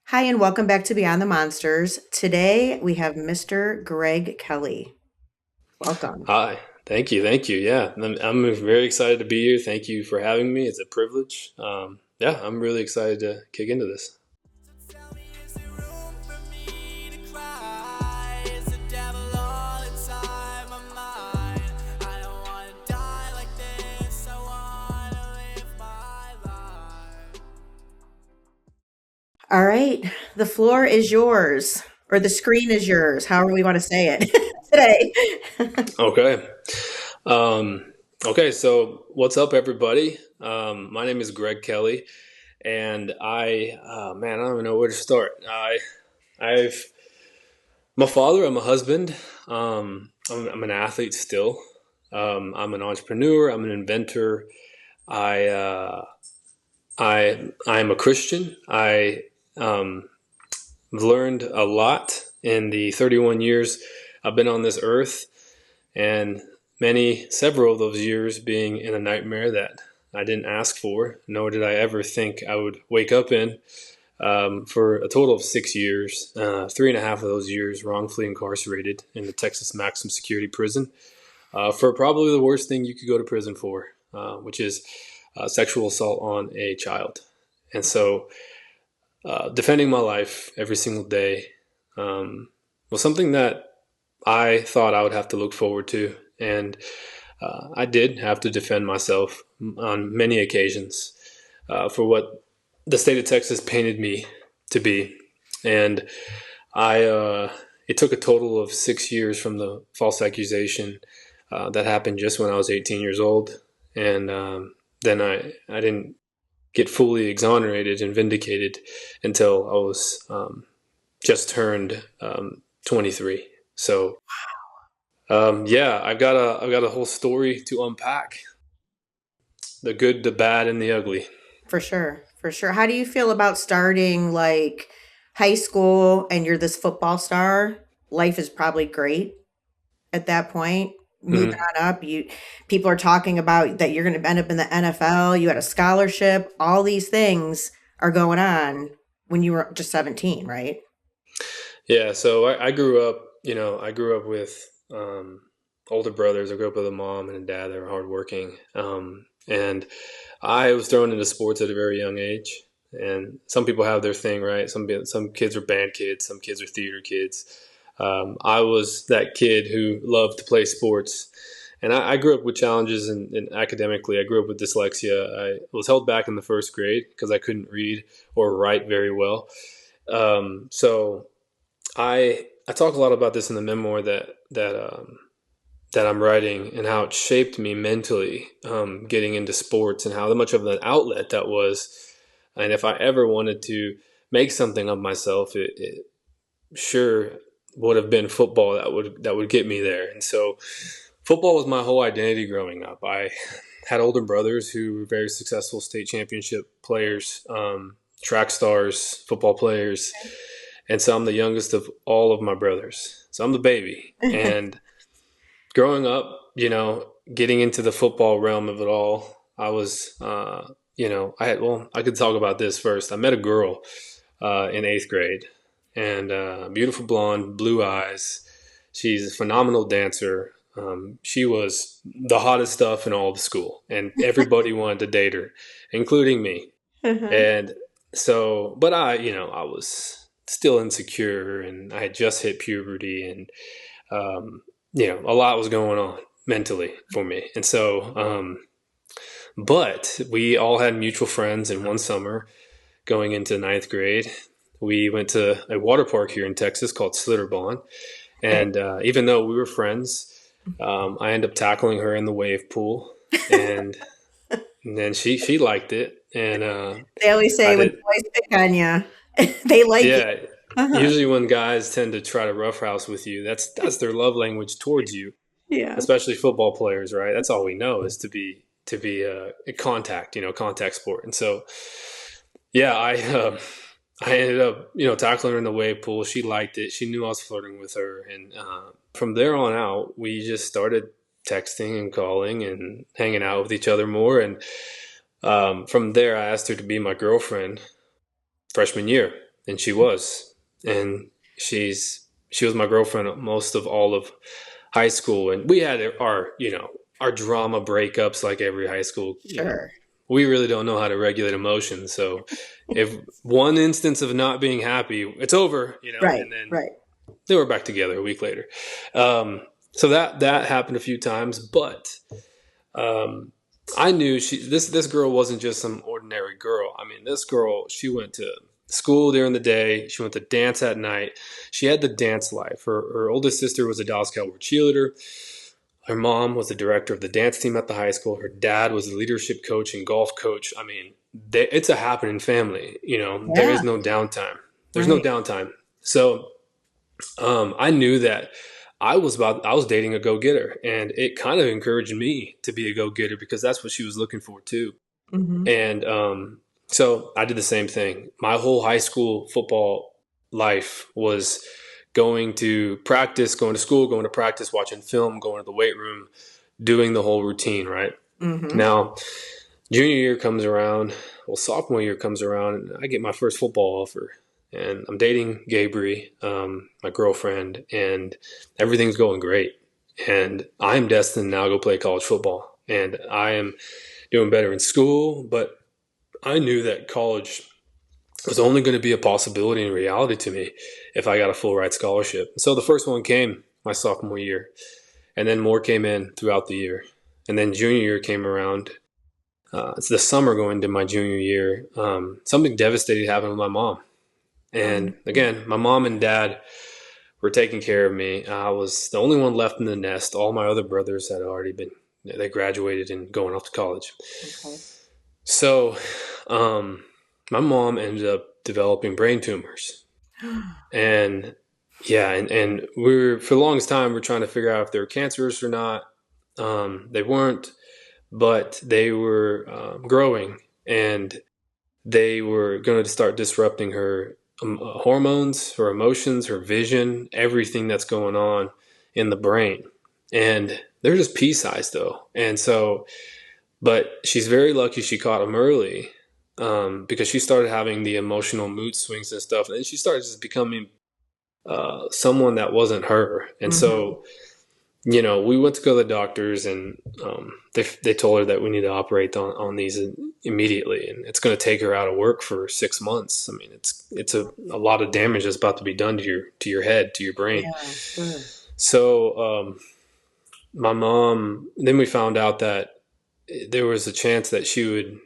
Hi, and welcome back to Beyond the Monsters. Today we have Mr. Greg Kelley. Welcome. Hi, thank you, thank you. Yeah, I'm very excited to be here. Thank you for having me. It's a privilege. Yeah, I'm really excited to kick into this. Tell me, is there room for me to cry? Is the devil all inside my mind? I don't wanna die like this. I wanna live my life. All right, the floor is yours, or the screen is yours, however we want to say it today. Okay. Um, okay, so what's up, everybody? My name is Greg Kelley, and man, I don't even know where to start. I've, I'm a father, I'm a husband, I'm an athlete still. I'm an entrepreneur, I'm an inventor. I, uh, I'm a Christian. Um, I've learned a lot in the 31 years I've been on this earth, and several of those years being in a nightmare that I didn't ask for, nor did I ever think I would wake up in. For a total of 6 years, 3.5 of those years wrongfully incarcerated in the Texas Maximum Security Prison for probably the worst thing you could go to prison for, which is sexual assault on a child. And so defending my life every single day was something that I thought I would have to look forward to. And I did have to defend myself on many occasions for what the state of Texas painted me to be. And it took a total of 6 years from the false accusation that happened just when I was 18 years old. And then I didn't get fully exonerated and vindicated until I was just turned 23. So yeah, I've got a whole story to unpack: the good, the bad, and the ugly. For sure, for sure. How do you feel about starting like high school and you're this football star? Life is probably great at that point. Moving Hmm. on up, you people are talking about that you're going to end up in the NFL. You had a scholarship. All these things are going on when you were just 17, right? Yeah, so I grew up, I grew up with older brothers. I grew up with a mom and a dad that were hardworking. And I was thrown into sports at a very young age. And some people have their thing, right? Some kids are band kids, some kids are theater kids. I was that kid who loved to play sports. And I grew up with challenges in academically. I grew up with dyslexia. I was held back in the first grade because I couldn't read or write very well. So I talk a lot about this in the memoir that I'm writing, and how it shaped me mentally, getting into sports, and how much of an outlet that was. And if I ever wanted to make something of myself, it sure would have been football that would get me there. And so football was my whole identity growing up. I had older brothers who were very successful state championship players, track stars, football players, and so I'm the youngest of all of my brothers. So I'm the baby. And growing up, getting into the football realm of it all, I was, I could talk about this first. I met a girl in eighth grade, and beautiful blonde, blue eyes. She's a phenomenal dancer. She was the hottest stuff in all of school, and everybody wanted to date her, including me. Mhm. And so, but I was still insecure, and I had just hit puberty, and a lot was going on mentally for me. And so, but we all had mutual friends, and one summer going into ninth grade, we went to a water park here in Texas called Slitterbond. Okay. And even though we were friends, I ended up tackling her in the wave pool, and, and then she liked it, and They always I say when did. boys pick on you, they like you. Yeah, Uh-huh. usually when guys tend to try to roughhouse with you, that's their love language towards you, Yeah. especially football players, right? That's all we know is to be a contact, contact sport. And so, yeah, I ended up, tackling her in the wave pool. She liked it. She knew I was flirting with her, and from there on out, we just started texting and calling and hanging out with each other more. And from there, I asked her to be my girlfriend freshman year. And she was. And she was my girlfriend most of all of high school. And we had our drama breakups like every high school. Sure. We really don't know how to regulate emotions. So if one instance of not being happy, it's over, Right. and then Right. they were back together a week later. So that happened a few times, but I knew this girl wasn't just some ordinary girl. I mean, this girl, she went to school during the day. She went to dance at night. She had the dance life. Her oldest sister was a Dallas Cowboy cheerleader. Her mom was the director of the dance team at the high school. Her dad was a leadership coach and golf coach. I mean, it's a happening family. There is no downtime. There's no downtime. So I knew that I was dating a go-getter, and it kind of encouraged me to be a go-getter because that's what she was looking for too. Mm-hmm. And so I did the same thing. My whole high school football life was going to practice, going to school, going to practice, watching film, going to the weight room, doing the whole routine, right? Mm-hmm. Now, junior year comes around, sophomore year comes around, and I get my first football offer. And I'm dating Gabri, my girlfriend, and everything's going great. And I'm destined now to go play college football. And I am doing better in school, but I knew that college was only going to be a possibility in reality to me if I got a full ride scholarship. So the first one came my sophomore year, and then more came in throughout the year. And then junior year came around. It's the summer going into my junior year. Something devastating happened with my mom. And again, my mom and dad were taking care of me. I was the only one left in the nest. All my other brothers had already they graduated and going off to college. Okay. So my mom ended up developing brain tumors. And and for the longest time, we're trying to figure out if they were cancerous or not. They weren't, but they were growing, and they were going to start disrupting her hormones, her emotions, her vision, everything that's going on in the brain. And they're just pea-sized though. And so, but she's very lucky she caught them early, because she started having the emotional mood swings and stuff. And she started just becoming someone that wasn't her. And so, we went to go to the doctors, and they told her that we need to operate on these immediately, and it's going to take her out of work for 6 months. I mean, it's a lot of damage that's about to be done to your head, to your brain. Yeah, sure. So my mom, then we found out that there was a chance that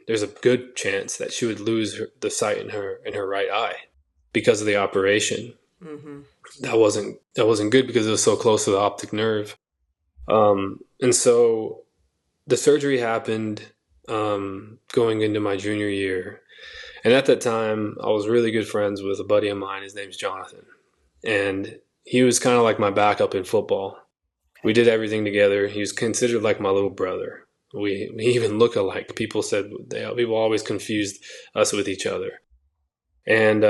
there's a good chance that she would lose the sight in her right eye because of the operation. Mm-hmm. That wasn't good because it was so close to the optic nerve. And so the surgery happened going into my junior year. And at that time, I was really good friends with a buddy of mine. His name's Jonathan. And he was kind of like my backup in football. We did everything together. He was considered like my little brother. We even look alike. People always confused us with each other. And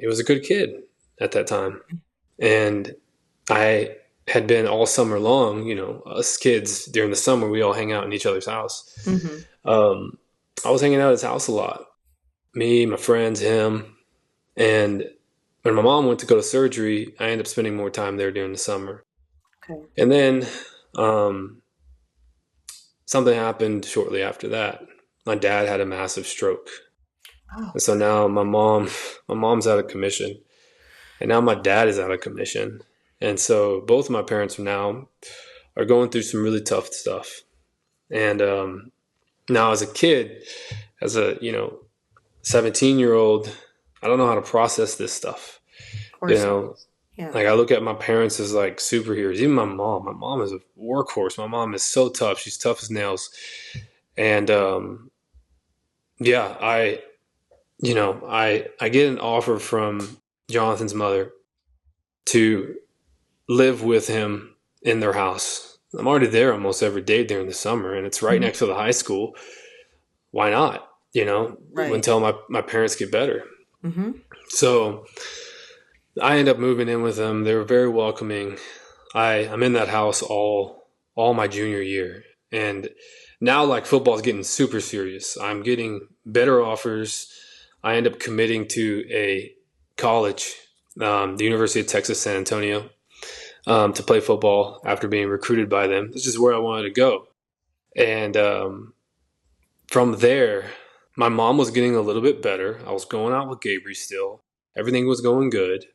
he was a good kid at that time. And I had been all summer long, us kids during the summer, we all hang out in each other's house. Mm-hmm. I was hanging out at his house a lot. Me, my friends, him. And when my mom went to go to surgery, I ended up spending more time there during the summer. Okay. And then something happened shortly after that. My dad had a massive stroke. Oh. And so now my mom's out of commission. And now my dad is out of commission. And so both of my parents now are going through some really tough stuff. And now as a kid, as a 17-year-old, I don't know how to process this stuff. Of course. Yeah. Like I look at my parents as like superheroes. Even my mom. My mom is a workhorse. My mom is so tough. She's tough as nails. And I get an offer from Jonathan's mother to live with him in their house. I'm already there almost every day during the summer, and it's right next to the high school. Why not? Right. Until my parents get better. Mm-hmm. So I end up moving in with them. They were very welcoming. I'm in that house all my junior year. And now like football is getting super serious. I'm getting better offers. I end up committing to a college, the University of Texas, San Antonio, to play football after being recruited by them. This is where I wanted to go. And from there, my mom was getting a little bit better. I was going out with Gabriel still. Everything was going good.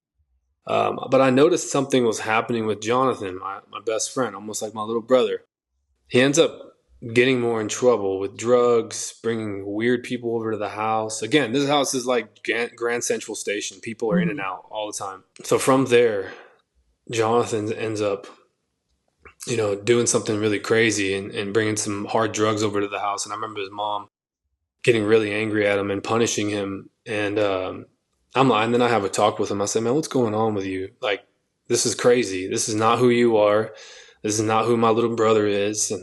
But I noticed something was happening with Jonathan, my best friend, almost like my little brother. He ends up getting more in trouble with drugs, bringing weird people over to the house. Again, this house is like Grand Central Station. People are in and out all the time. So from there, Jonathan ends up, doing something really crazy and bringing some hard drugs over to the house. And I remember his mom getting really angry at him and punishing him. And and then I have a talk with him. I said, man, what's going on with you? Like, this is crazy. This is not who you are. This is not who my little brother is.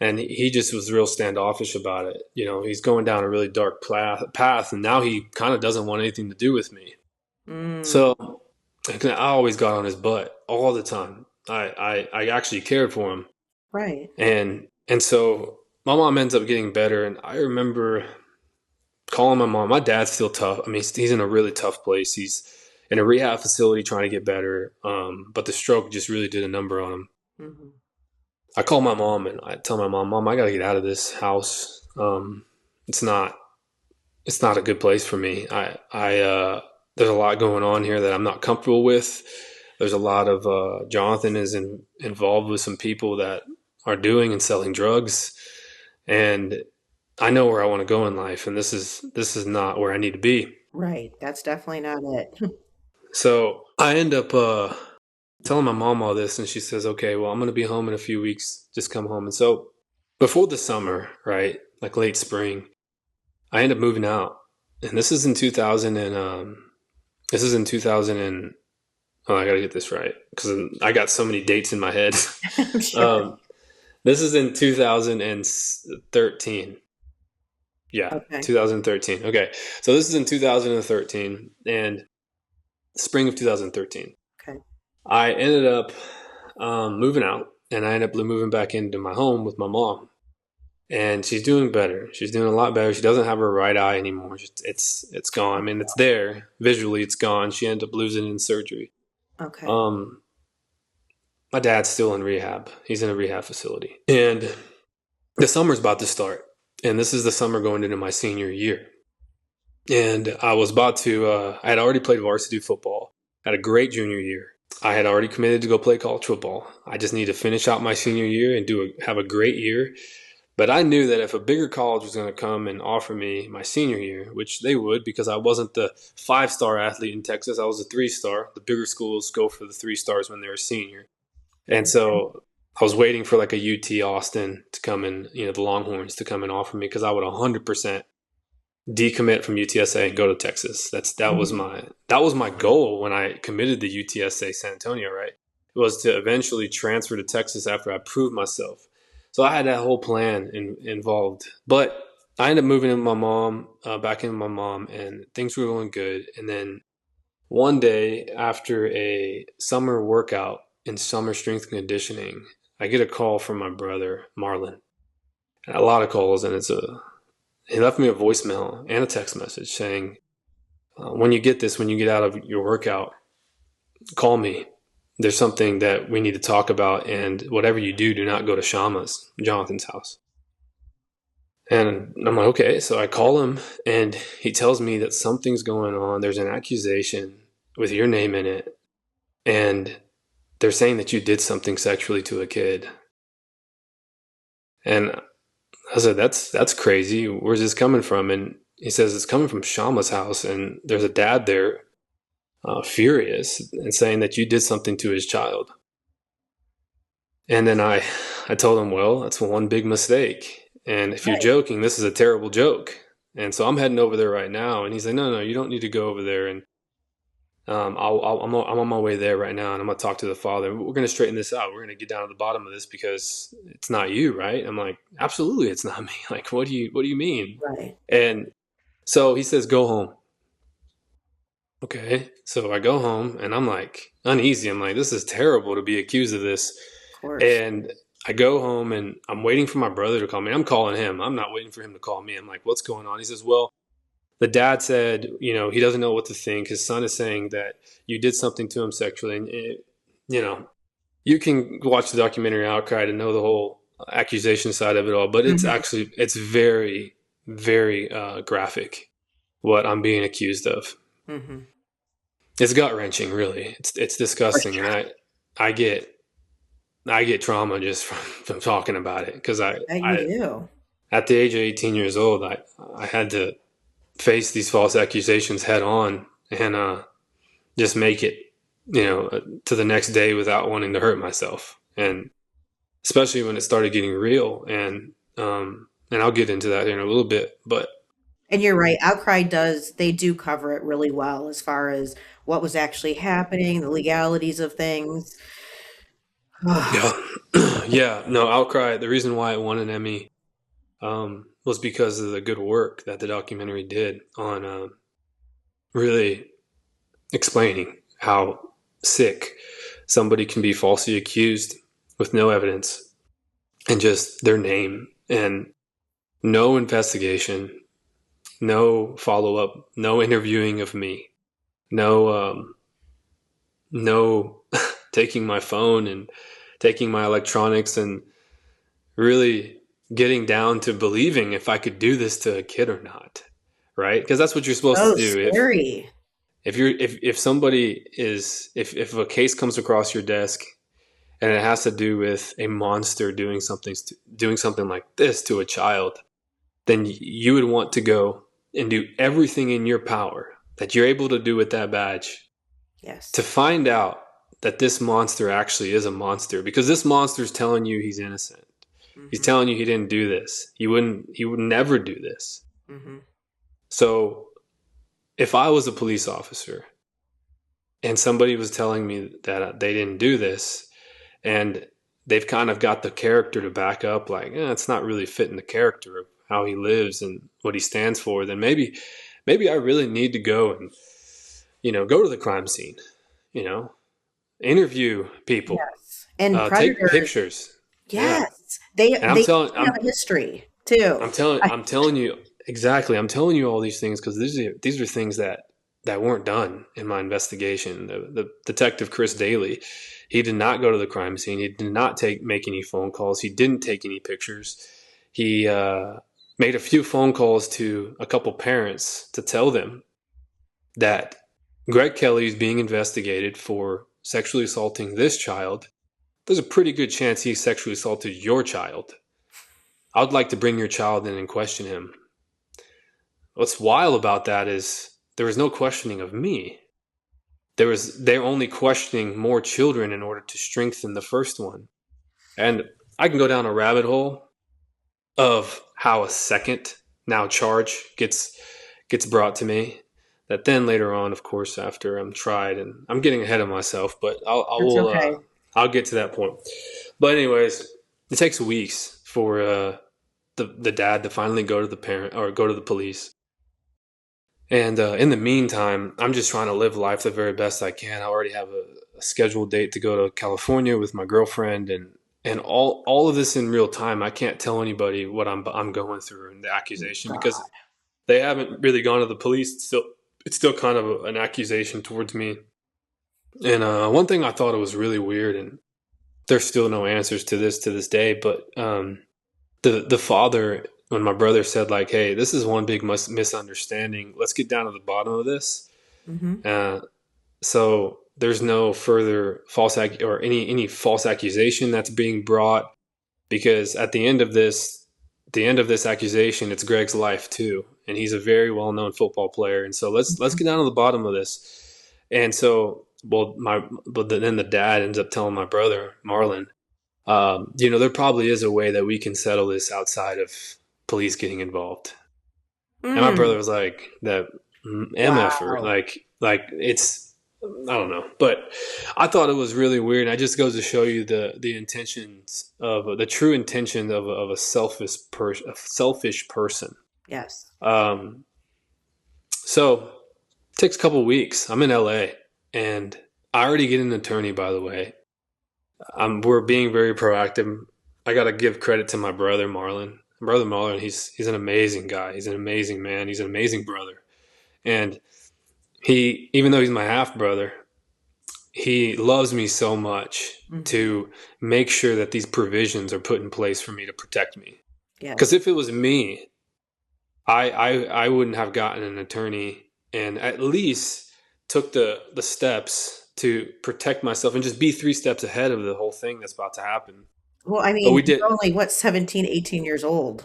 And he just was real standoffish about it. He's going down a really dark path, and now he kind of doesn't want anything to do with me. So I always got on his butt all the time. I actually cared for him. Right. And so my mom ends up getting better, and I remember calling my mom. My dad's still tough. I mean, he's in a really tough place. He's in a rehab facility trying to get better, but the stroke just really did a number on him. Mm-hmm. I call my mom and I tell my mom, I got to get out of this house. It's not a good place for me. There's a lot going on here that I'm not comfortable with. There's a lot of, Jonathan is involved with some people that are doing and selling drugs. And I know where I want to go in life. And this is not where I need to be. Right. That's definitely not it. So I end up, telling my mom all this, and she says, okay, well, I'm going to be home in a few weeks. Just come home. And so before the summer, right, like late spring, I end up moving out. And this is in 2000 and, oh, I got to get this right because I got so many dates in my head. Sure. This is in 2013. Yeah, okay. 2013. Okay. So this is in 2013 and spring of 2013. Okay. I ended up moving out, and I ended up moving back into my home with my mom. And she's doing better. She's doing a lot better. She doesn't have her right eye anymore. It's gone. I mean, it's there. Visually, it's gone. She ended up losing it in surgery. Okay. My dad's still in rehab. He's in a rehab facility. And the summer's about to start. And this is the summer going into my senior year. And I was about to, I had already played varsity football. Had a great junior year. I had already committed to go play college football. I just need to finish out my senior year and have a great year. But I knew that if a bigger college was going to come and offer me my senior year, which they would because I wasn't the 5-star athlete in Texas, I was a 3-star. The bigger schools go for the 3 stars when they're a senior. And so I was waiting for like a UT Austin to come in, the Longhorns to come and offer me because I would 100% decommit from UTSA and go to Texas. That was my goal when I committed to UTSA San Antonio, right? It was to eventually transfer to Texas after I proved myself. So I had that whole plan involved. But I ended up moving in with my mom, back in with my mom, and things were going good. And then one day after a summer workout in summer strength conditioning, I get a call from my brother, Marlon. And a lot of calls, and he left me a voicemail and a text message saying, when you get out of your workout, call me. There's something that we need to talk about, and whatever you do not go to Shama's, Jonathan's house. And I'm like, okay. So I call him, and he tells me that something's going on. There's an accusation with your name in it, and they're saying that you did something sexually to a kid. And I said, that's crazy. Where's this coming from? And he says, it's coming from Shama's house, and there's a dad there furious and saying that you did something to his child. And then I told him, well, that's one big mistake. And if you're joking, this is a terrible joke. And so I'm heading over there right now. And he's like, no, you don't need to go over there. And I'm on my way there right now, and I'm going to talk to the father. We're going to straighten this out. We're going to get down to the bottom of this because it's not you, right? I'm like, absolutely, it's not me. Like, what do you mean? Right. And so he says, go home. Okay. So I go home, and I'm like uneasy. I'm like, this is terrible to be accused of this. Of course. And I go home, and I'm waiting for my brother to call me. I'm calling him. I'm not waiting for him to call me. I'm like, what's going on? He says, well, the dad said, he doesn't know what to think. His son is saying that you did something to him sexually, and you can watch the documentary Outcry to know the whole accusation side of it all, but it's very, very graphic what I'm being accused of. Mm-hmm. It's gut wrenching, really. It's disgusting, Sure. and I get trauma just from talking about it, because I bet you do. at the age of 18 years old, I had to face these false accusations head on, and just make it, to the next day without wanting to hurt myself. And especially when it started getting real, and I'll get into that in a little bit, but. And you're right. Outcry they do cover it really well as far as what was actually happening, the legalities of things. Yeah. Yeah. No, Outcry, the reason why it won an Emmy was because of the good work that the documentary did on really explaining how sick somebody can be falsely accused with no evidence and just their name, and no investigation, no follow-up, no interviewing of me, no taking my phone and taking my electronics and really getting down to believing if I could do this to a kid or not, right? Because that's what you're supposed So to do. scary. If somebody is, if a case comes across your desk and it has to do with a monster doing something like this to a child, then you would want to go and do everything in your power that you're able to do with that badge, Yes. to find out that this monster actually is a monster, because this monster is telling you he's innocent. Mm-hmm. He's telling you he didn't do this. He would never do this. Mm-hmm. So if I was a police officer and somebody was telling me that they didn't do this, and they've kind of got the character to back up, like, it's not really fitting the character of how he lives and what he stands for, then maybe I really need to go and, go to the crime scene, interview people, yes. And take predators. pictures. Yes. Yeah. They have a history too. I'm telling you, exactly. I'm telling you all these things because these are things that weren't done in my investigation. The detective Chris Daly, he did not go to the crime scene. He did not make any phone calls. He didn't take any pictures. He made a few phone calls to a couple parents to tell them that Greg Kelley is being investigated for sexually assaulting this child. There's a pretty good chance he sexually assaulted your child. I would like to bring your child in and question him. What's wild about that is there was no questioning of me. They're only questioning more children in order to strengthen the first one. And I can go down a rabbit hole of how a second now charge gets brought to me. That then later on, of course, after I'm tried, and I'm getting ahead of myself, but I'll get to that point. But anyways, it takes weeks for the dad to finally go to the parent or go to the police. And in the meantime, I'm just trying to live life the very best I can. I already have a scheduled date to go to California with my girlfriend, and all of this in real time. I can't tell anybody what I'm going through and the accusation because they haven't really gone to the police. It's still kind of an accusation towards me. And one thing I thought it was really weird, and there's still no answers to this day, but the father, when my brother said, like, hey, this is one big misunderstanding, let's get down to the bottom of this. Mm-hmm. So there's no further any false accusation that's being brought, because at the end of this accusation, it's Greg's life too, and he's a very well-known football player. And so let's get down to the bottom of this. And so, then the dad ends up telling my brother Marlon, there probably is a way that we can settle this outside of police getting involved. And my brother was like, that MF, like it's, I don't know, but I thought it was really weird. And it just goes to show you the intentions of the true intention of a selfish person. Yes. So it takes a couple of weeks. I'm in LA, and I already get an attorney, by the way. We're being very proactive. I got to give credit to my brother, Marlon. Brother Marlon, he's an amazing guy. He's an amazing man. He's an amazing brother. And he, even though he's my half brother, he loves me so much to make sure that these provisions are put in place for me to protect me. Yeah. Because if it was me, I wouldn't have gotten an attorney and at least took the steps to protect myself and just be 3 steps ahead of the whole thing that's about to happen. Well, I But mean, we did. you're only, what, 17, 18 years old.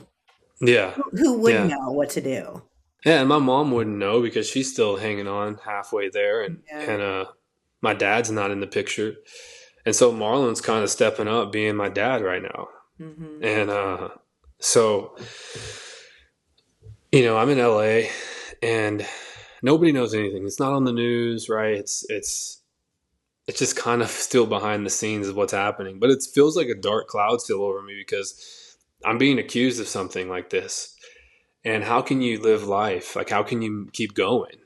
Yeah. Who would Yeah. know what to do? Yeah. And my mom wouldn't know because she's still hanging on halfway there. And, Yeah. my dad's not in the picture. And so Marlon's kind of stepping up being my dad right now. Mm-hmm. And so, I'm in LA and nobody knows anything. It's not on the news, right? It's just kind of still behind the scenes of what's happening. But it feels like a dark cloud still over me because I'm being accused of something like this. And how can you live life? Like, how can you keep going?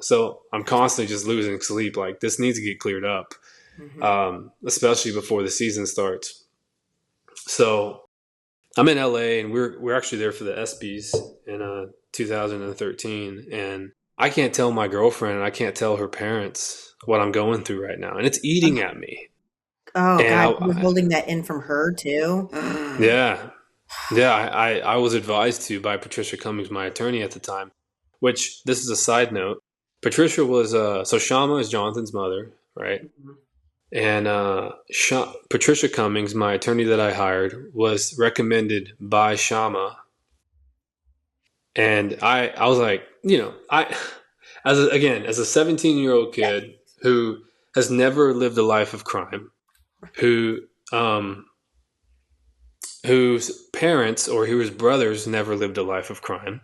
So I'm constantly just losing sleep. Like, this needs to get cleared up, especially before the season starts. So I'm in LA and we're actually there for the ESPYs in 2013. And I can't tell my girlfriend and I can't tell her parents what I'm going through right now. And it's eating at me. Oh, And God, you're holding that in from her, too? Yeah. Yeah, I was advised to by Patricia Cummings, my attorney at the time, which, this is a side note. Patricia was, so Shama is Jonathan's mother, right? And Patricia Cummings, my attorney that I hired, was recommended by Shama. And I was like, as a 17-year-old kid who has never lived a life of crime, whose parents or whose brothers never lived a life of crime,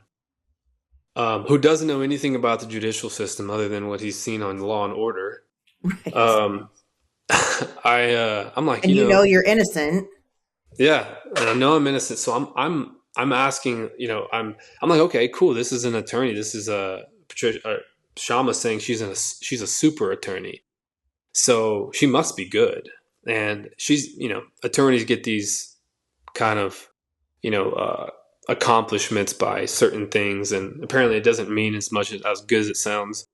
who doesn't know anything about the judicial system other than what he's seen on Law and Order. Right. I'm like, And you're innocent. Yeah, and I know I'm innocent, so I'm asking, I'm like, okay, cool. This is an attorney. This is Patricia Shama saying she's a super attorney, so she must be good. And she's, attorneys get these kind of, accomplishments by certain things, and apparently it doesn't mean as much as good as it sounds.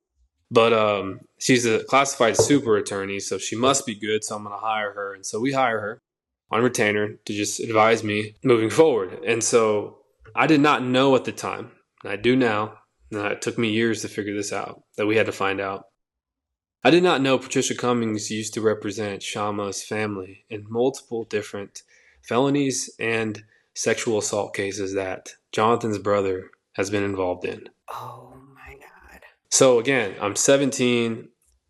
But she's a classified super attorney, so she must be good. So I'm going to hire her, and so we hire her on retainer to just advise me moving forward. And so I did not know at the time, and I do now. And it took me years to figure this out, that we had to find out. I did not know Patricia Cummings used to represent Shama's family in multiple different felonies and sexual assault cases that Jonathan's brother has been involved in. Oh, my God. So again, I'm 17.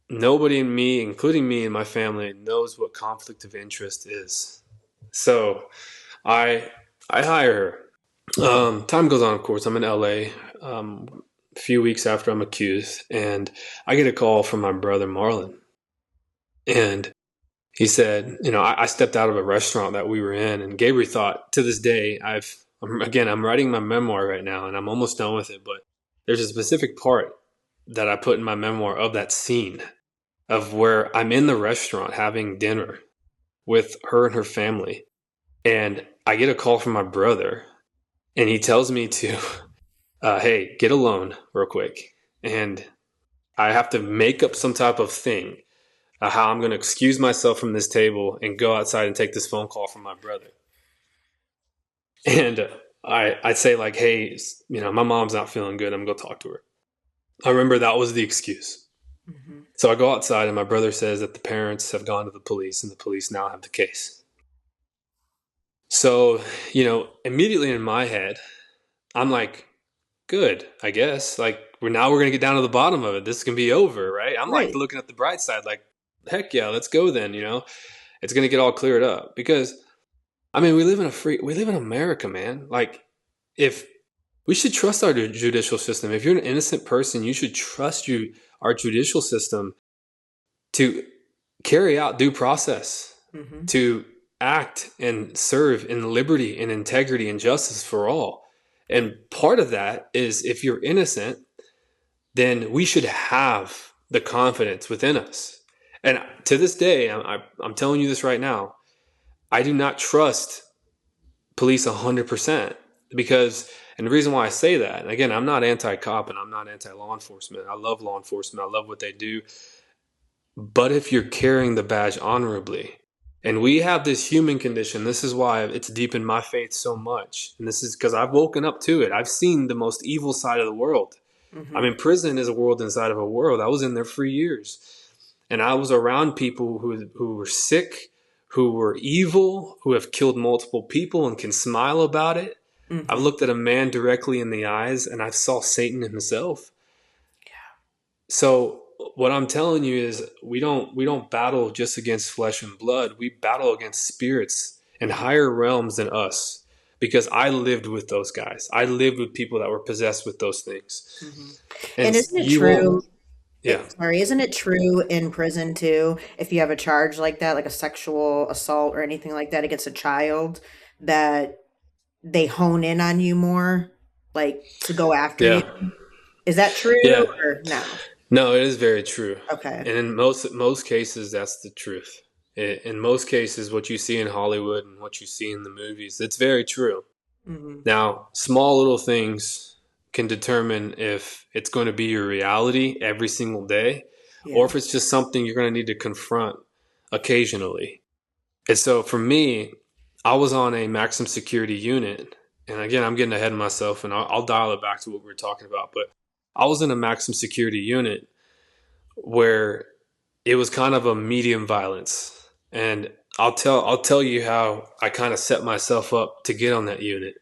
Nobody in me, including me and my family, knows what conflict of interest is. So I hire her. Time goes on, of course. I'm in LA a few weeks after I'm accused, and I get a call from my brother Marlon. And he said, I stepped out of a restaurant that we were in, and Gabriel thought, to this day, I'm writing my memoir right now, and I'm almost done with it, but there's a specific part that I put in my memoir of that scene of where I'm in the restaurant having dinner with her and her family, and I get a call from my brother, and he tells me to, hey, get a loan real quick, and I have to make up some type of thing, how I'm going to excuse myself from this table and go outside and take this phone call from my brother. And I'd say like, hey, my mom's not feeling good. I'm going to go talk to her. I remember that was the excuse. Mm-hmm. So I go outside and my brother says that the parents have gone to the police and the police now have the case. So, immediately in my head, I'm like, good, I guess. Like, we're going to get down to the bottom of it. This can be over, right? I'm like looking at the bright side, like, heck yeah, let's go then, It's going to get all cleared up. Because, we live in America, man. Like, if we should trust our judicial system. If you're an innocent person, you should trust our judicial system to carry out due process, to act and serve in liberty and integrity and justice for all. And part of that is, if you're innocent, then we should have the confidence within us. And to this day, I'm telling you this right now, I do not trust police 100%, because And the reason why I say that, and again, I'm not anti-cop and I'm not anti-law enforcement. I love law enforcement. I love what they do. But if you're carrying the badge honorably, and we have this human condition, this is why it's deep in my faith so much. And this is because I've woken up to it. I've seen the most evil side of the world. I mean, prison is a world inside of a world. I was in there for years. And I was around people who were sick, who were evil, who have killed multiple people and can smile about it. I've looked at a man directly in the eyes and I saw Satan himself. So what I'm telling you is we don't battle just against flesh and blood. We battle against spirits and higher realms than us, because I lived with those guys. I lived with people that were possessed with those things. And isn't it you won't- true? Yeah. Sorry, isn't it true in prison too? If you have a charge like that, like a sexual assault or anything like that against a child, that they hone in on you more, like to go after you. Yeah. Is that true Yeah. or no? No, it is very true. Okay. And in most cases, that's the truth. In most cases, what you see in Hollywood and what you see in the movies, it's very true. Now, small little things can determine if it's going to be your reality every single day, or if it's just something you're going to need to confront occasionally. And so for me, I was on a maximum security unit. And again, I'm getting ahead of myself, and I'll dial it back to what we were talking about. But I was in a maximum security unit where it was kind of a medium violence. And I'll tell you how I kind of set myself up to get on that unit.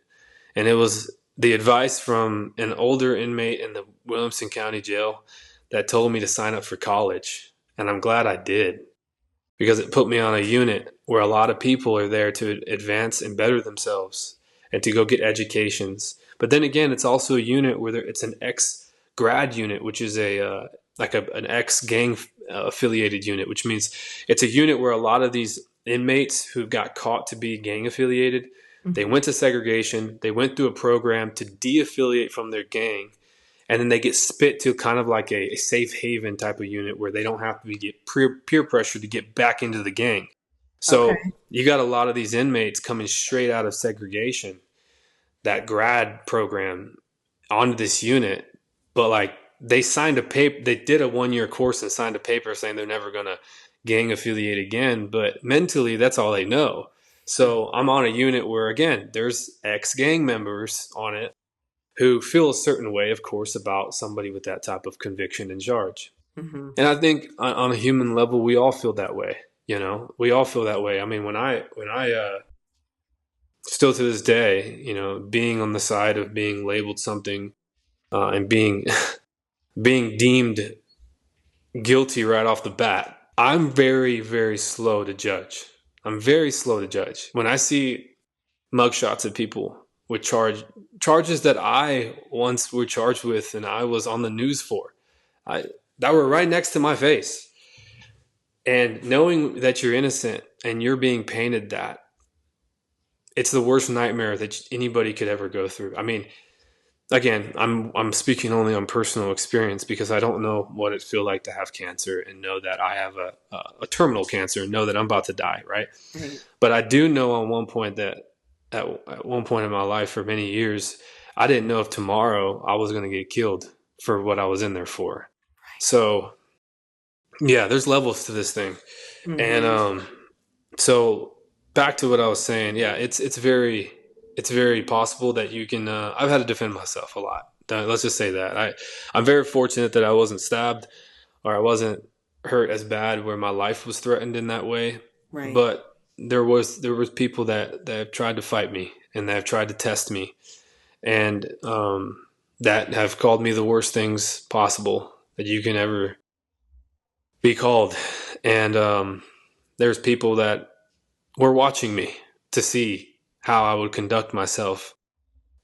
And it was the advice from an older inmate in the Williamson County Jail that told me to sign up for college. And I'm glad I did, because it put me on a unit where a lot of people are there to advance and better themselves and to go get educations. But then again, it's also a unit where it's an ex-grad unit, which is an ex-gang affiliated unit, which means it's a unit where a lot of these inmates who got caught to be gang affiliated, they went to segregation, they went through a program to de-affiliate from their gang, and then they get spit to kind of like a safe haven type of unit where they don't have to get peer pressure to get back into the gang. So you got a lot of these inmates coming straight out of segregation, that grad program, onto this unit, but like they signed a paper, they did a 1-year course and signed a paper saying they're never going to gang affiliate again, but mentally that's all they know. So I'm on a unit where, again, there's ex-gang members on it who feel a certain way, of course, about somebody with that type of conviction and charge. And I think on a human level, we all feel that way. You know, we all feel that way. I mean, when I still to this day, you know, being on the side of being labeled something and being deemed guilty right off the bat, I'm very, very slow to judge. I'm very slow to judge. When I see mugshots of people with charges that I once were charged with and I was on the news for, that were right next to my face. And knowing that you're innocent and you're being painted that, it's the worst nightmare that anybody could ever go through. I mean, again, I'm speaking only on personal experience, because I don't know what it feels like to have cancer and know that I have a terminal cancer and know that I'm about to die, right? But I do know on one point that at one point in my life for many years, I didn't know if tomorrow I was going to get killed for what I was in there for. So yeah, there's levels to this thing. And so back to what I was saying, yeah, it's very possible that you can I've had to defend myself a lot. Let's just say that. I'm very fortunate that I wasn't stabbed or I wasn't hurt as bad where my life was threatened in that way. Right. But there was people that have tried to fight me and that have tried to test me, and that have called me the worst things possible that you can ever be called. And there's people that were watching me to see how I would conduct myself.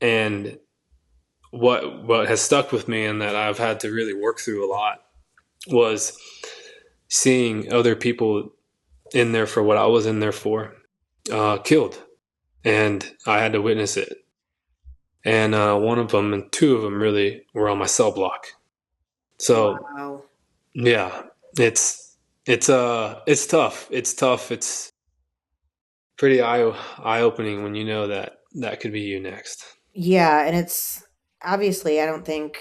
And what has stuck with me and that I've had to really work through a lot was seeing other people in there for what I was in there for killed. And I had to witness it. And one of them and two of them really were on my cell block. So wow. Yeah, it's tough. It's tough. It's pretty eye-opening when you know that could be you next. Yeah, and it's obviously, I don't think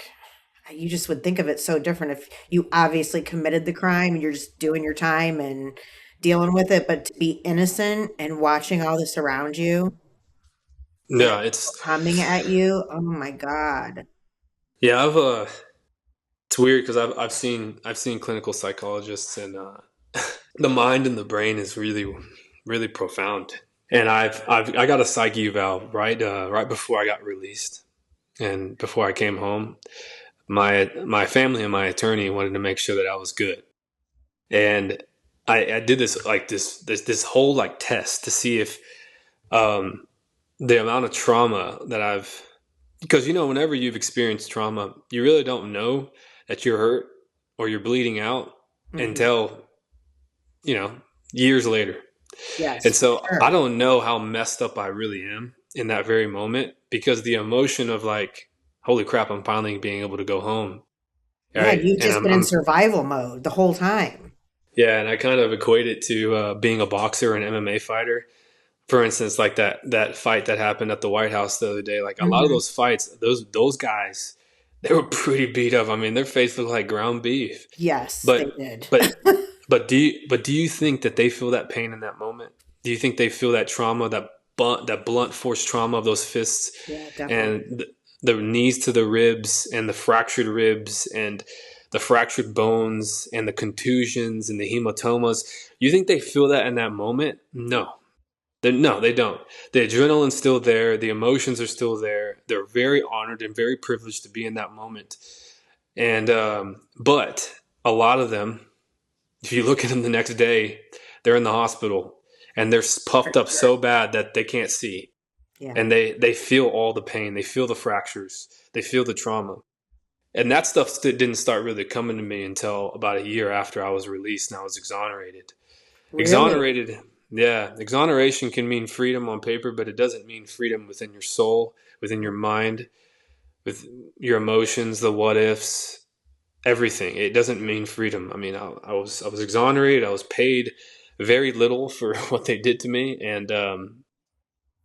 you just would think of it so different if you obviously committed the crime and you're just doing your time and dealing with it, but to be innocent and watching all this around you and Yeah, coming at you, oh my God. yeah, it's weird because I've seen clinical psychologists, and the mind and the brain is really really profound. And I got a psych eval right before I got released and before I came home. My family and my attorney wanted to make sure that I was good, and I did this whole like test to see if um, the amount of trauma that I've, because whenever you've experienced trauma, you really don't know that you're hurt or you're bleeding out Hmm. until you know years later. And Yes, for so I sure. don't know how messed up I really am in that very moment, because the emotion of like, holy crap, I'm finally being able to go home. Yeah, Right. you've And just been in survival mode the whole time. yeah, and I kind of equate it to being a boxer and MMA fighter. For instance, like that fight that happened at the White House the other day, like a lot of Hmm. those fights, those guys, they were pretty beat up. I mean, their face looked like ground beef. Yes, they But did. but do you think that they feel that pain in that moment? Do you think they feel that trauma, that blunt force trauma of those fists Yeah, and definitely. the knees to the ribs and the fractured ribs and the fractured bones and the contusions and the hematomas? You think they feel that in that moment? No. No, they don't. The adrenaline's still there. The emotions are still there. They're very honored and very privileged to be in that moment. And but a lot of them, if you look at them the next day, they're in the hospital and they're For puffed up sure. so bad that they can't see, Yeah. and they feel all the pain, they feel the fractures, they feel the trauma. And that stuff didn't start really coming to me until about a year after I was released and I was exonerated. Really? Exonerated, yeah, exoneration can mean freedom on paper, but it doesn't mean freedom within your soul, within your mind, with your emotions, the what ifs, everything. It doesn't mean freedom. I mean, I was exonerated. I was paid very little for what they did to me, and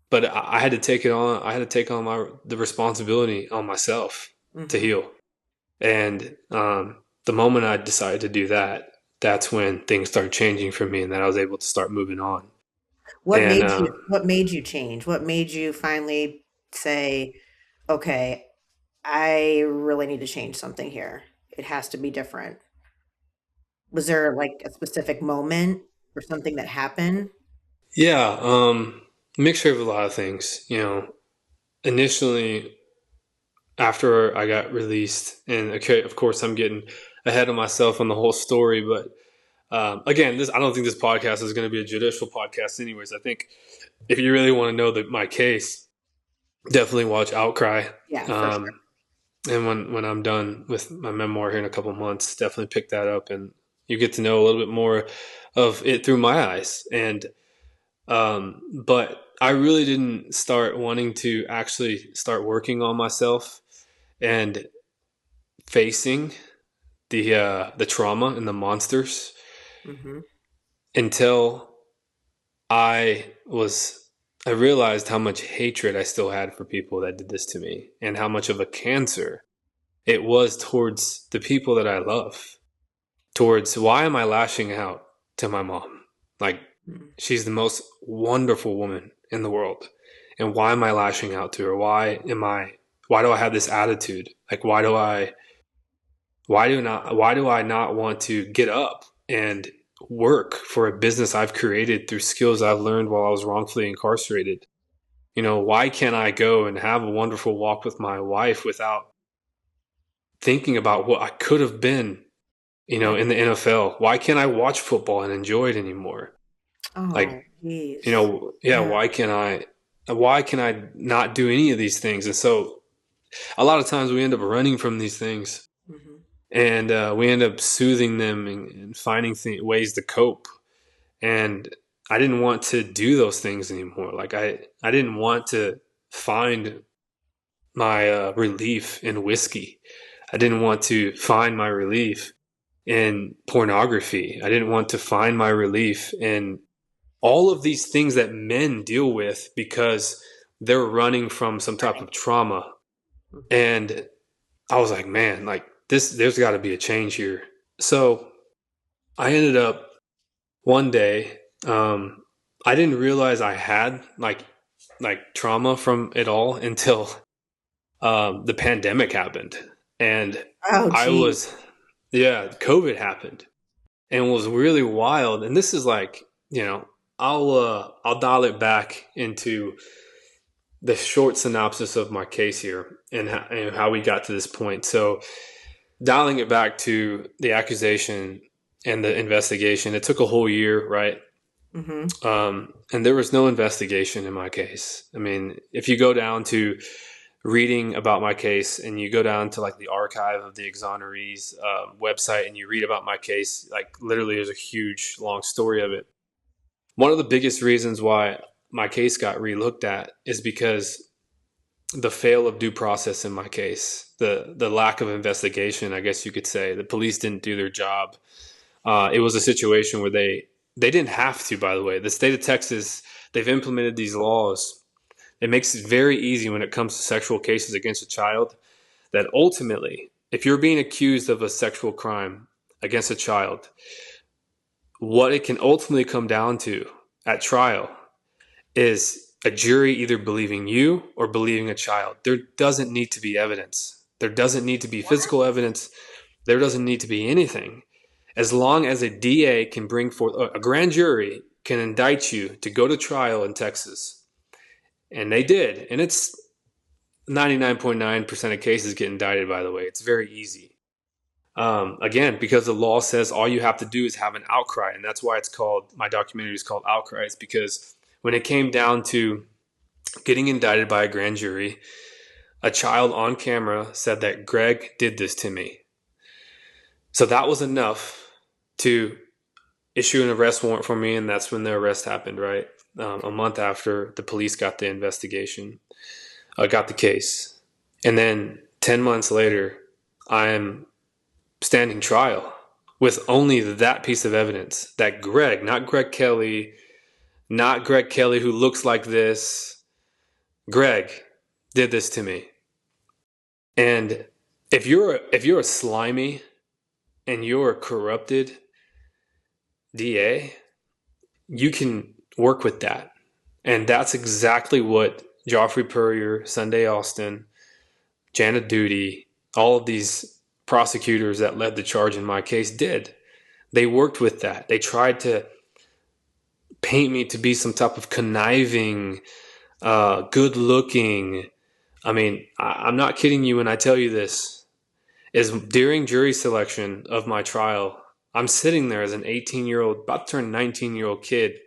but I had to take it on. I had to take on the responsibility on myself to Hmm. heal. And the moment I decided to do that, that's when things started changing for me, and that I was able to start moving on. And What made you change? What made you finally say, okay, I really need to change something here. It has to be different. Was there like a specific moment or something that happened? yeah, mixture of a lot of things. Initially after I got released, and okay, of course, I'm getting ahead of myself on the whole story, but again, I don't think this podcast is going to be a judicial podcast, anyways. I think if you really want to know my case, definitely watch Outcry. Yeah, for sure. Um, and when I'm done with my memoir here in a couple of months, definitely pick that up, and you get to know a little bit more of it through my eyes. And but I really didn't start wanting to actually start working on myself and facing the trauma and the monsters Hmm. until I was I realized how much hatred I still had for people that did this to me, and how much of a cancer it was towards the people that I love. Towards, why am I lashing out to my mom? Like, she's the most wonderful woman in the world. And why am I lashing out to her? Why do I have this attitude? Like, why do I not want to get up and work for a business I've created through skills I've learned while I was wrongfully incarcerated? Why can't I go and have a wonderful walk with my wife without thinking about what I could have been, Yeah. in the NFL? Why can't I watch football and enjoy it anymore? Like, Oh, geez. yeah, Yeah. why can I not do any of these things? And so a lot of times we end up running from these things, Hmm. and we end up soothing them and finding ways to cope. And I didn't want to do those things anymore. Like, I didn't want to find my relief in whiskey. I didn't want to find my relief in pornography. I didn't want to find my relief in all of these things that men deal with, because they're running from some type of trauma. Mhm. And I was like, man, like there's got to be a change here. So I ended up one day, I didn't realize I had like trauma from it all until the pandemic happened. And Oh, I gee. was, yeah, COVID happened and it was really wild. And this is like, you know, I'll dial it back into the short synopsis of my case here and how we got to this point. So dialing it back to the accusation and the investigation, it took a whole year, right? Hmm. And there was no investigation in my case. I mean, if you go down to reading about my case and you go down to like the archive of the exonerees website and you read about my case, like literally there's a huge long story of it. One of the biggest reasons why my case got relooked at is because the fail of due process in my case, the lack of investigation, I guess you could say. The police didn't do their job. It was a situation where they didn't have to, by the way. The state of Texas, they've implemented these laws. It makes it very easy when it comes to sexual cases against a child that ultimately, if you're being accused of a sexual crime against a child, what it can ultimately come down to at trial is a jury either believing you or believing a child. There doesn't need to be evidence. There doesn't need to be physical evidence. There doesn't need to be anything. As long as a DA can bring forth, a grand jury can indict you to go to trial in Texas. And they did. And it's 99.9% of cases get indicted, by the way. It's very easy. Again, because the law says all you have to do is have an outcry. And that's why it's called, my documentary is called Outcries, because when it came down to getting indicted by a grand jury, a child on camera said that Greg did this to me. So that was enough to issue an arrest warrant for me, and that's when the arrest happened, right? A month after the police got the investigation, got the case. And then 10 months later, I'm standing trial with only that piece of evidence that Greg, not Greg Kelley, not Greg Kelley who looks like this, Greg did this to me. And if you're a slimy and you're a corrupted DA, you can work with that. And that's exactly what Joffrey Purrier, Sunday Austin, Janet Duty, all of these prosecutors that led the charge in my case did. They worked with that. They tried to paint me to be some type of conniving, good looking. I mean, I'm not kidding you when I tell you this. Is during jury selection of my trial, I'm sitting there as an 18-year-old, about to turn 19-year-old kid.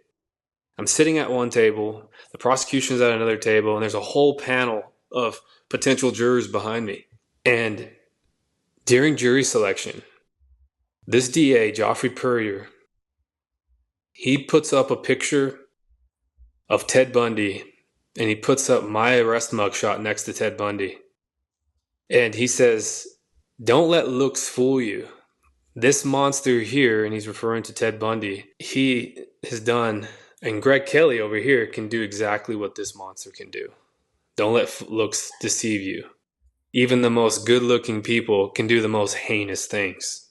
I'm sitting at one table, the prosecution's at another table, and there's a whole panel of potential jurors behind me. And during jury selection, this DA, Joffrey Purrier, he puts up a picture of Ted Bundy, and he puts up my arrest mugshot next to Ted Bundy. And he says, "Don't let looks fool you. This monster here," and he's referring to Ted Bundy, he has done, and Greg Kelley over here can do exactly what this monster can do. Don't let looks deceive you. Even the most good-looking people can do the most heinous things.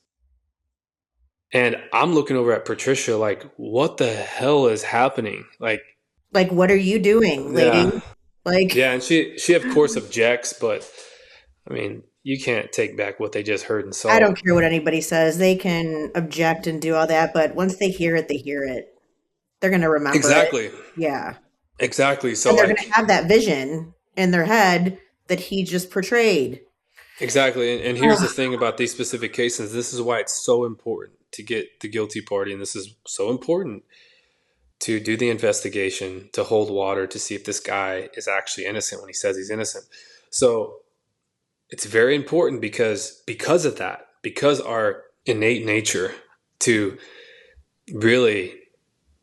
And I'm looking over at Patricia like, what the hell is happening? Like, what are you doing, Yeah. lady? Like, Yeah, and she of course objects, but I mean, you can't take back what they just heard and I saw. don't care what anybody says. They can object and do all that, but once they hear it, they hear it. They're going to remember it. Exactly. Yeah. Exactly. So And they're going to like have that vision in their head that he just portrayed. exactly. And here's the thing about these specific cases. This is why it's so important to get the guilty party, and this is so important to do the investigation, to hold water, to see if this guy is actually innocent when he says he's innocent. So it's very important because of that, because our innate nature to really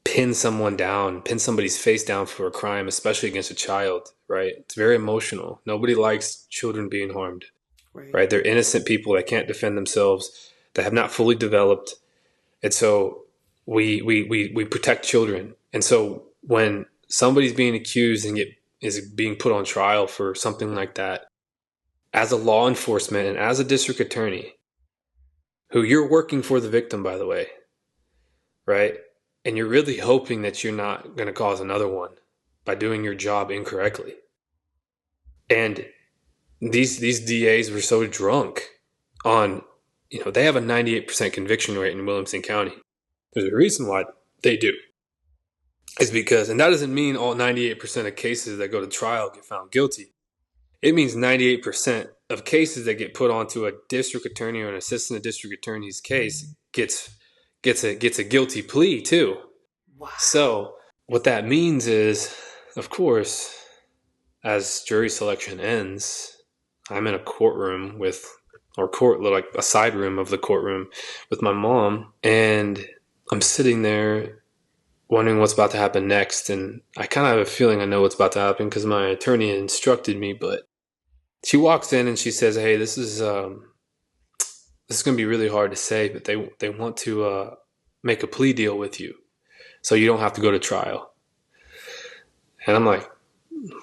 pin someone down, pin somebody's face down for a crime, especially against a child, right? It's very emotional. Nobody likes children being harmed, Right. right? They're innocent people that can't defend themselves, that have not fully developed. And so we protect children. And so when somebody's being accused and is being put on trial for something like that, as a law enforcement and as a district attorney, who you're working for the victim, by the way, right? And you're really hoping that you're not going to cause another one by doing your job incorrectly. And these DAs were so drunk on, they have a 98% conviction rate in Williamson County. There's a reason why they do. Is because, and that doesn't mean all 98% of cases that go to trial get found guilty. It means 98% of cases that get put onto a district attorney or an assistant district attorney's case gets a guilty plea too. Wow. So what that means is, of course, as jury selection ends, I'm in a courtroom like a side room of the courtroom with my mom, and I'm sitting there wondering what's about to happen next. And I kind of have a feeling I know what's about to happen because my attorney instructed me, but she walks in and she says, "Hey, this is going to be really hard to say, but they want to make a plea deal with you so you don't have to go to trial." And I'm like,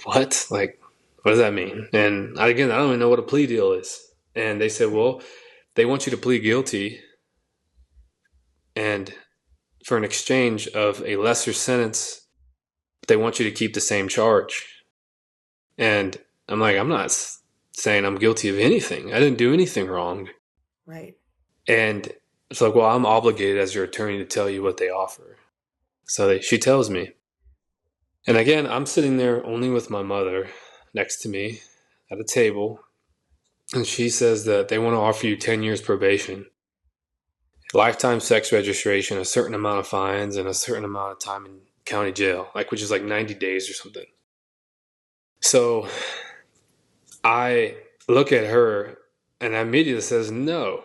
what? Like, what does that mean? And again, I don't even know what a plea deal is. And they said, well, they want you to plead guilty, and for an exchange of a lesser sentence, they want you to keep the same charge. And I'm like, I'm not saying I'm guilty of anything. I didn't do anything wrong. Right. And it's like, well, I'm obligated as your attorney to tell you what they offer. So she tells me. And again, I'm sitting there only with my mother next to me at a table. And she says that they want to offer you 10 years probation, lifetime sex registration, a certain amount of fines, and a certain amount of time in county jail, which is like 90 days or something. So I look at her and I immediately says no.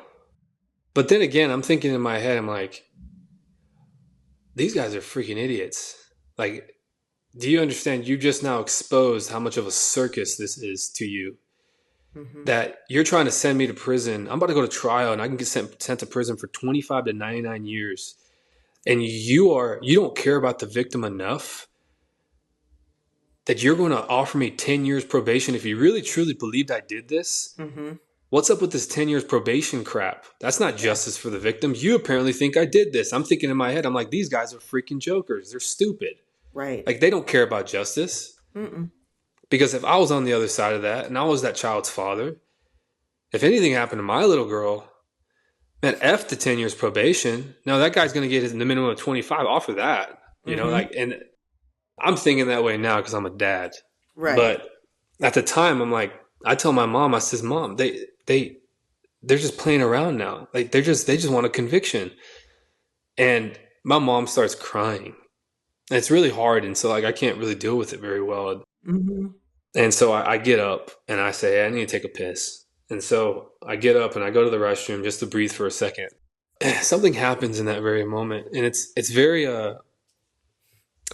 But then again, I'm thinking in my head, I'm like, these guys are freaking idiots. Like, do you understand? You just now exposed how much of a circus this is to you. Mm-hmm. That you're trying to send me to prison. I'm about to go to trial and I can get sent to prison for 25 to 99 years. And you don't care about the victim enough that you're going to offer me 10 years probation if you really truly believed I did this. Mm-hmm. What's up with this 10 years probation crap? That's not justice for the victim. You apparently think I did this. I'm thinking in my head, I'm like, these guys are freaking jokers. They're stupid. Right. Like, they don't care about justice. Mm-mm. Because if I was on the other side of that and I was that child's father, if anything happened to my little girl, man, F the 10 years probation. Now that guy's going to get the minimum of 25 off of that, and I'm thinking that way now because I'm a dad. Right. But at the time, I'm like, I tell my mom, I says, Mom, they're just playing around now. Like they just want a conviction. And my mom starts crying. And it's really hard. And so I can't really deal with it very well. Mm-hmm. And so I get up and I say, I need to take a piss. And so I get up and I go to the restroom just to breathe for a second. Something happens in that very moment. And it's very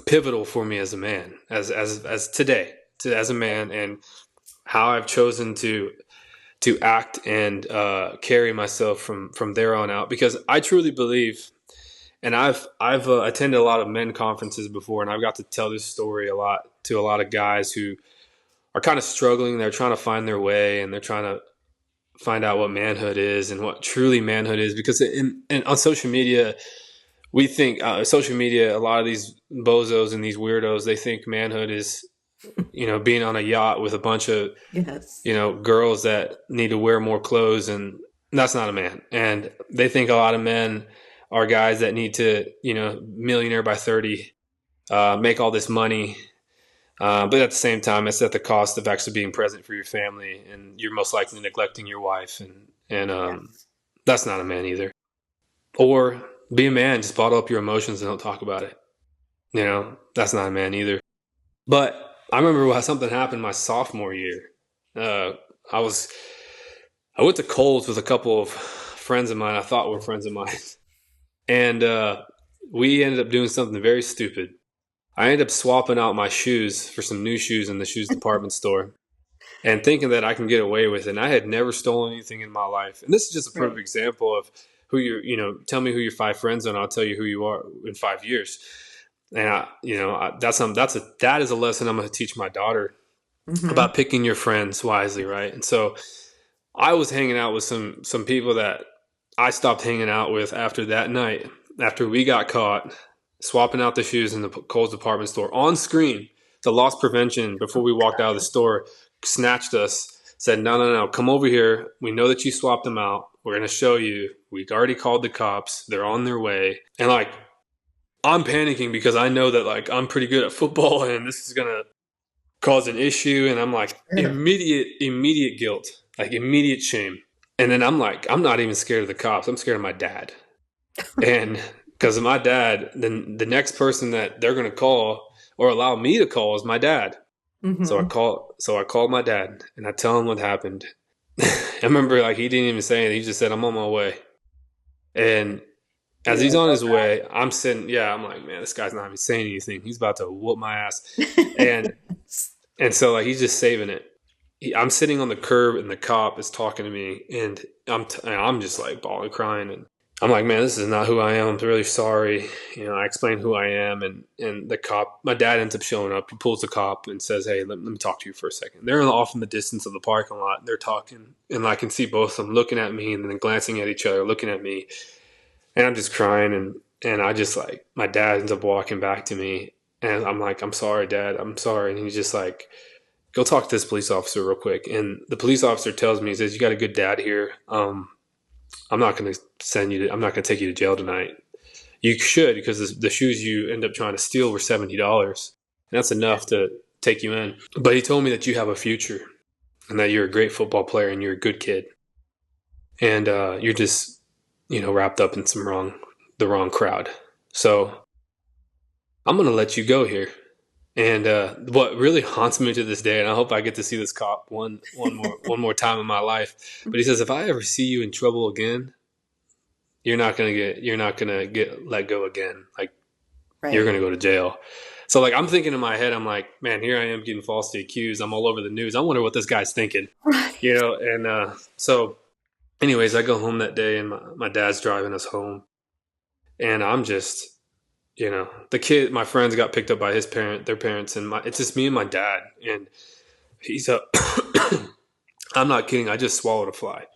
pivotal for me as a man, as today, as a man, and how I've chosen to act and carry myself from there on out. Because I truly believe, and I've attended a lot of men conferences before, and I've got to tell this story a lot to a lot of guys who are kind of struggling. They're trying to find their way, and they're trying to find out what manhood is and what truly manhood is. Because on social media, we think a lot of these bozos and these weirdos, they think manhood is, being on a yacht with a bunch of, girls that need to wear more clothes, and that's not a man. And they think a lot of men are guys that need to, millionaire by 30, make all this money. But at the same time, it's at the cost of actually being present for your family, and you're most likely neglecting your wife. And that's not a man either. Or be a man, just bottle up your emotions and don't talk about it. That's not a man either. But I remember something happened my sophomore year. I went to Kohl's with a couple of friends of mine. I thought were friends of mine. And we ended up doing something very stupid. I ended up swapping out my shoes for some new shoes in the shoes department store and thinking that I can get away with it. And I had never stolen anything in my life. And this is just a perfect example of who tell me who your 5 friends are and I'll tell you who you are in 5 years. And that is a lesson I'm going to teach my daughter Mm-hmm. about picking your friends wisely, right? And so I was hanging out with some people that I stopped hanging out with after that night, after we got caught swapping out the shoes in the Kohl's department store on screen. The loss prevention, before we walked out of the store, snatched us, said, no, come over here. We know that you swapped them out. We're going to show you. We already called the cops. They're on their way. And like, I'm panicking because I know that like I'm pretty good at football and this is going to cause an issue. And I'm like, Sure. immediate guilt, like immediate shame. And then I'm like, I'm not even scared of the cops. I'm scared of my dad. And because of my dad, then the next person that they're going to call or allow me to call is my dad. So Mm-hmm. I called my dad and I tell him what happened. I remember like he didn't even say anything. He just said, I'm on my way. And as You're he's like, on oh his way, I'm sitting, I'm like, man, this guy's not even saying anything. He's about to whoop my ass. God. And so like he's just saving it. I'm sitting on the curb and the cop is talking to me and I'm just like bawling, crying. And I'm like, man, this is not who I am. I'm really sorry. I explain who I am. And the cop, my dad ends up showing up. He pulls the cop and says, hey, let me talk to you for a second. They're off in the distance of the parking lot. And they're talking. And I can see both of them looking at me and then glancing at each other, looking at me. And I'm just crying. And I just like, my dad ends up walking back to me. And I'm like, I'm sorry, Dad. I'm sorry. And he's just like, go talk to this police officer real quick. And the police officer tells me, he says, you got a good dad here. I'm not going to I'm not going to take you to jail tonight. You should, because the shoes you end up trying to steal were $70. And that's enough to take you in. But he told me that you have a future and that you're a great football player and you're a good kid. And you're just, wrapped up in the wrong crowd. So I'm going to let you go here. And what really haunts me to this day, and I hope I get to see this cop one more time in my life. But he says, if I ever see you in trouble again, you're not gonna get let go again. Like Right. you're gonna go to jail. So like I'm thinking in my head, I'm like, man, here I am getting falsely accused. I'm all over the news. I wonder what this guy's thinking, Right. And so, anyways, I go home that day, and my dad's driving us home, and I'm just. My friends got picked up by their parents, and it's just me and my dad. And he's up. I'm not kidding. I just swallowed a fly.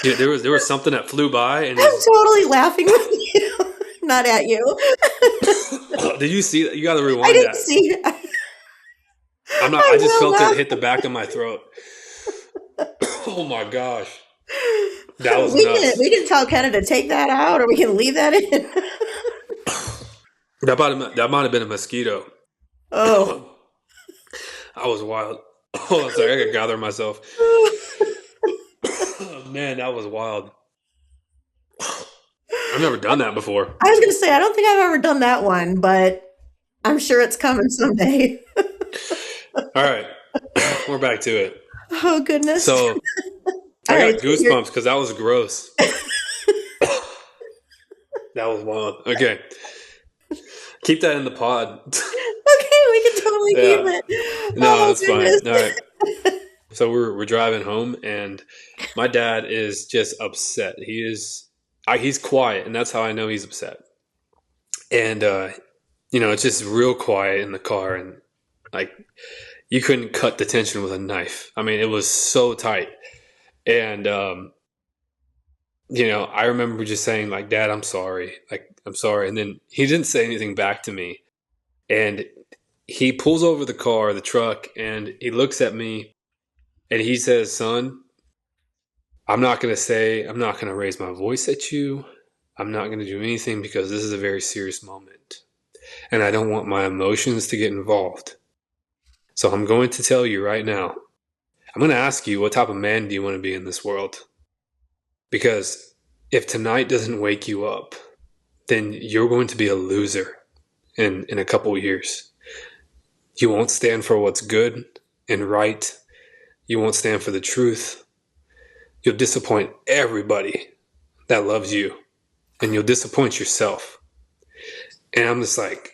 Yeah, there was something that flew by, and I'm totally laughing with you, not at you. did you see that? You got to I rewind didn't that. see it. I just will felt laugh. it hit the back of my throat. Oh my gosh, that was We nuts. can tell Kenna to take that out, or we can leave that in. That might have been a mosquito. Oh. I was wild. Oh, I was like, I gotta gather myself. Man, that was wild. I've never done that before. I was going to say, I don't think I've ever done that one, but I'm sure it's coming someday. All right, we're back to it. Oh, goodness. So I got goosebumps because that was gross. That was wild. Okay, keep that in the pod. Okay, we can totally keep it. No, that's fine. All right. So we're driving home, and my dad is just upset. He's quiet, and that's how I know he's upset. And it's just real quiet in the car, and like you couldn't cut the tension with a knife. I mean, it was so tight. And I remember just saying like, Dad, I'm sorry. Like, I'm sorry. And then he didn't say anything back to me. And he pulls over the truck, and he looks at me, and he says, son, I'm not going to raise my voice at you. I'm not going to do anything because this is a very serious moment. And I don't want my emotions to get involved. So I'm going to tell you right now, I'm going to ask you, what type of man do you want to be in this world? Because if tonight doesn't wake you up, then you're going to be a loser in a couple of years. You won't stand for what's good and right. You won't stand for the truth. You'll disappoint everybody that loves you, and you'll disappoint yourself. And I'm just like,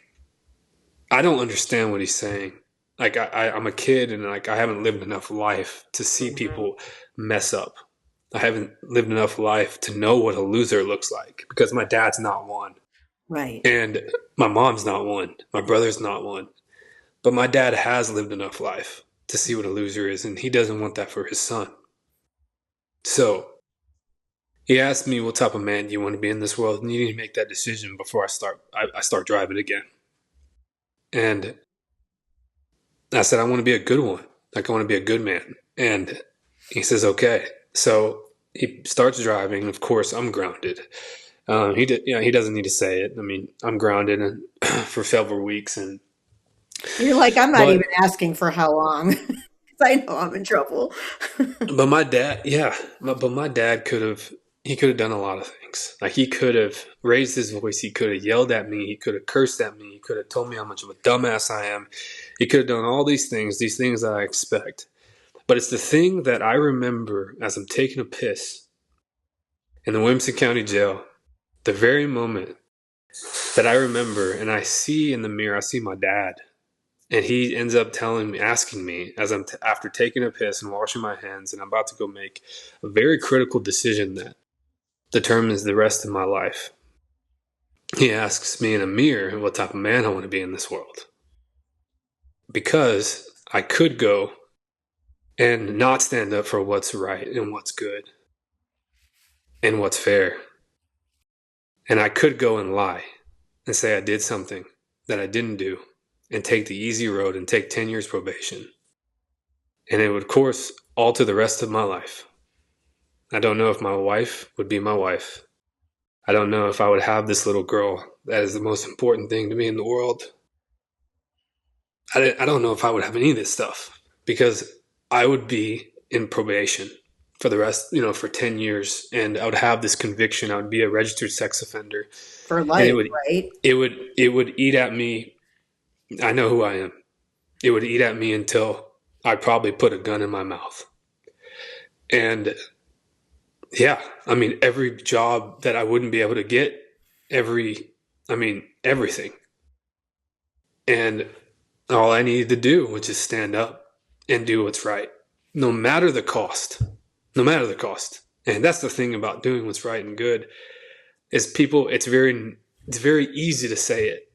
I don't understand what he's saying. Like I'm a kid, and like I haven't lived enough life to see people mess up. I haven't lived enough life to know what a loser looks like, because my dad's not one. Right. And my mom's not one. My brother's not one. But my dad has lived enough life to see what a loser is, and he doesn't want that for his son. So he asked me, what type of man do you want to be in this world? And you need to make that decision before I start driving again. And I said, I want to be a good one. Like, I want to be a good man. And he says, okay. So he starts driving. Of course, I'm grounded. He doesn't need to say it. I mean, I'm grounded for several weeks, You're like, I'm not even but asking for how long, because I know I'm in trouble. but my dad, yeah, but my dad he could have done a lot of things. Like, he could have raised his voice. He could have yelled at me. He could have cursed at me. He could have told me how much of a dumbass I am. He could have done all these things that I expect. But it's the thing that I remember as I'm taking a piss in the Williamson County Jail, the very moment that I remember, and I see in the mirror, I see my dad. And he ends up asking me, as I'm after taking a piss and washing my hands, and I'm about to go make a very critical decision that determines the rest of my life. He asks me in a mirror what type of man I want to be in this world. Because I could go and not stand up for what's right and what's good and what's fair. And I could go and lie and say I did something that I didn't do and take the easy road and take 10 years probation. And it would, of course, alter the rest of my life. I don't know if my wife would be my wife. I don't know if I would have this little girl that is the most important thing to me in the world. I don't know if I would have any of this stuff, because I would be in probation for the rest, for 10 years. And I would have this conviction. I would be a registered sex offender. For life, right? It would eat at me. I know who I am. It would eat at me until I probably put a gun in my mouth. And yeah, I mean, every job that I wouldn't be able to get, everything. And all I needed to do was just stand up and do what's right, no matter the cost. No matter the cost. And that's the thing about doing what's right and good, is it's very easy to say it,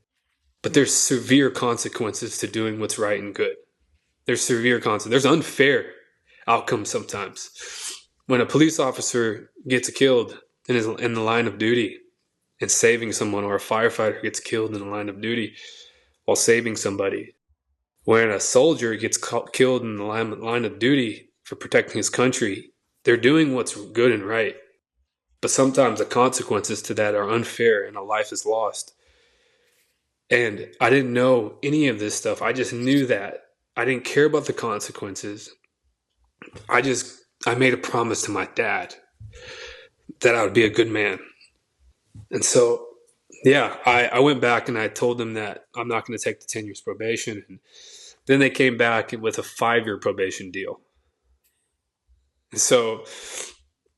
but there's severe consequences to doing what's right and good. There's severe consequences. There's unfair outcomes sometimes. When a police officer gets killed and is in the line of duty and saving someone, or a firefighter gets killed in the line of duty while saving somebody, when a soldier gets killed in the line of duty for protecting his country, they're doing what's good and right. But sometimes the consequences to that are unfair and a life is lost. And I didn't know any of this stuff. I just knew that I didn't care about the consequences. I made a promise to my dad that I would be a good man. And so, yeah, I went back and I told them that I'm not going to take the 10 years probation. And then they came back with a 5-year probation deal. And so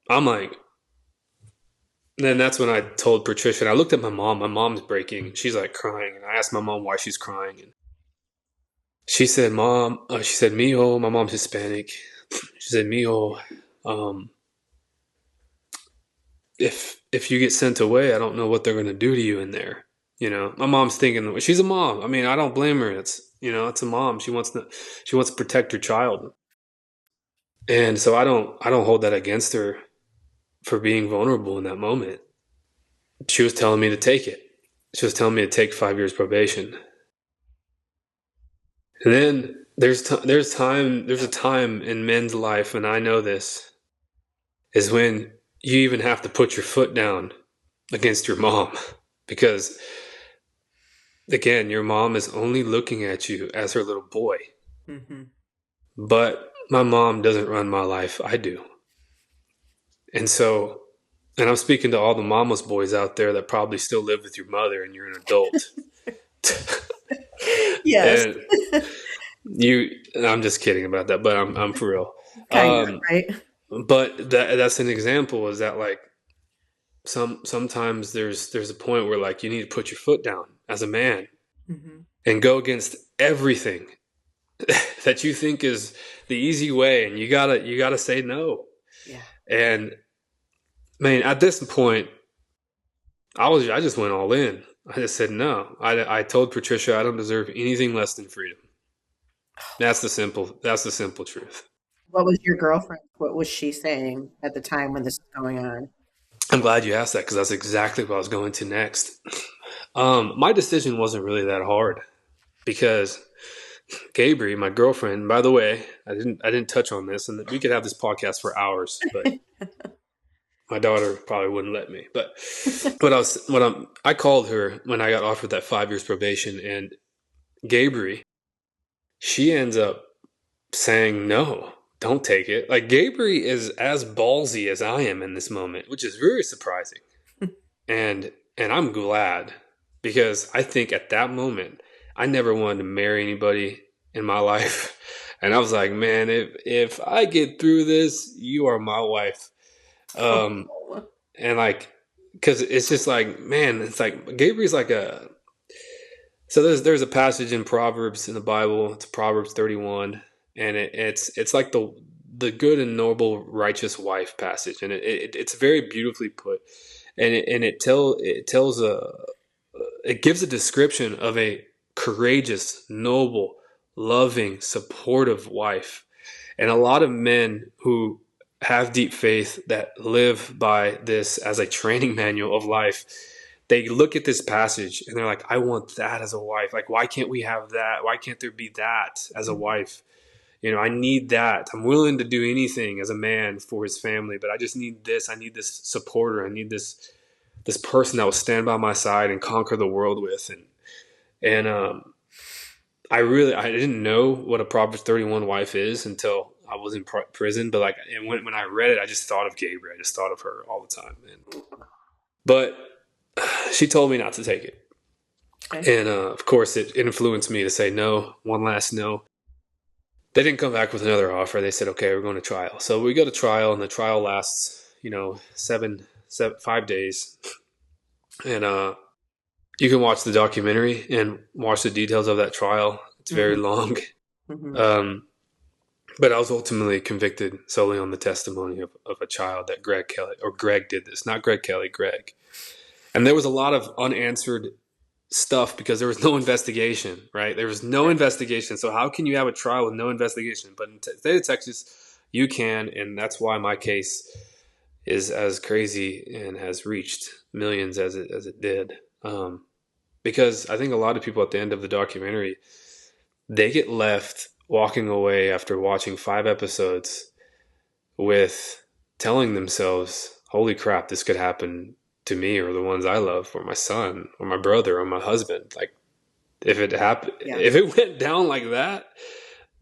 I'm like, then that's when I told Patricia, and I looked at my mom. My mom's breaking. She's like crying. And I asked my mom why she's crying. And she said, Mijo, my mom's Hispanic. She said, Mijo, if you get sent away, I don't know what they're going to do to you in there. My mom's thinking, she's a mom. I mean, I don't blame her. It's a mom. She wants to protect her child. And so I don't hold that against her for being vulnerable in that moment. She was telling me to take it. She was telling me to take 5 years probation. And then there's a time in men's life, and I know this, is when you even have to put your foot down against your mom, because again, your mom is only looking at you as her little boy. Mm-hmm. But my mom doesn't run my life. I do. And so, and I'm speaking to all the mama's boys out there that probably still live with your mother and you're an adult. Yes. And I'm just kidding about that, but I'm for real. Kind of, right? But that's an example, is that like sometimes there's a point where like you need to put your foot down as a man, mm-hmm. and go against everything that you think is the easy way, and you gotta say no. Yeah. And man, at this point, I just went all in. I just said no. I told Patricia I don't deserve anything less than freedom. That's the simple truth. What was your girlfriend? What was she saying at the time when this was going on? I'm glad you asked that because that's exactly what I was going to next. My decision wasn't really that hard because Gabriel, my girlfriend, by the way, I didn't touch on this, and we could have this podcast for hours, but my daughter probably wouldn't let me. But I called her when I got offered that 5 years probation, and Gabriel, she ends up saying no, don't take it. Like Gabriel is as ballsy as I am in this moment, which is very surprising. and I'm glad because I think at that moment I never wanted to marry anybody in my life. And I was like, man, if I get through this, you are my wife. And like, cause it's just like, man, it's like Gabriel's like so there's a passage in Proverbs in the Bible. It's Proverbs 31. And it's like the good and noble righteous wife passage. And it's very beautifully put. And it gives a description of a courageous, noble, loving, supportive wife. And a lot of men who have deep faith that live by this as a training manual of life, they look at this passage and they're like, I want that as a wife. Like, why can't we have that? Why can't there be that as a wife? You know, I need that. I'm willing to do anything as a man for his family, but I just need this. I need this supporter. I need this person that will stand by my side and conquer the world with. And I didn't know what a Proverbs 31 wife is until I was in prison. But like, and when I read it, I just thought of Gabriel. I just thought of her all the time. But she told me not to take it. Okay. And of course, it influenced me to say no, one last no. They didn't come back with another offer. They said, okay, we're going to trial. So we go to trial, and the trial lasts, 5 days. And you can watch the documentary and watch the details of that trial. It's very long. Mm-hmm. But I was ultimately convicted solely on the testimony of a child that Greg did this. Not Greg Kelley, Greg. And there was a lot of unanswered stuff because there was no investigation, right? There was no investigation. So how can you have a trial with no investigation? But in the state of Texas, you can, and that's why my case is as crazy and has reached millions as it did. Because I think a lot of people at the end of the documentary, they get left walking away after watching 5 episodes with telling themselves, holy crap, this could happen to me or the ones I love or my son or my brother or my husband. Like if it happened, if it went down like that,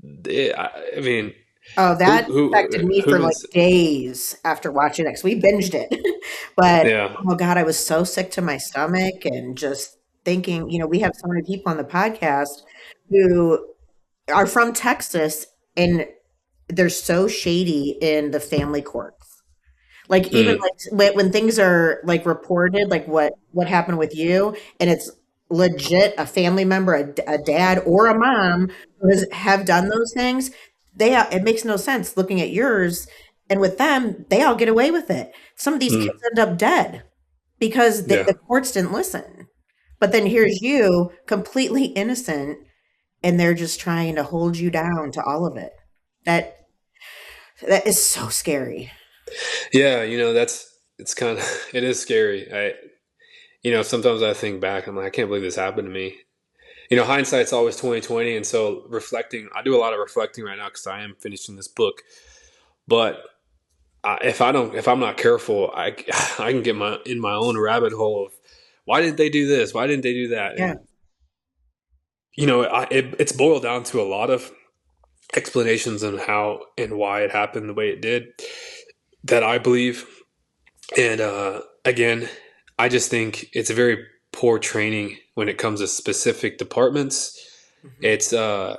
I mean, oh, that affected me for like days after watching it because we binged it. But oh God, I was so sick to my stomach and just thinking, we have so many people on the podcast who are from Texas and they're so shady in the family courts. Like even like when things are like reported, like what happened with you, and it's legit a family member, a dad or a mom who have done those things. It makes no sense looking at yours, and with them, they all get away with it. Some of these kids end up dead because the courts didn't listen. But then here's you, completely innocent, and they're just trying to hold you down to all of it. That is so scary. Yeah, it is scary. Sometimes I think back, I'm like, I can't believe this happened to me. Hindsight's always 20/20, and so I do a lot of reflecting right now because I am finishing this book. But if I'm not careful, I can get in my own rabbit hole of why didn't they do this? Why didn't they do that? Yeah. And, it's boiled down to a lot of explanations on how and why it happened the way it did that I believe. And again, I just think it's a very poor training when it comes to specific departments. Mm-hmm. It's a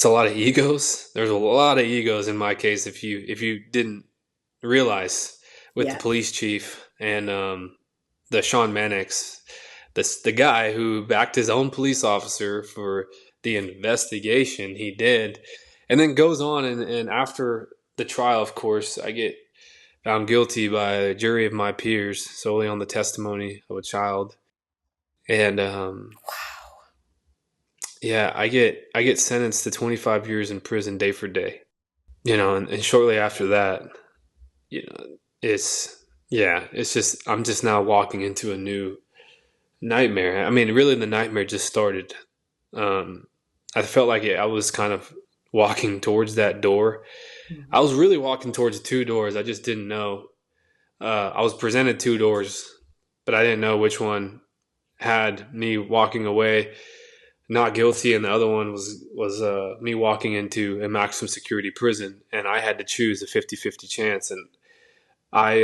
lot of egos. There's a lot of egos in my case. If you didn't realize with the police chief and the Sean Mannix, the guy who backed his own police officer for the investigation he did, and then goes on and after the trial, of course, I get found guilty by a jury of my peers solely on the testimony of a child. And yeah, I get sentenced to 25 years in prison day for day. And shortly after that, it's just I'm just now walking into a new nightmare. I mean, really, the nightmare just started. I felt like I was kind of walking towards that door. Mhm. I was really walking towards two doors. I just didn't know. I was presented two doors, but I didn't know which one had me walking away not guilty, and the other one was me walking into a maximum security prison, and I had to choose a 50-50 chance, and I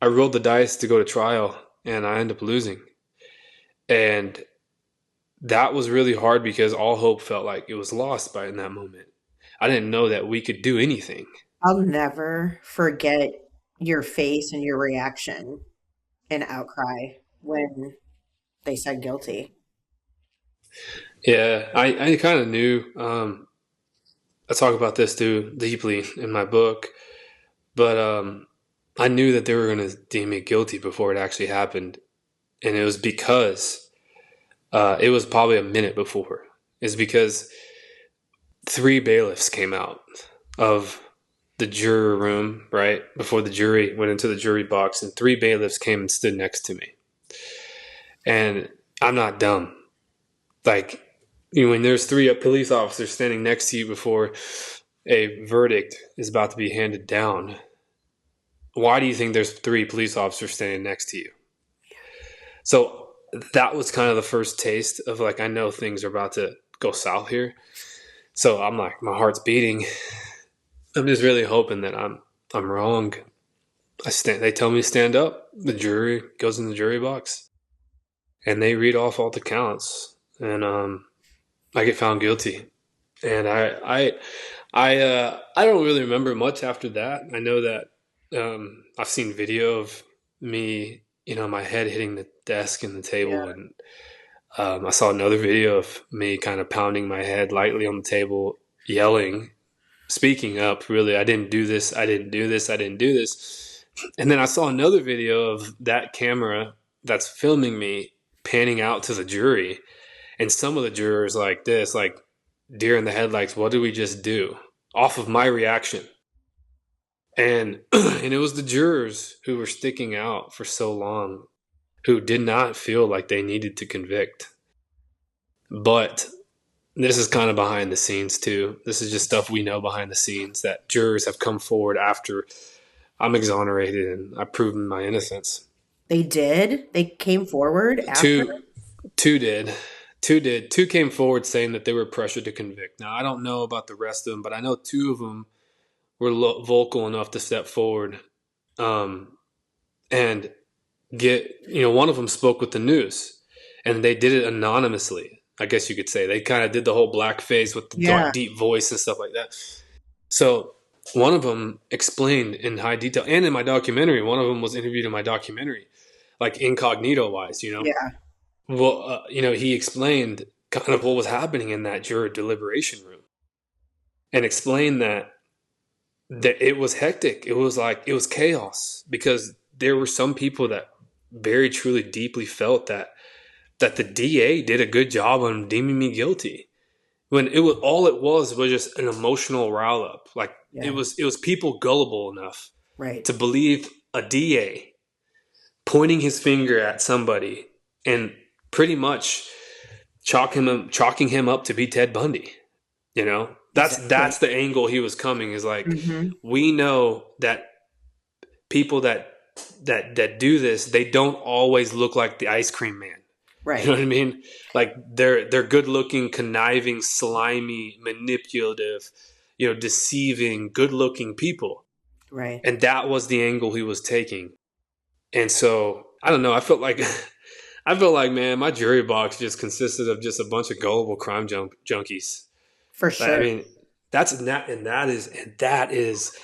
rolled the dice to go to trial, and I ended up losing, and that was really hard because all hope felt like it was lost by in that moment. I didn't know that we could do anything. I'll never forget your face and your reaction and outcry when they said guilty. Yeah, I kind of knew. I talk about this too deeply in my book, but I knew that they were going to deem me guilty before it actually happened, and it was because it was probably a minute before. It's because three bailiffs came out of the juror room right before the jury went into the jury box, and three bailiffs came and stood next to me. And I'm not dumb. Like, when there's three police officers standing next to you before a verdict is about to be handed down, why do you think there's three police officers standing next to you? So that was kind of the first taste of like, I know things are about to go south here. So I'm like, my heart's beating. I'm just really hoping that I'm wrong. They tell me to stand up. The jury goes in the jury box, and they read off all the counts, and I get found guilty. And I don't really remember much after that. I know that I've seen video of me, my head hitting the desk and the table, Yeah. and I saw another video of me kind of pounding my head lightly on the table, yelling, speaking up, really, I didn't do this, I didn't do this, I didn't do this. And then I saw another video of that camera that's filming me panning out to the jury, and some of the jurors like this, like deer in the headlights, what did we just do? Off of my reaction. And and it was the jurors who were sticking out for so long, who did not feel like they needed to convict. But this is kind of behind the scenes too. This is just stuff we know behind the scenes, that jurors have come forward after I'm exonerated and I've proven my innocence. They did? They came forward after? Two did. Two came forward saying that they were pressured to convict. Now, I don't know about the rest of them, but I know two of them were vocal enough to step forward and get, one of them spoke with the news, and they did it anonymously, I guess you could say. They kind of did the whole blackface with the dark, deep voice and stuff like that. So one of them explained in high detail, and in my documentary, one of them was interviewed in my documentary, like incognito wise, Yeah. Well, he explained kind of what was happening in that juror deliberation room, and explained that it was hectic. It was chaos, because there were some people that very truly deeply felt that the DA did a good job on deeming me guilty, when it was just an emotional rile up. Like, Yeah. it was people gullible enough Right. to believe a DA pointing his finger at somebody and pretty much chalking him up to be Ted Bundy. That's Exactly. that's the angle he was coming, is like, Mhm. we know that people that do this, they don't always look like the ice cream man. Right. You know what I mean? Like, they're good looking, conniving, slimy, manipulative, deceiving, good looking people. Right. And that was the angle he was taking. And so, I don't know, I felt like man, my jury box just consisted of just a bunch of gullible crime junkies. For sure. I mean, that is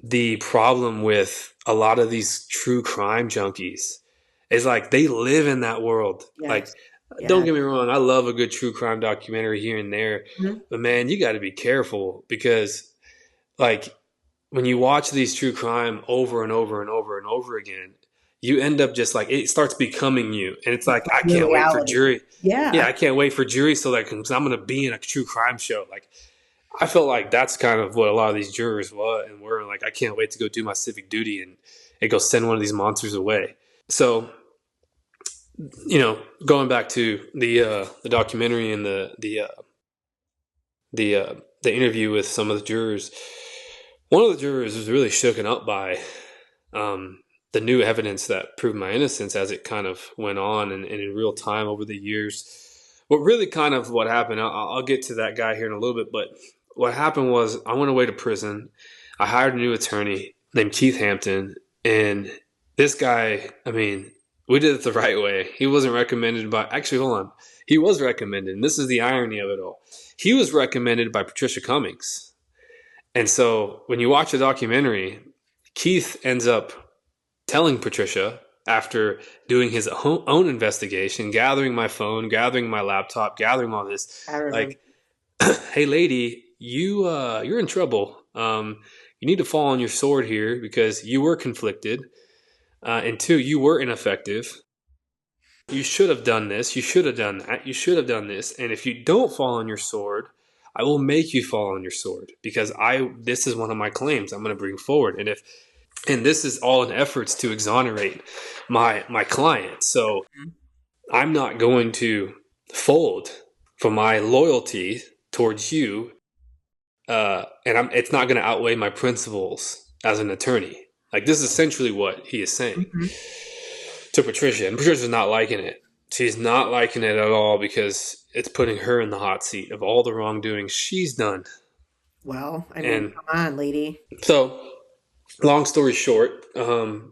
the problem with a lot of these true crime junkies, is like, they live in that world. Yes. Like, Yeah. don't get me wrong, I love a good true crime documentary here and there, Mhm. but man, you got to be careful, because like, when you watch these true crime over and over and over and over again, you end up just like, it starts becoming you. And it's like, I Your can't wait for reality. jury. Yeah, Yeah. I can't wait for jury selection because I'm going to be in a true crime show. Like, I felt like that's kind of what a lot of these jurors were like, I can't wait to go do my civic duty and go send one of these monsters away. So, going back to the documentary and the interview with some of the jurors, one of the jurors was really shooken up by the new evidence that proved my innocence as it kind of went on and in real time over the years. What happened, I'll get to that guy here in a little bit, but what happened was I went away to prison. I hired a new attorney named Keith Hampton, and this guy, I mean, we did it the right way. He wasn't recommended by, actually, hold on. He was recommended, and this is the irony of it all. He was recommended by Patricia Cummings. And so when you watch the documentary, Keith ends up telling Patricia, after doing his own investigation, gathering my phone, gathering my laptop, gathering all this, I remember. like, hey, lady, you're in trouble. You need to fall on your sword here because you were conflicted. And two, you were ineffective. You should have done this. You should have done that. You should have done this. And if you don't fall on your sword, I will make you fall on your sword because this is one of my claims I'm going to bring forward. And this is all in efforts to exonerate my client. So I'm not going to fold for my loyalty towards you. It's not going to outweigh my principles as an attorney. Like, this is essentially what he is saying to Patricia. And Patricia's not liking it. She's not liking it at all because it's putting her in the hot seat of all the wrongdoing she's done. Well, I mean, come on, lady. So, long story short,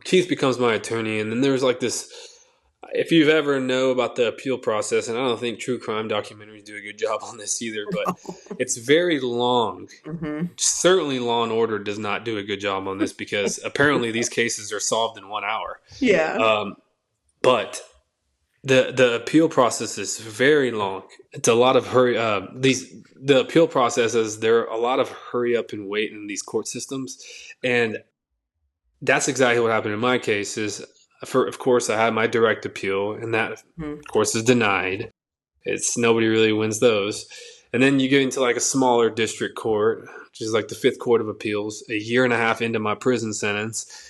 Keith becomes my attorney. And then there's like this, if you've ever know about the appeal process, and I don't think true crime documentaries do a good job on this either, but it's very long. Certainly Law and Order does not do a good job on this because apparently these cases are solved in 1 hour. Yeah. But the appeal process is very long. It's a lot of hurry. The appeal processes, there are a lot of hurry up and wait in these court systems, and that's exactly what happened in my case. Of course, I had my direct appeal, and that, of course, is denied. Nobody really wins those. And then you get into like a smaller district court, which is like the Fifth Court of Appeals, a year and a half into my prison sentence.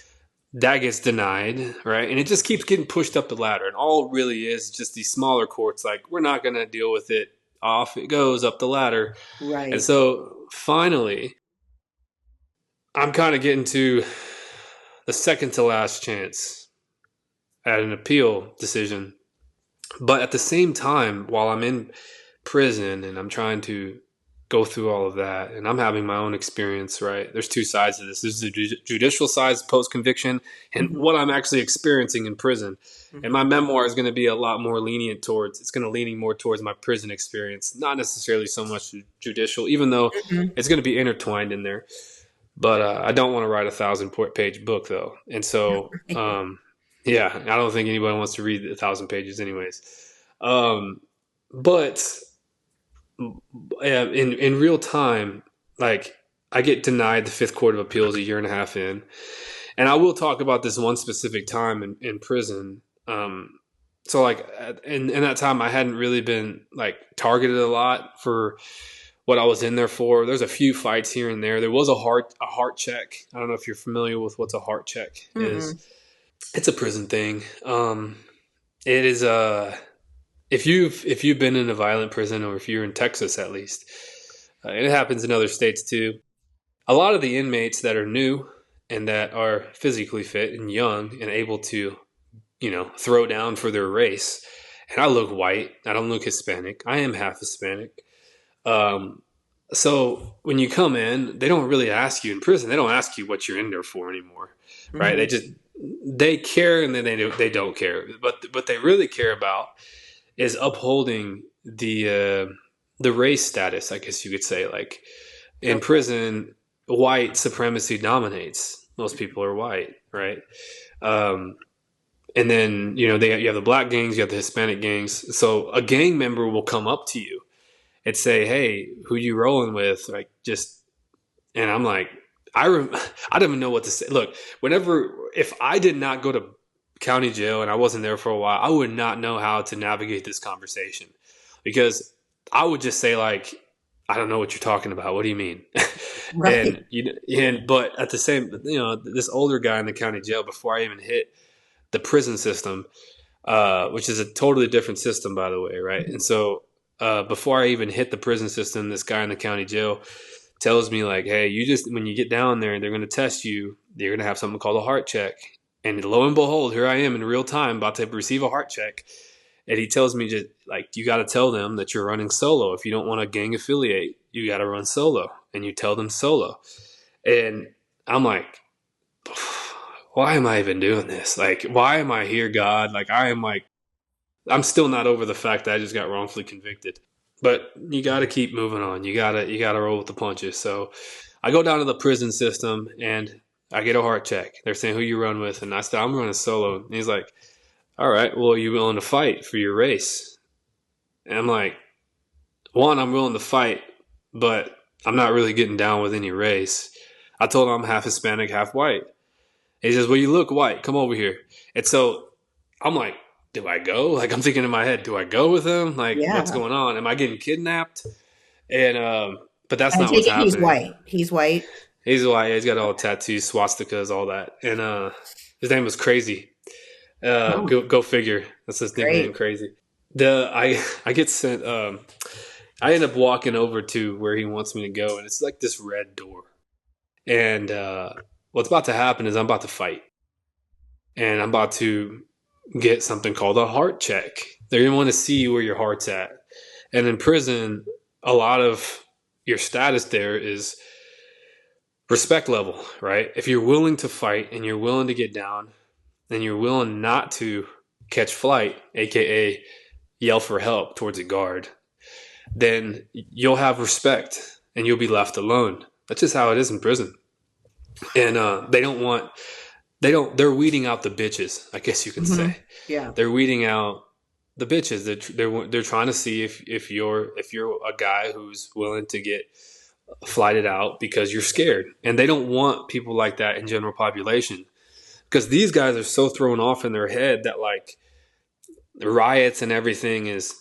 That gets denied, right? And it just keeps getting pushed up the ladder. And all it really is just these smaller courts, like, we're not going to deal with it. Off it goes up the ladder. Right. And so finally, I'm kind of getting to the second to last chance at an appeal decision. But at the same time, while I'm in prison and I'm trying to go through all of that, and I'm having my own experience, right? There's two sides to this. There's the judicial side, post-conviction, and what I'm actually experiencing in prison. And my memoir is going to be a lot more lenient towards, it's going to leaning more towards my prison experience, not necessarily so much judicial, even though it's going to be intertwined in there. But I don't want to write a 1,000-page book, though. And so, yeah, I don't think anybody wants to read 1,000 pages anyways. But in real time, like, I get denied the Fifth Court of Appeals a year and a half in. And I will talk about this one specific time in prison. So like in that time, I hadn't really been like targeted a lot for what I was in there for. There's a few fights here and there. There was a heart check. I don't know if you're familiar with what a heart check is. It's a prison thing. It is if you've been in a violent prison, or if you're in Texas at least, and it happens in other states too. A lot of the inmates that are new and that are physically fit and young and able to, throw down for their race. And I look white. I don't look Hispanic. I am half Hispanic. So when you come in, they don't really ask you in prison. They don't ask you what you're in there for anymore, right? They care, and then they don't care. But what they really care about is upholding the race status, I guess you could say. Like in prison, white supremacy dominates. Most people are white, right? And then, you have the black gangs, you have the Hispanic gangs. So a gang member will come up to you and say, "Hey, who you rolling with?" And I'm like, I don't even know what to say. Look, if I did not go to county jail and I wasn't there for a while, I would not know how to navigate this conversation, because I would just say like, I don't know what you're talking about. What do you mean? Right. But at the same, this older guy in the county jail, before I even hit the prison system, which is a totally different system, by the way, right? And so before I even hit the prison system, this guy in the county jail tells me like, hey, when you get down there, they're going to test you. You're going to have something called a heart check. And lo and behold, here I am in real time about to receive a heart check. And he tells me, just like, you got to tell them that you're running solo. If you don't want to gang affiliate, you got to run solo. And you tell them solo. And I'm like, why am I even doing this? Like, why am I here, God? Like, I'm still not over the fact that I just got wrongfully convicted. But you got to keep moving on. You got to roll with the punches. So I go down to the prison system and I get a heart check. They're saying who you run with, and I said I'm running solo. And he's like, all right, well, are you willing to fight for your race? And I'm like, one, I'm willing to fight, but I'm not really getting down with any race. I told him I'm half Hispanic, half white. And he says, well, you look white. Come over here. And so I'm like, do I go? Like, I'm thinking in my head, do I go with him? Like, what's Yeah. going on? Am I getting kidnapped? And but that's I not take what's it he's happening. white. He's white. He's white. He's got all tattoos, swastikas, all that. And his name was Crazy. Oh, Go figure. That's his nickname, great. Crazy. I get sent. I end up walking over to where he wants me to go, and it's like this red door. And what's about to happen is I'm about to fight, and I'm about to get something called a heart check. They're going to want to see where your heart's at. And in prison, a lot of your status there is respect level, right? If you're willing to fight and you're willing to get down and you're willing not to catch flight, aka yell for help towards a guard, then you'll have respect and you'll be left alone. That's just how it is in prison. And they're weeding out the bitches, I guess you can Hmm. say. Yeah. They're weeding out the bitches. They're trying to see if you're a guy who's willing to get flighted out because you're scared. And they don't want people like that in general population, because these guys are so thrown off in their head that like the riots and everything is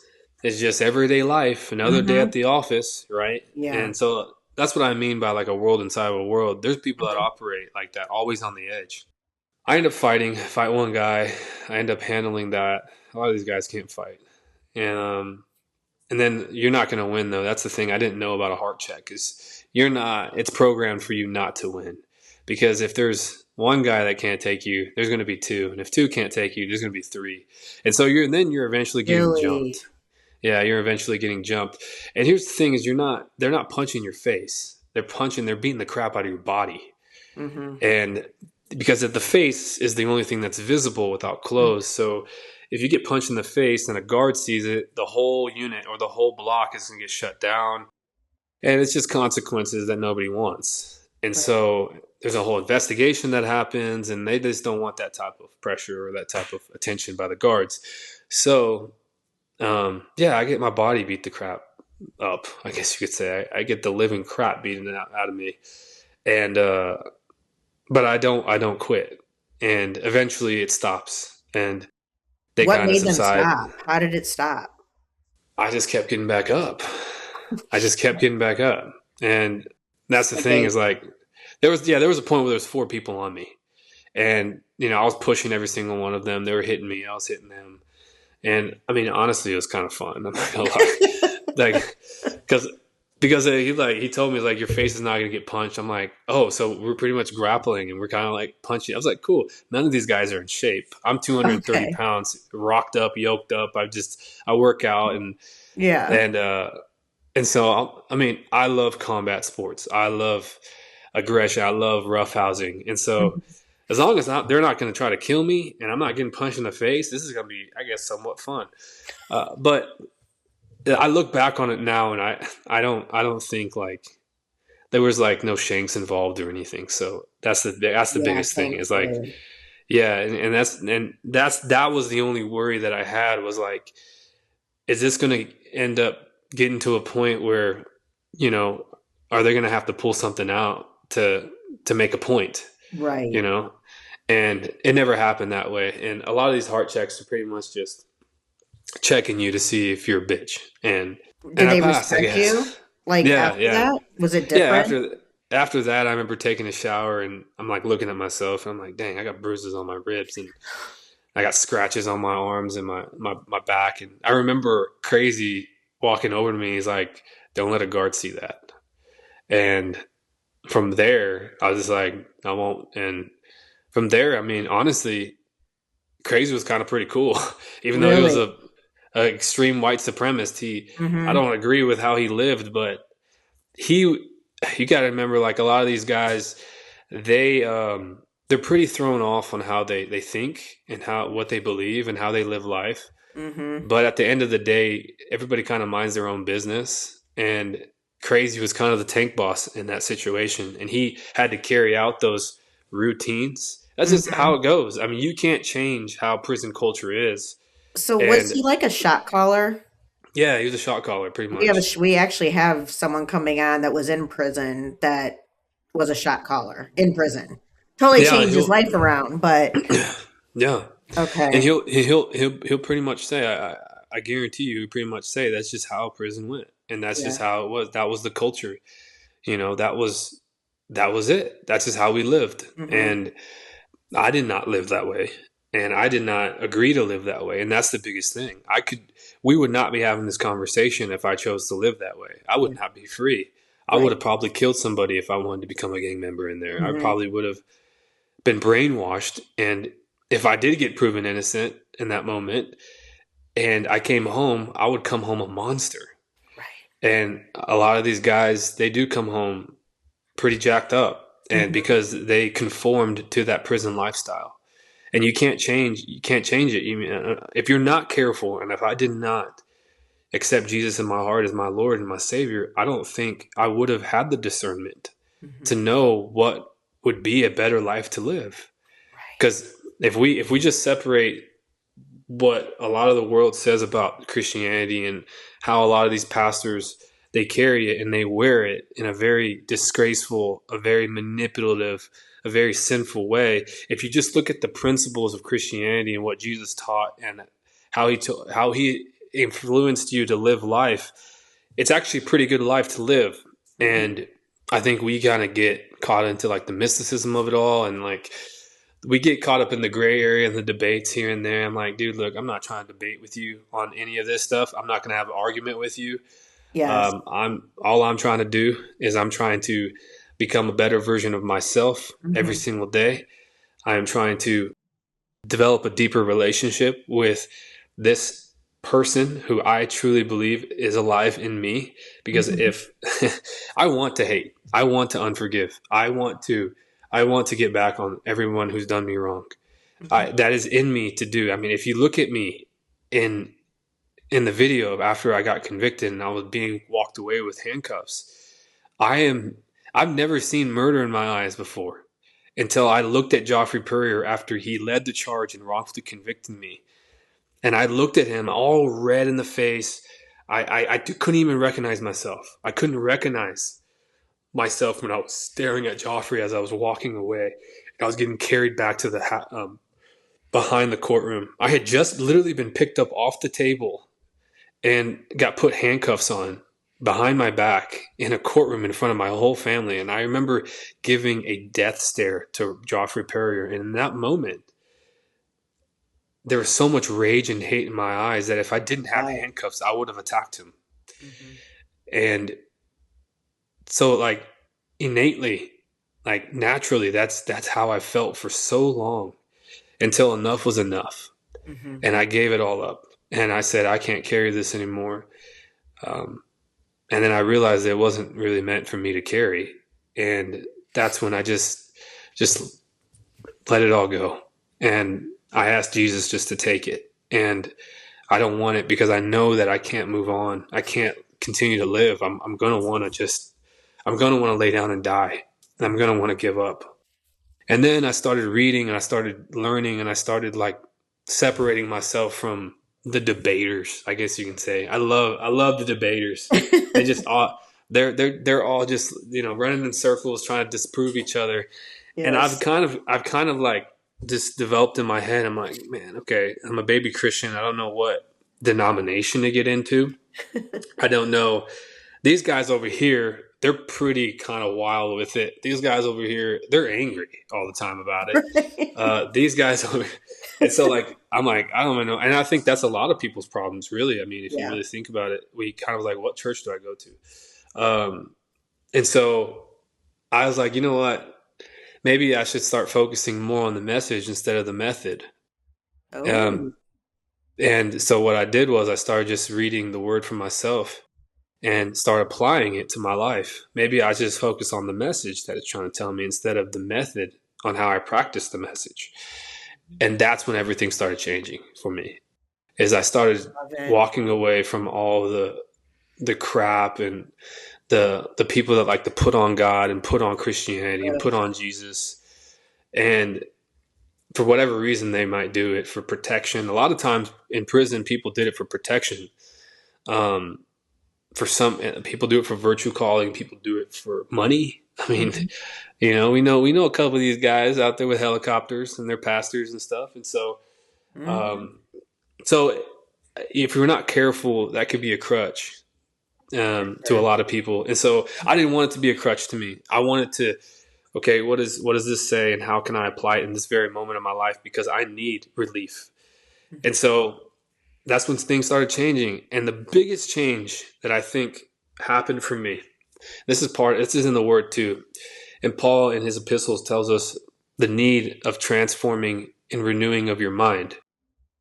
just everyday life, another day Hmm. at the office, right? Yeah. And so that's what I mean by like a world inside of a world. There's people that Okay. operate like that, always on the edge. I end up fight one guy. I end up handling that. A lot of these guys can't fight, and then you're not going to win though. That's the thing I didn't know about a heart check, is you're not. It's programmed for you not to win, because if there's one guy that can't take you, there's going to be two, and if two can't take you, there's going to be three, and so you're eventually getting Really? jumped. Yeah, you're eventually getting jumped. And here's the thing: is they're not punching your face. They're beating the crap out of your body, Hmm. and because the face is the only thing that's visible without clothes. So if you get punched in the face and a guard sees it, the whole unit or the whole block is going to get shut down. And it's just consequences that nobody wants. And Right. so there's a whole investigation that happens, and they just don't want that type of pressure or that type of attention by the guards. So, yeah, I get my body beat the crap up, I guess you could say. I get the living crap beaten out of me. And, but I don't quit. And eventually it stops. And they What kind of made them subside. stop? How did it stop? I just kept getting back up. I just kept getting back up. And that's the thing, Okay. is like, there was a point where there was four people on me. And, I was pushing every single one of them. They were hitting me. I was hitting them. And I mean, honestly, it was kind of fun. I'm not gonna lie. Like, because he told me like, your face is not gonna get punched. I'm like, oh, so we're pretty much grappling and we're kind of like punching. I was like, cool. None of these guys are in shape. I'm 230 Okay. pounds, rocked up, yoked up. I work out Yeah. and so I mean, I love combat sports. I love aggression. I love roughhousing. And so Mhm. as long as they're not going to try to kill me and I'm not getting punched in the face, this is going to be, I guess, somewhat fun. But I look back on it now, and I don't think like there was like no shanks involved or anything. So that's the Yeah, biggest thing, is like, thankfully. yeah, that was the only worry that I had, was like, is this going to end up getting to a point where, you know, are they going to have to pull something out to to make a point, Right. you know? And it never happened that way. And a lot of these heart checks are pretty much just checking you to see if you're a bitch. And Did I they passed, I respect you? guess. Like Yeah, after yeah. that? Was it Yeah, different? after that, I remember taking a shower and I'm like looking at myself and I'm like, dang, I got bruises on my ribs and I got scratches on my arms and my back. And I remember Crazy walking over to me. He's like, don't let a guard see that. And from there, I was just like, I won't. And from there, I mean, honestly, Crazy was kind of pretty cool. Even though he was Really? a extreme white supremacist, I Mm-hmm. don't agree with how he lived, but he, you got to remember, like a lot of these guys, they, they're pretty thrown off on how they think and what they believe and how they live life. Mm-hmm. But at the end of the day, everybody kind of minds their own business. And Crazy was kind of the tank boss in that situation. And he had to carry out those routines. That's just Mm-hmm. how it goes. I mean, you can't change how prison culture is. So was And he like a shot caller? yeah, he was a shot caller pretty much. We actually have someone coming on that was in prison that was a shot caller in prison. Totally Yeah, changed his life around, but yeah. And okay. he'll pretty much say, I guarantee you, he'll pretty much say that's just how prison went. And that's just Yeah. how it was. That was the culture. That was it. That's just how we lived. Mm-hmm. And I did not live that way. And I did not agree to live that way. And that's the biggest thing. We would not be having this conversation if I chose to live that way. I would Yeah. not be free. I would Right. have probably killed somebody if I wanted to become a gang member in there. I Mm-hmm. probably would have been brainwashed. And if I did get proven innocent in that moment and I came home, I would come home a monster. Right. And a lot of these guys, they do come home pretty jacked up, and Mm-hmm. because they conformed to that prison lifestyle. And you can't change it. If you're not careful, and if I did not accept Jesus in my heart as my Lord and my Savior, I don't think I would have had the discernment Mm-hmm. to know what would be a better life to live. Right. Because if we just separate what a lot of the world says about Christianity and how a lot of these pastors, they carry it and they wear it in a very disgraceful, a very manipulative, a very sinful way. If you just look at the principles of Christianity and what Jesus taught and how he influenced you to live life, it's actually a pretty good life to live. Mm-hmm. And I think we kind of get caught into like the mysticism of it all, and like we get caught up in the gray area and the debates here and there. I'm like, dude, look, I'm not trying to debate with you on any of this stuff. I'm not going to have an argument with you. Yes. I'm trying to do is I'm trying to become a better version of myself every Mm-hmm. single day. I am trying to develop a deeper relationship with this person who I truly believe is alive in me. Because Mm-hmm. if I want to hate, I want to unforgive, I want to get back on everyone who's done me wrong. Mm-hmm. That is in me to do. I mean, if you look at me in in the video of after I got convicted and I was being walked away with handcuffs, I am I've never seen murder in my eyes before until I looked at Joffrey Purrier after he led the charge and wrongfully convicted me. And I looked at him all red in the face. I couldn't even recognize myself. I couldn't recognize myself when I was staring at Joffrey as I was walking away. I was getting carried back to the behind the courtroom. I had just literally been picked up off the table and got put handcuffs on behind my back in a courtroom in front of my whole family. And I remember giving a death stare to Joffrey Purrier. And in that moment, there was so much rage and hate in my eyes that if I didn't have Right. handcuffs, I would have attacked him. Mm-hmm. And so, like, innately, like naturally, that's how I felt for so long until enough was enough. Mm-hmm. And I gave it all up. And I said, I can't carry this anymore. And then I realized it wasn't really meant for me to carry. And that's when I just let it all go. And I asked Jesus just to take it. And I don't want it because I know that I can't move on. I can't continue to live. I'm going to want to lay down and die. And I'm going to want to give up. And then I started reading and I started learning and I started like separating myself from the debaters, I guess you can say. I love the debaters. They just they're all just, running in circles trying to disprove each other. And I've Yes. kind of like just developed in my head. I'm like, man, okay, I'm a baby Christian. I don't know what denomination to get into. I don't know. These guys over here, they're pretty kind of wild with it. These guys over here, they're angry all the time about it. These guys over, and so like I'm like, I don't even know. And I think that's a lot of people's problems, really. I mean, if you Yeah. really think about it, we kind of like, what church do I go to? And so I was like, you know what? Maybe I should start focusing more on the message instead of the method. Oh. And so what I did was I started just reading the word for myself and start applying it to my life. Maybe I just focus on the message that it's trying to tell me instead of the method on how I practice the message. And that's when everything started changing for me. Is I started Love it. walking away from all the crap and the people that like to put on God and put on Christianity and put on Jesus. And for whatever reason, they might do it for protection. A lot of times in prison, people did it for protection. For some people do it for virtue calling. People do it for money. I mean, we know a couple of these guys out there with helicopters and they're pastors and stuff. And so, so if you're not careful, that could be a crutch to a lot of people. And so I didn't want it to be a crutch to me. I wanted to, okay, what does this say and how can I apply it in this very moment of my life? Because I need relief. And so that's when things started changing. And the biggest change that I think happened for me, this is in the word too. And Paul in his epistles tells us the need of transforming and renewing of your mind.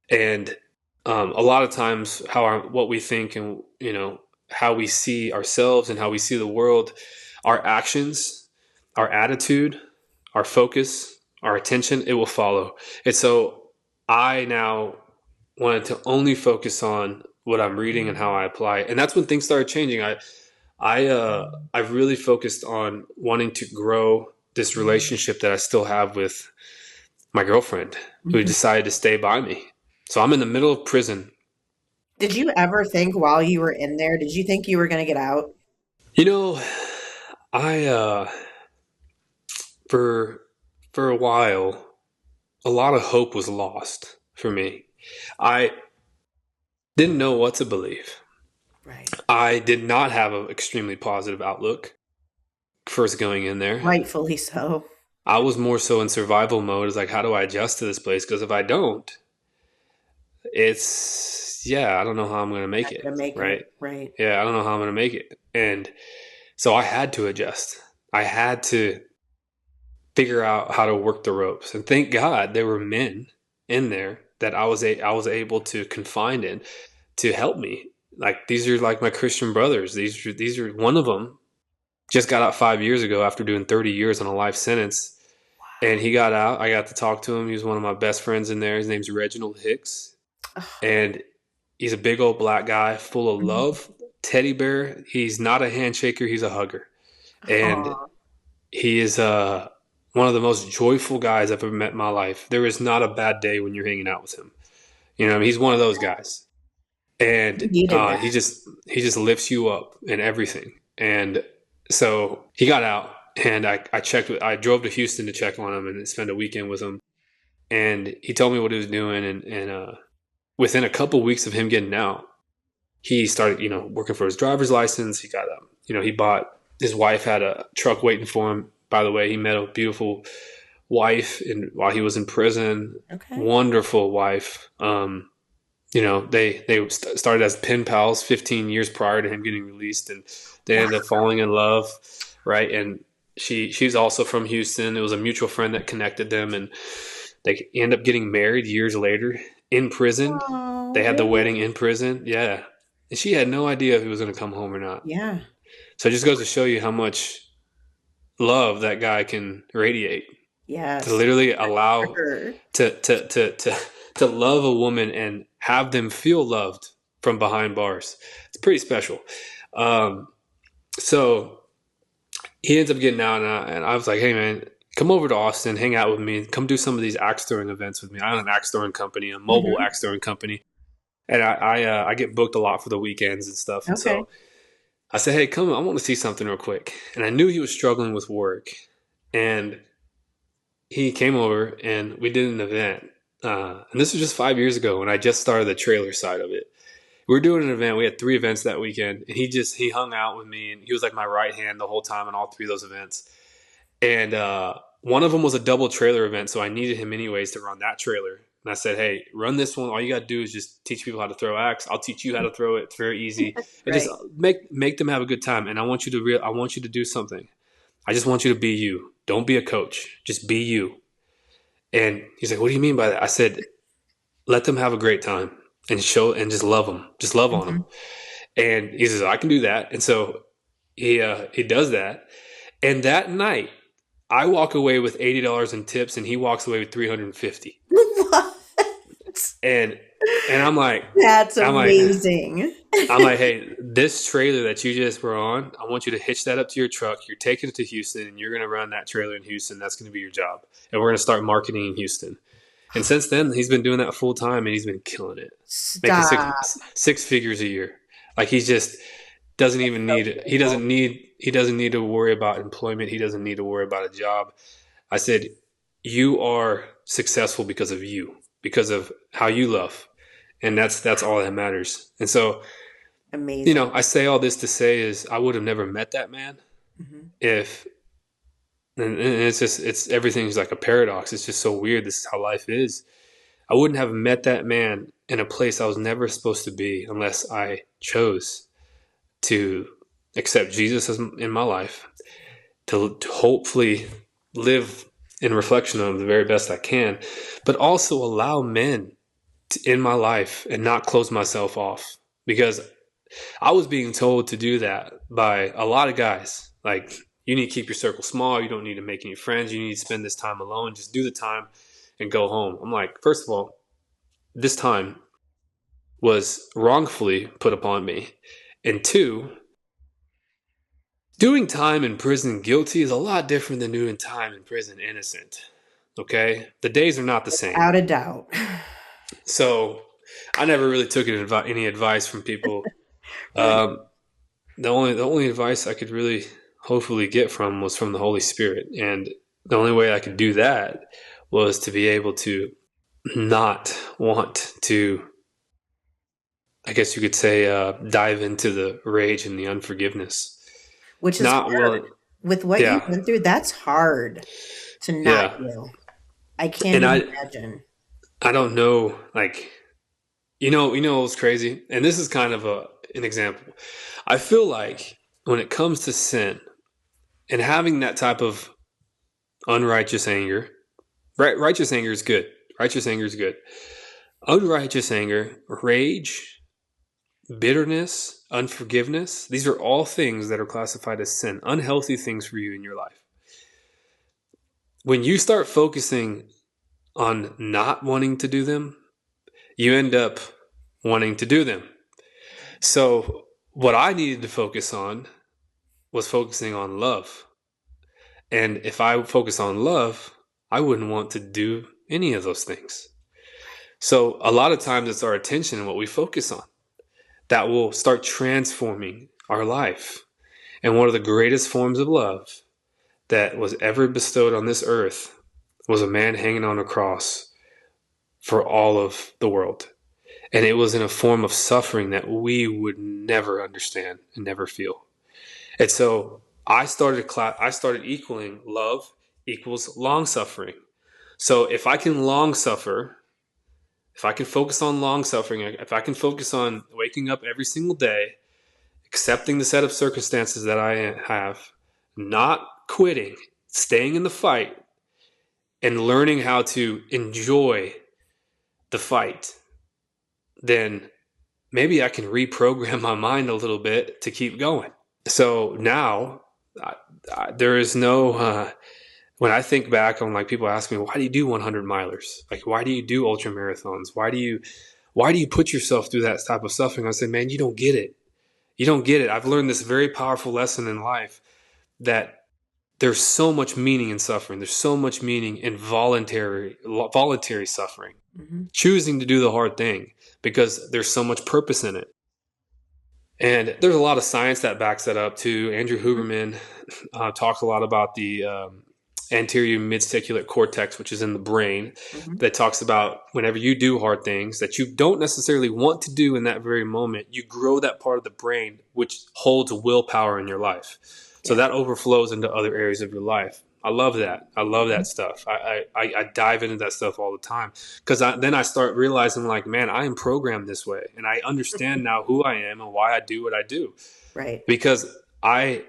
And a lot of times what we think and, how we see ourselves and how we see the world, our actions, our attitude, our focus, our attention, it will follow. And so I now wanted to only focus on what I'm reading and how I apply it. And that's when things started changing. I've really focused on wanting to grow this relationship that I still have with my girlfriend who decided to stay by me. So I'm in the middle of prison. Did you ever think while you were in there, did you think you were going to get out? I for a while, a lot of hope was lost for me. I didn't know what to believe. Right. I did not have an extremely positive outlook first going in there. Rightfully so. I was more so in survival mode. It's like, how do I adjust to this place? Because if I don't, I don't know how I'm going to make it. Right. Right. Yeah, I don't know how I'm going to make it. And so I had to adjust. I had to figure out how to work the ropes. And thank God there were men in there that I was able to confide in to help me. Like, these are like my Christian brothers. These are one of them just got out 5 years ago after doing 30 years on a life sentence. Wow. And he got out. I got to talk to him. He was one of my best friends in there. His name's Reginald Hicks. And he's a big old black guy full of love, teddy bear. He's not a handshaker. He's a hugger. And he is one of the most joyful guys I've ever met in my life. There is not a bad day when you're hanging out with him. He's one of those guys. And he just lifts you up in everything. And so he got out, and I drove to Houston to check on him and spend a weekend with him. And he told me what he was doing. And within a couple weeks of him getting out, he started, working for his driver's license. He got, his wife had a truck waiting for him. By the way, he met a beautiful wife while he was in prison. Okay. Wonderful wife. They started as pen pals 15 years prior to him getting released, and they ended up falling in love, right? And she's also from Houston. It was a mutual friend that connected them, and they end up getting married years later in prison. Oh, they had the wedding in prison, yeah. And she had no idea if he was going to come home or not. Yeah. So it just goes to show you how much love that guy can radiate. Yes. To literally allow to love a woman and have them feel loved from behind bars. It's pretty special. So he ends up getting out, and I was like, hey, man, come over to Austin, hang out with me, come do some of these axe throwing events with me. I own an axe throwing company, a mobile axe throwing company. And I get booked a lot for the weekends and stuff. And so I said, hey, come on, I want to see something real quick. And I knew he was struggling with work. And he came over and we did an event. And this was just 5 years ago when I just started the trailer side of it. We were doing an event. We had 3 events that weekend. And he hung out with me. And he was like my right hand the whole time in all 3 of those events. And one of them was a double trailer event. So I needed him anyways to run that trailer. And I said, hey, run this one. All you got to do is just teach people how to throw axe. I'll teach you how to throw it. It's very easy. And Right. just make them have a good time. And I want you to do something. I just want you to be you. Don't be a coach. Just be you. And he's like, what do you mean by that? I said, let them have a great time and just love them. Just love on them. And he says, I can do that. And so he does that. And that night, I walk away with $80 in tips and he walks away with $350. What? And I'm like, That's amazing. I'm like, hey, this trailer that you just were on, I want you to hitch that up to your truck. You're taking it to Houston and you're going to run that trailer in Houston. That's going to be your job. And we're going to start marketing in Houston. And since then, he's been doing that full time and he's been killing it. Stop. Making six figures a year. Like he just doesn't even need it. He doesn't need to worry about employment. He doesn't need to worry about a job. I said, you are successful because of you, because of how you love. And that's all that matters. And so, Amazing. I say all this to say is I would have never met that man if, and it's everything's like a paradox. It's just so weird. This is how life is. I wouldn't have met that man in a place I was never supposed to be unless I chose to accept Jesus in my life, to hopefully live in reflection of the very best I can, but also allow men in my life and not close myself off, because I was being told to do that by a lot of guys. Like, you need to keep your circle small. You don't need to make any friends. You need to spend this time alone. Just do the time and go home. I'm like, first of all, this time was wrongfully put upon me. And 2, doing time in prison guilty is a lot different than doing time in prison innocent. Okay? The days are not the same. Without a doubt. So I never really took any advice from people. The only advice I could really hopefully get from was from the Holy Spirit. And the only way I could do that was to be able to not want to, I guess you could say, dive into the rage and the unforgiveness. Which is hard. With what you went through, that's hard to not do. I can't even imagine. I don't know, like, what's crazy? And this is kind of an example. I feel like when it comes to sin and having that type of unrighteous anger, righteous anger is good. Righteous anger is good. Unrighteous anger, rage, bitterness, unforgiveness, these are all things that are classified as sin, unhealthy things for you in your life. When you start focusing on not wanting to do them, you end up wanting to do them. So what I needed to focus on was focusing on love. And if I focus on love, I wouldn't want to do any of those things. So a lot of times it's our attention and what we focus on that will start transforming our life. And one of the greatest forms of love that was ever bestowed on this earth was a man hanging on a cross for all of the world. And it was in a form of suffering that we would never understand and never feel. And so I started equaling love equals long suffering. So if I can long suffer, if I can focus on long suffering, if I can focus on waking up every single day, accepting the set of circumstances that I have, not quitting, staying in the fight, and learning how to enjoy the fight, then maybe I can reprogram my mind a little bit to keep going. So now there is no, when I think back on, like, people ask me, why do you do 100 milers? Like, why do you do ultra marathons? Why do you put yourself through that type of suffering? I say, man, you don't get it. You don't get it. I've learned this very powerful lesson in life that there's so much meaning in suffering. There's so much meaning in voluntary suffering, choosing to do the hard thing, because there's so much purpose in it. And there's a lot of science that backs that up too. Andrew Huberman talks a lot about the anterior midsecular cortex, which is in the brain, Mm-hmm. that talks about whenever you do hard things that you don't necessarily want to do in that very moment, you grow that part of the brain which holds willpower in your life. So Yeah. that overflows into other areas of your life. I love that. I love that stuff. I dive into that stuff all the time because then I start realizing like, man, I am programmed this way, and I understand now who I am and why I do what I do Right. because I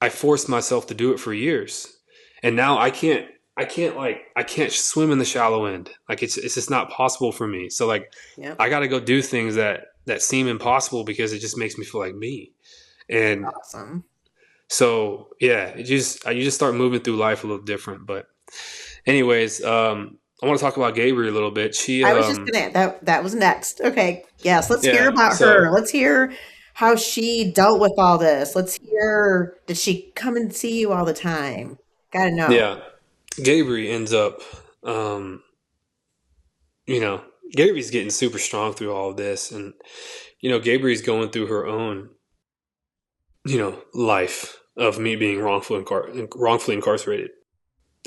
forced myself to do it for years, and now I can't swim in the shallow end. Like it's just not possible for me. So like Yep. I got to go do things that seem impossible because it just makes me feel like me. And Awesome. so yeah, you just start moving through life a little different. But anyways, I want to talk about Gabriel a little bit. She I was just gonna that was next. Okay. Yes, let's hear yeah, about her. so Let's hear how she dealt with all this. Let's hear, did she come and see you all the time? Gotta know. yeah, Gabriel ends up um you know, Gabriel's getting super strong through all of this, and Gabriel's going through her own life of me being wrongfully incarcerated.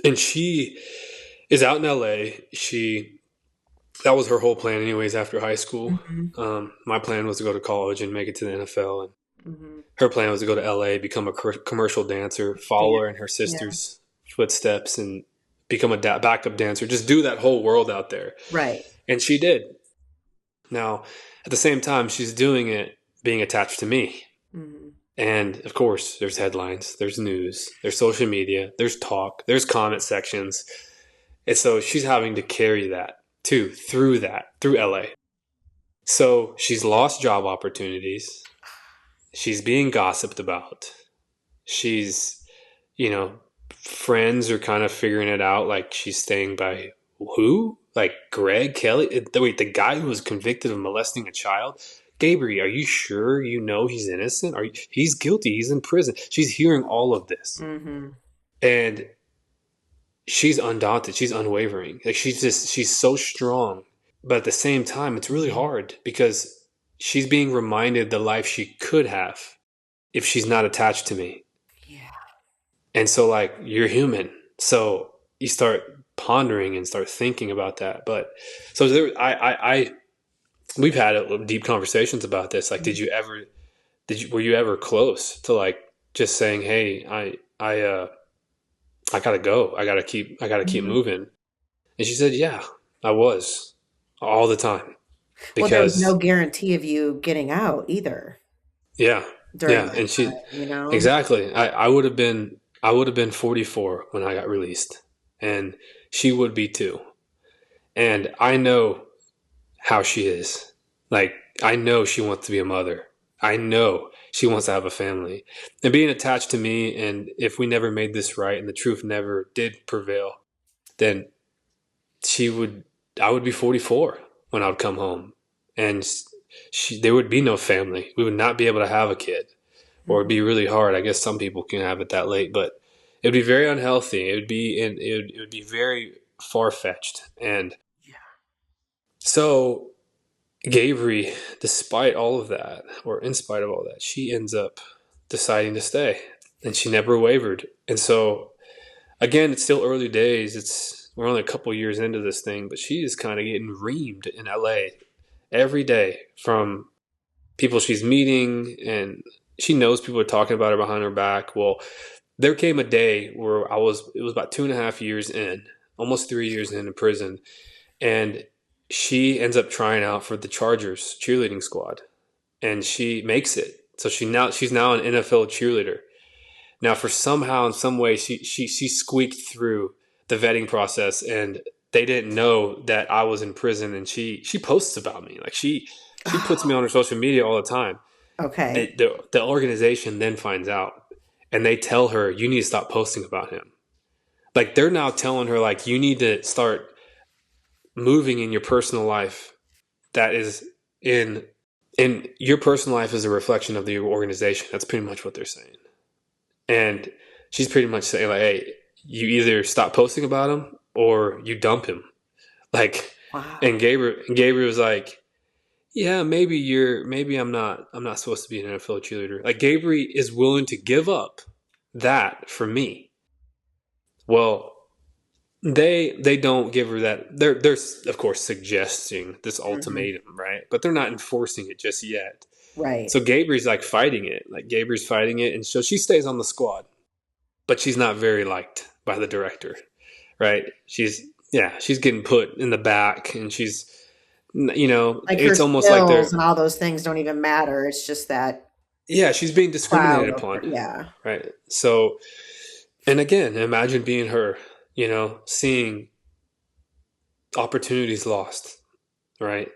And she is out in LA. That was her whole plan anyways after high school. Mm-hmm. My plan was to go to college and make it to the NFL, and Mm-hmm. her plan was to go to LA, become a commercial dancer, follow her in her Yeah. sister's footsteps, and become a backup dancer, just do that whole world out there. Right. And she did. Now, at the same time, she's doing it being attached to me. Mm-hmm. And of course, there's headlines, there's news, there's social media, there's talk, there's comment sections. And so she's having to carry that too, through LA. So she's lost job opportunities. She's being gossiped about. She's, friends are kind of figuring it out. Like she's staying by who? Like Greg Kelley? Wait, the guy who was convicted of molesting a child? Gabriel, are you sure he's innocent? He's guilty. He's in prison. She's hearing all of this. Mm-hmm. And she's undaunted. She's unwavering. Like she's so strong. But at the same time, it's really hard because she's being reminded the life she could have if she's not attached to me. Yeah. And so like, you're human. So you start pondering and start thinking about that. But so we've had deep conversations about this. Like, were you ever close to like just saying, hey, I gotta go. I gotta keep Mm-hmm. moving. And she said, yeah, I was all the time Well, there was no because guarantee of you getting out either yeah, during yeah. that And she, time, you know? exactly. I would have been 44 when I got released, and she would be too. And I know how she is. Like, I know she wants to be a mother. I know she wants to have a family. And being attached to me, and if we never made this right and the truth never did prevail, then I would be 44 when I would come home. And there would be no family. We would not be able to have a kid, or it'd be really hard. I guess some people can have it that late, but it would be very unhealthy. It would be very far fetched. And so Gabriel, despite all of that, or in spite of all that, she ends up deciding to stay, and she never wavered. And so, again, it's still early days. We're only a couple years into this thing, but she is kind of getting reamed in LA every day from people she's meeting, and she knows people are talking about her behind her back. Well, there came a day where it was about 2.5 years in, almost 3 years in prison, and she ends up trying out for the Chargers cheerleading squad, and she makes it. So she's now an NFL cheerleader. Now, for somehow, in some way, she squeaked through the vetting process, and they didn't know that I was in prison. And she posts about me, like she puts me on her social media all the time. Okay. The organization then finds out, and they tell her, you need to stop posting about him. Like, they're now telling her, like, you need to start moving in your personal life. That is in your personal life is a reflection of the organization. That's pretty much what they're saying. And she's pretty much saying, like, hey, you either stop posting about him or you dump him. Like, Wow. and Gabriel was like, yeah, maybe I'm not supposed to be an NFL cheerleader. Like Gabriel is willing to give up that for me. Well, they don't give her that. They're of course suggesting this Hmm. ultimatum, right? But they're not enforcing it just yet. Right. So Gabriel's like fighting it. Like Gabriel's fighting it, and so she stays on the squad, but she's not very liked by the director, right? She's getting put in the back, and Like her it's almost like skills they're and all those things don't even matter. It's just that she's being discriminated cloud of upon, yeah. right? So, and again, imagine being her, seeing opportunities lost, right?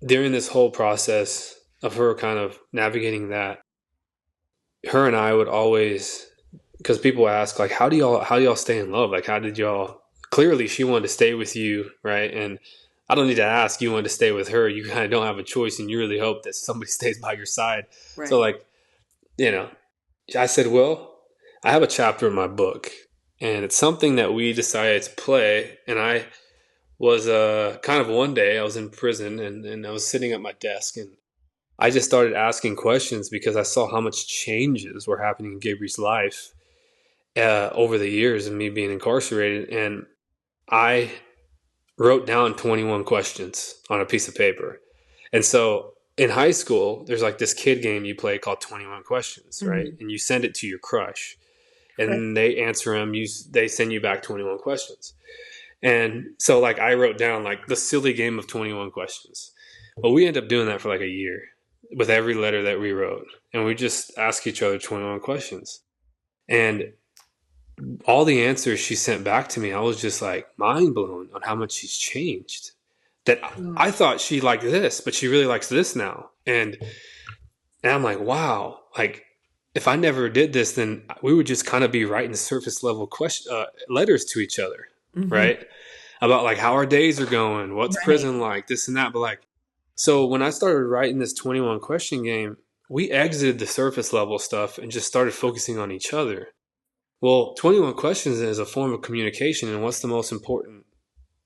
During this whole process of her kind of navigating that, her and I would always, because people ask like, how do y'all stay in love? Like, how did y'all? Clearly, she wanted to stay with you, right? And I don't need to ask. You wanted to stay with her. You kind of don't have a choice, and you really hope that somebody stays by your side. So, Right. like, you know, I said, well, I have a chapter in my book, and it's something that we decided to play. And I was kind of one day I was in prison, and I was sitting at my desk, and I just started asking questions because I saw how much changes were happening in Gabriel's life over the years of me being incarcerated. And I wrote down 21 questions on a piece of paper. And so in high school, there's like this kid game you play called 21 questions, right? Hmm. And you send it to your crush, Right. and they answer them. They send you back 21 questions. And so like I wrote down like the silly game of 21 questions. Well, we ended up doing that for like a year with every letter that we wrote. And we just ask each other 21 questions. And all the answers she sent back to me, I was just like mind blown on how much she's changed. That I Oh, thought she liked this, but she really likes this now. And I'm like, wow, like if I never did this, then we would just kind of be writing surface level letters to each other, hmm. right? About like how our days are going, what's Right. prison like, this and that. But like, so when I started writing this 21 question game, we exited the surface level stuff and just started focusing on each other. Well, 21 questions is a form of communication. And what's the most important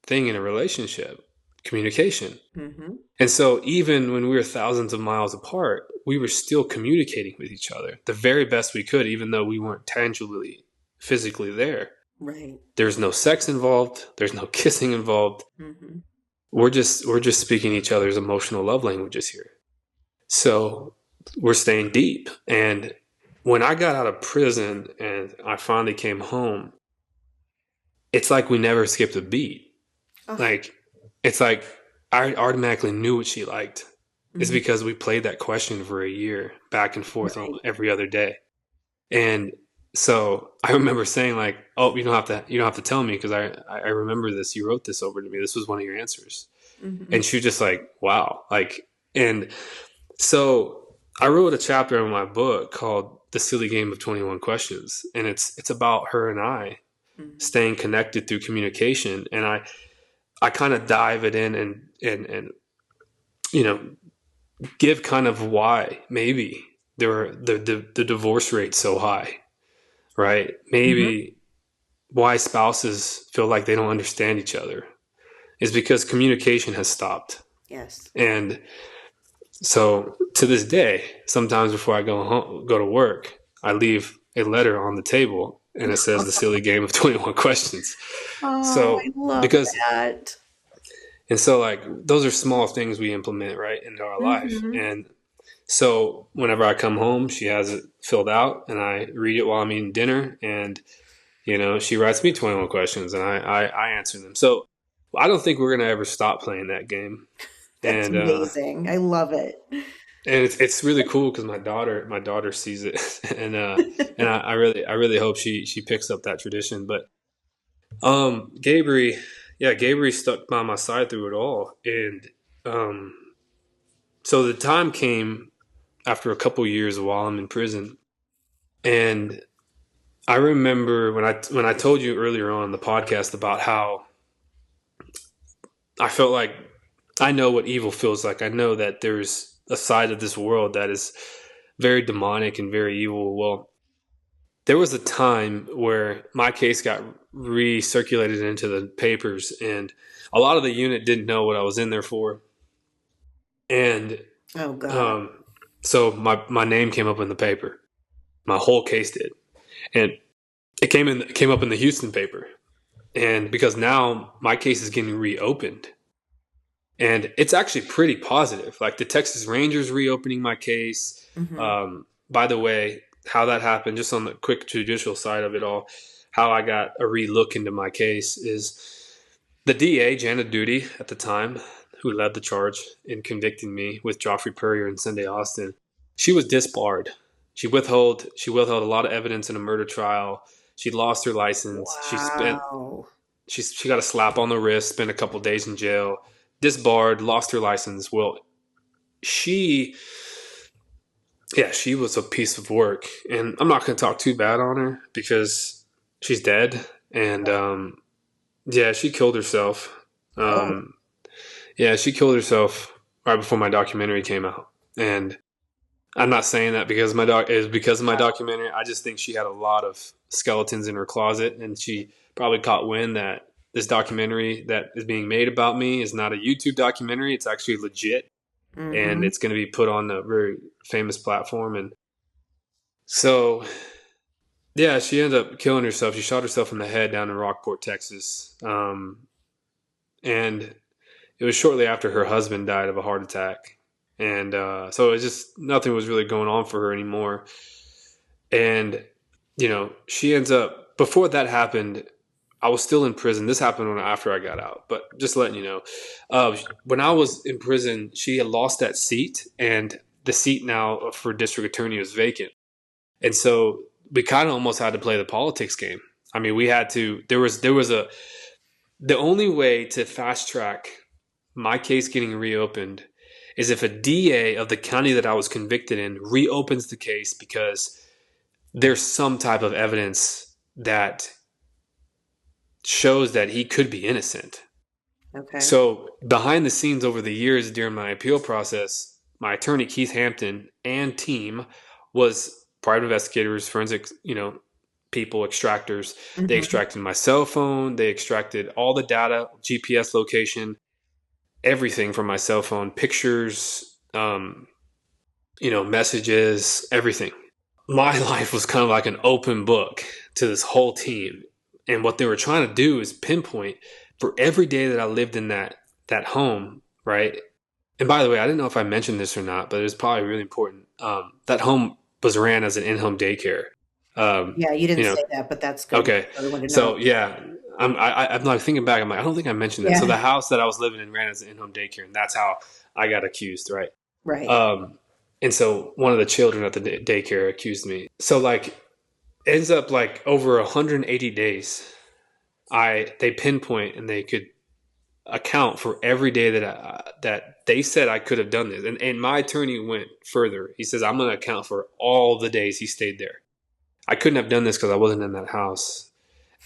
thing in a relationship? Communication. Hmm. And so even when we were thousands of miles apart, we were still communicating with each other the very best we could, even though we weren't tangibly, physically there. Right. There's no sex involved. There's no kissing involved. Hmm. We're just speaking each other's emotional love languages here. So we're staying deep. And when I got out of prison and I finally came home, it's like we never skipped a beat. Oh. Like it's like I automatically knew what she liked. It's Hmm. because we played that question for a year back and forth Right. every other day. And so I remember saying like, "Oh, you don't have to tell me because I remember this. You wrote this over to me. This was one of your answers." Hmm. And she was just like, "Wow!" Like, and so I wrote a chapter in my book called "The Silly Game of 21 Questions," and it's about her and I Hmm. staying connected through communication. And I kind of dive it in and you know give kind of why maybe the divorce rate's so high, right? Hmm. Maybe why spouses feel like they don't understand each other is because communication has stopped. Yes. And so to this day, sometimes before I go to work, I leave a letter on the table and it says the silly game of 21 questions. Oh, I So love because that. and so like those are small things we implement right into our life. Hmm. And so whenever I come home, she has it filled out and I read it while I'm eating dinner. And, she writes me 21 questions and I answer them. So I don't think we're going to ever stop playing that game. That's And, amazing. I love it. and it's really cool because my daughter sees it and I really hope she picks up that tradition. But, Gabriel stuck by my side through it all. And, so the time came after a couple years while I'm in prison. And I remember when I told you earlier on the podcast about how I felt like I know what evil feels like. I know that there's a side of this world that is very demonic and very evil. Well, there was a time where my case got recirculated into the papers, and a lot of the unit didn't know what I was in there for. And Oh God. um, so my name came up in the paper. My whole case did, and it came up in the Houston paper. And because now my case is getting reopened, and it's actually pretty positive. Like the Texas Rangers reopening my case. Mm-hmm. By the way, how that happened, just on the quick judicial side of it all, how I got a relook into my case is the DA, Janet Duty, at the time, who led the charge in convicting me with Joffrey Purrier and Sunday Austin. She was disbarred. She withheld a lot of evidence in a murder trial. She lost her license. Wow. She got a slap on the wrist, spent a couple days in jail, disbarred, lost her license. Well, she she was a piece of work, and I'm not going to talk too bad on her because she's dead, and she killed herself. Oh. Um, she killed herself right before my documentary came out, and I'm not saying that because because of my documentary. I just think she had a lot of skeletons in her closet, and she probably caught wind that this documentary that is being made about me is not a YouTube documentary. It's actually legit, and Mm-hmm. it's going to be put on a very famous platform. And so, yeah, she ended up killing herself. She shot herself in the head down in Rockport, Texas. And it was shortly after her husband died of a heart attack. And so it just, nothing was really going on for her anymore. And, she ends up, before that happened, I was still in prison. This happened after I got out, but just letting you know, when I was in prison, she had lost that seat, and the seat now for district attorney was vacant. And so we kind of almost had to play the politics game. I mean, we had to. The only way to fast track my case getting reopened is if a DA of the county that I was convicted in reopens the case because there's some type of evidence that shows that he could be innocent. Okay. So behind the scenes over the years during my appeal process, my attorney Keith Hampton and team was private investigators, forensic, people, extractors. They Mm-hmm. extracted my cell phone. They extracted all the data, GPS location, everything from my cell phone, pictures, messages, everything. My life was kind of like an open book to this whole team. And what they were trying to do is pinpoint for every day that I lived in that home, right? And by the way, I didn't know if I mentioned this or not, but it was probably really important. That home was ran as an in-home daycare. Yeah, you didn't You know, say that, but that's good okay. for everyone to know. So yeah, I'm like thinking back. I'm like, I don't think I mentioned that. So Yeah. the house that I was living in ran as an in-home daycare, and that's how I got accused, right? Right. And so one of the children at the daycare accused me. So like, ends up like over 180 days, they pinpoint and they could account for every day that they said I could have done this. And my attorney went further. He says, I'm going to account for all the days he stayed there. I couldn't have done this because I wasn't in that house.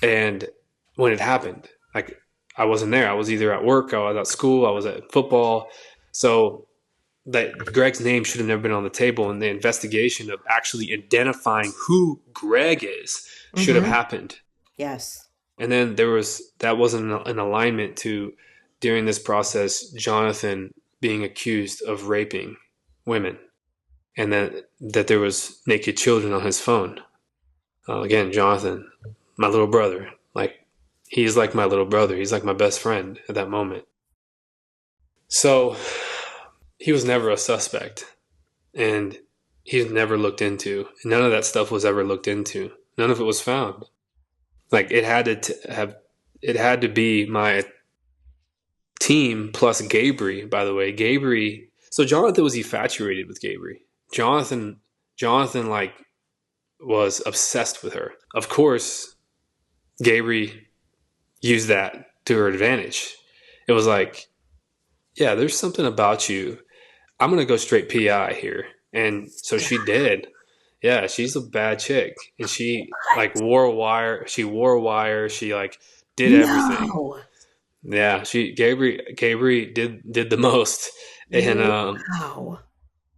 And when it happened, like I wasn't there. I was either at work, I was at school, I was at football. So that Greg's name should have never been on the table, and the investigation of actually identifying who Greg is should have Mm-hmm. happened. Yes. And then that wasn't an alignment to, during this process, Jonathan being accused of raping women, and that there was naked children on his phone. Again, Jonathan, my little brother, like he's like my little brother. He's like my best friend at that moment. So he was never a suspect, and he was never looked into. None of that stuff was ever looked into. None of it was found. Like it had to be my team plus Gabry. By the way, Gabry. So Jonathan was infatuated with Gabry. Jonathan like was obsessed with her. Of course, Gabry used that to her advantage. It was like, yeah, there's something about you. I'm gonna go straight PI here, and so she did. Yeah, she's a bad chick, and she like wore a wire. She wore a wire. She like did everything. No. Yeah, Gabry did the most, and Wow.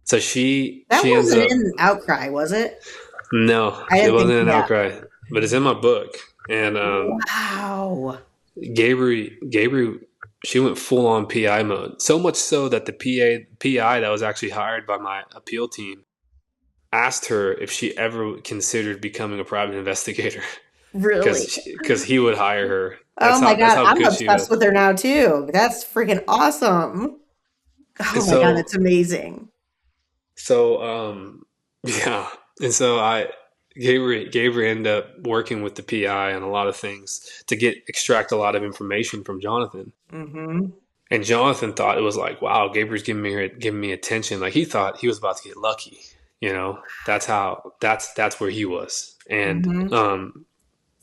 so she That ends wasn't up. in Outcry, was it? No, I it didn't think. wasn't an Yeah. outcry, but it's in my book. And Wow. Gabry she went full on PI mode. So much so that the PI that was actually hired by my appeal team asked her if she ever considered becoming a private investigator Really? because he would hire her. Oh my That's God, how I'm good she obsessed was. with her now too. That's freaking awesome. And Oh my God, so that's amazing. so yeah, and so I Gabriel ended up working with the PI on a lot of things to extract a lot of information from Jonathan. Mm-hmm. And Jonathan thought it was like, wow, Gabriel's giving me attention. Like he thought he was about to get lucky. That's where he was. Mm-hmm.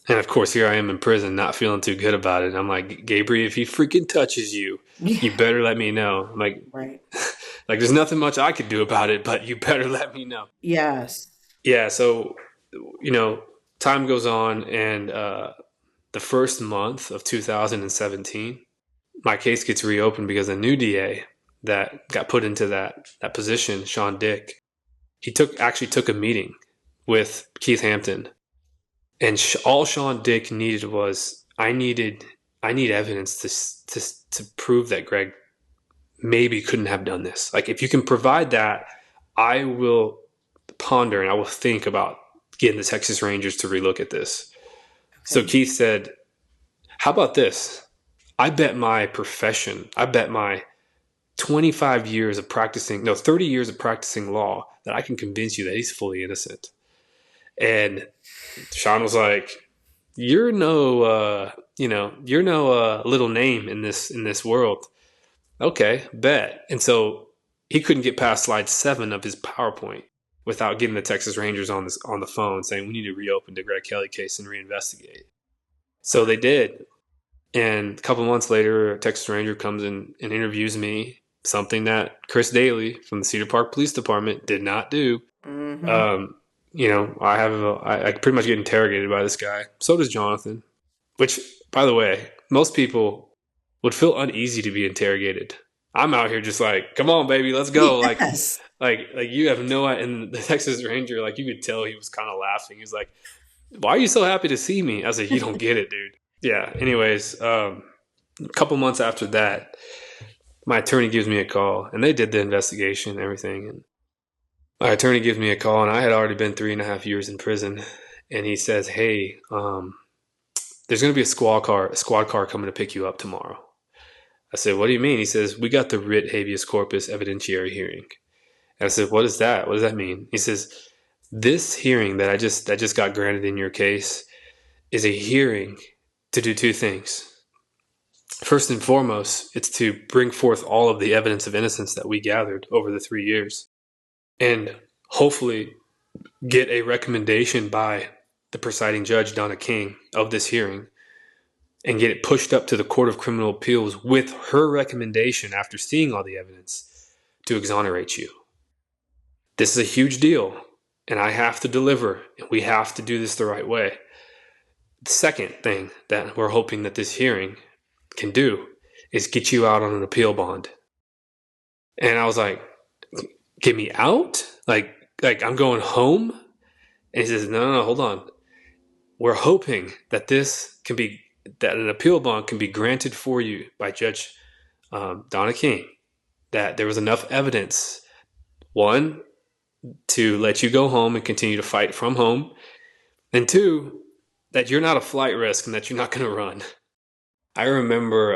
And of course here I am in prison, not feeling too good about it. And I'm like, Gabriel, if he freaking touches you, Yeah. you better let me know. I'm like, Right. like there's nothing much I could do about it, but you better let me know. Yes. Yeah. So, time goes on, and the first month of 2017, my case gets reopened because a new DA that got put into that position, Sean Dick, he actually took a meeting with Keith Hampton, and all Sean Dick needed was I need evidence to prove that Greg maybe couldn't have done this. Like if you can provide that, I will ponder and I will think about getting the Texas Rangers to relook at this. Okay. So Keith said, "How about this? I bet my profession, I bet my 25 years of practicing, no, 30 years of practicing law that I can convince you that he's fully innocent." And Sean was like, "You're no, you're no little name in this world." Okay, bet. And so he couldn't get past slide 7 of his PowerPoint without getting the Texas Rangers on the phone saying, "We need to reopen the Greg Kelley case and reinvestigate." So they did. And a couple months later, a Texas Ranger comes in and interviews me, something that Chris Daly from the Cedar Park Police Department did not do. Mm-hmm. I pretty much get interrogated by this guy. So does Jonathan, which, by the way, most people would feel uneasy to be interrogated. I'm out here just like, come on, baby, let's go. Yes. Like you have no idea. And the Texas Ranger, like you could tell he was kind of laughing. He's like, "Why are you so happy to see me?" I was like, "You don't get it, dude." Yeah. Anyways, a couple months after that, my attorney gives me a call, and they did the investigation and everything. And my attorney gives me a call, and I had already been 3.5 years in prison. And he says, "Hey, there's going to be a squad car coming to pick you up tomorrow." I said, "What do you mean?" He says, "We got the writ habeas corpus evidentiary hearing." And I said, "What is that? What does that mean?" He says, "This hearing that just got granted in your case is a hearing to do 2 things. First and foremost, it's to bring forth all of the evidence of innocence that we gathered over the 3 years and hopefully get a recommendation by the presiding judge, Donna King, of this hearing and get it pushed up to the Court of Criminal Appeals with her recommendation after seeing all the evidence to exonerate you. This is a huge deal, and I have to deliver, and we have to do this the right way. The second thing that we're hoping that this hearing can do is get you out on an appeal bond." And I was like, "Get me out? Like I'm going home?" And he says, No, hold on. We're hoping that that an appeal bond can be granted for you by Judge Donna King, that there was enough evidence, 1, to let you go home and continue to fight from home, and 2, that you're not a flight risk and that you're not going to run. I remember,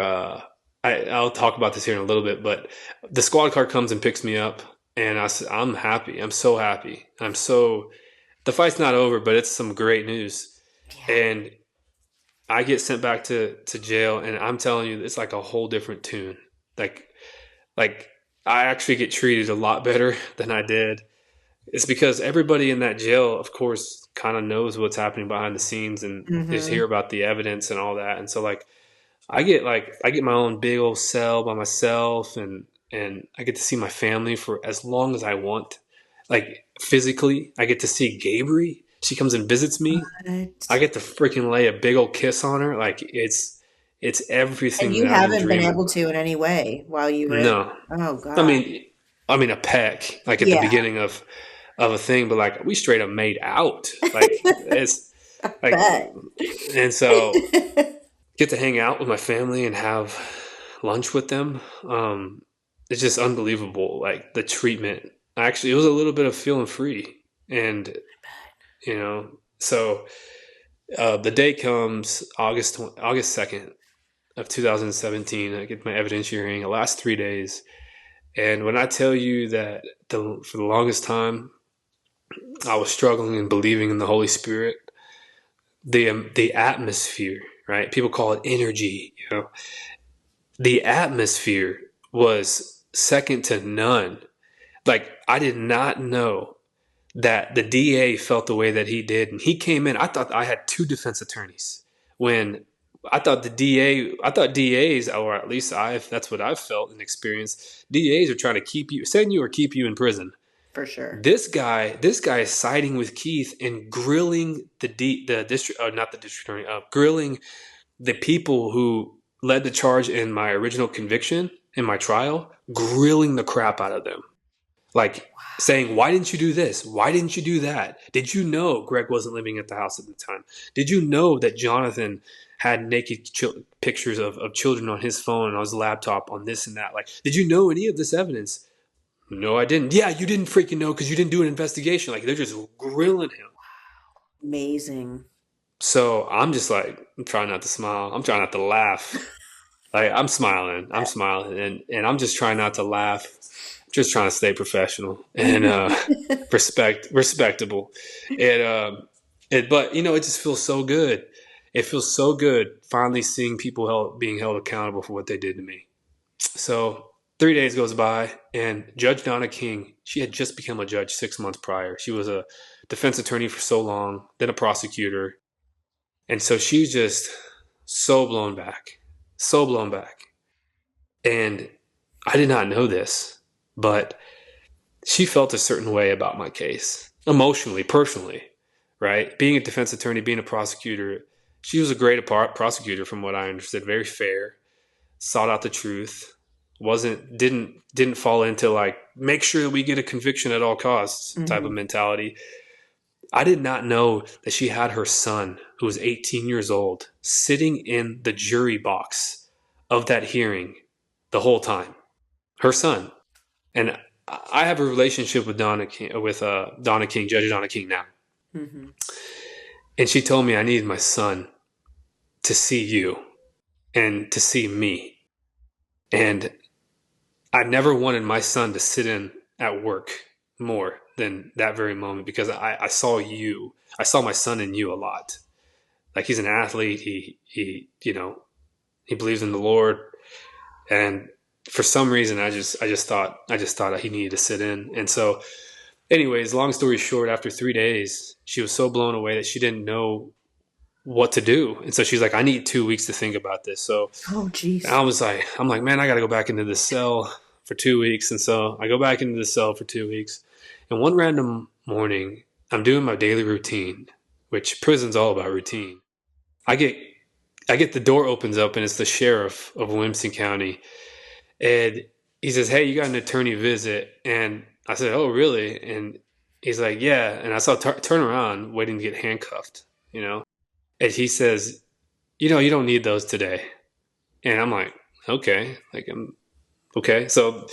I'll talk about this here in a little bit, but the squad car comes and picks me up, and I'm happy. I'm so happy. The fight's not over, but it's some great news. Yeah. And I get sent back to jail, and I'm telling you, it's like a whole different tune. Like I actually get treated a lot better than I did. It's because everybody in that jail, of course, kind of knows what's happening behind the scenes and just Mm-hmm. hear about the evidence and all that. And so I get my own big old cell by myself, and I get to see my family for as long as I want. Like physically, I get to see Gabriel. She comes and visits me. I What? get to freaking lay a big old kiss on her. Like it's And everything you that I've been haven't been dreaming able about. to in any way while you were in. No, Oh I God. mean, a peck, like at the Yeah. beginning of a thing, but like we straight up made out. Like it's like, Bet. and so get to hang out with my family and have lunch with them. It's just unbelievable. Like the treatment. Actually, it was a little bit of feeling free, and so the day comes August 2nd of 2017. I get my evidence hearing. It lasts 3 days, and when I tell you that for the longest time I was struggling and believing in the Holy Spirit, the atmosphere, right? People call it energy. The atmosphere was second to none. Like, I did not know that the DA felt the way that he did. And he came in, I thought I had two defense attorneys when I thought DAs, or at least that's what I've felt and experienced. DAs are trying to send you or keep you in prison. For sure. This guy is siding with Keith and grilling the district, not the district attorney, grilling the people who led the charge in my original conviction in my trial, grilling the crap out of them. Like, saying, why didn't you do this? Why didn't you do that? Did you know Greg wasn't living at the house at the time? Did you know that Jonathan had naked pictures of children on his phone and on his laptop on this and that? Like, did you know any of this evidence? No, I didn't. Yeah, you didn't freaking know because you didn't do an investigation. Like, they're just grilling him. Amazing. So I'm just like, I'm trying not to smile. I'm trying not to laugh. Like, I'm smiling, and I'm just trying not to laugh. Just trying to stay professional and respectable. But it just feels so good. It feels so good finally seeing people being held accountable for what they did to me. So 3 days goes by, and Judge Donna King, she had just become a judge 6 months prior. She was a defense attorney for so long, then a prosecutor. And so she's just so blown back. And I did not know this, but she felt a certain way about my case, emotionally, personally, right? Being a defense attorney, being a prosecutor, she was a great prosecutor from what I understood, very fair, sought out the truth, didn't fall into like, make sure that we get a conviction at all costs type of mentality. I did not know that she had her son, who was 18 years old, sitting in the jury box of that hearing the whole time. Her son. And I have a relationship with Donna King, Judge Donna King now. Mm-hmm. And she told me I needed my son to see you and to see me. And I never wanted my son to sit in at work more than that very moment, because I saw you. I saw my son in you a lot. Like, he's an athlete. He believes in the Lord. And for some reason, I just thought he needed to sit in. And so, anyways, long story short, after 3 days, she was so blown away that she didn't know what to do. And so she's like, I need 2 weeks to think about this. So I'm like, man, I got to go back into the cell for 2 weeks. And so I go back into the cell for 2 weeks. And one random morning, I'm doing my daily routine, which prison's all about routine. I get the door opens up, and it's the sheriff of Williamson County. And he says, hey, you got an attorney visit. And I said, oh, really? And he's like, yeah. And I saw turn around waiting to get handcuffed, And he says, you don't need those today. And I'm like, okay. Okay. So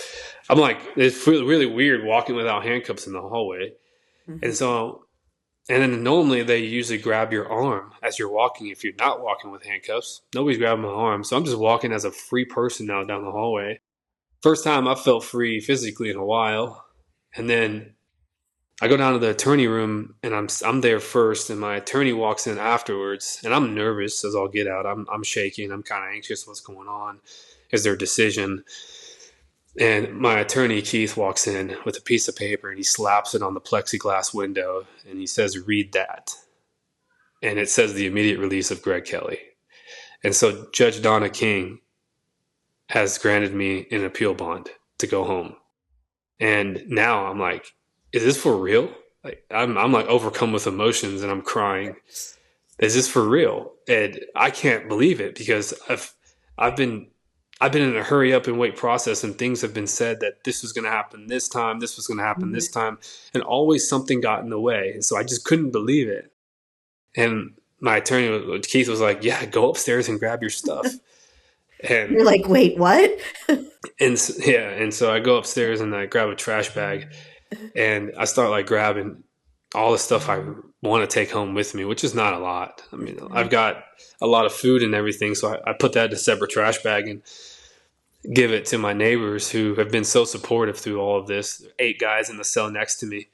I'm like, it's really, really weird walking without handcuffs in the hallway. Mm-hmm. And then normally they usually grab your arm as you're walking. If you're not walking with handcuffs, nobody's grabbing my arm. So I'm just walking as a free person now down the hallway. First time I felt free physically in a while. And then I go down to the attorney room, and I'm there first, and my attorney walks in afterwards, and I'm nervous as all get out. I'm shaking. I'm kind of anxious. What's going on? Is there a decision? And my attorney, Keith, walks in with a piece of paper, and he slaps it on the plexiglass window, and he says, read that. And it says the immediate release of Greg Kelley. And so Judge Donna King has granted me an appeal bond to go home. And now I'm like, is this for real? Like, I'm like overcome with emotions, and I'm crying. Is this for real? And I can't believe it, because I've been in a hurry up and wait process, and things have been said that this was going to happen this time, this was going to happen this time, and always something got in the way. And so I just couldn't believe it. And my attorney, Keith, was like, yeah, go upstairs and grab your stuff. And You're like, wait, what? and so I go upstairs and I grab a trash bag and I start like grabbing all the stuff I want to take home with me, which is not a lot. I mean, I've got a lot of food and everything, so I put that in a separate trash bag and give it to my neighbors who have been so supportive through all of this. 8 guys in the cell next to me,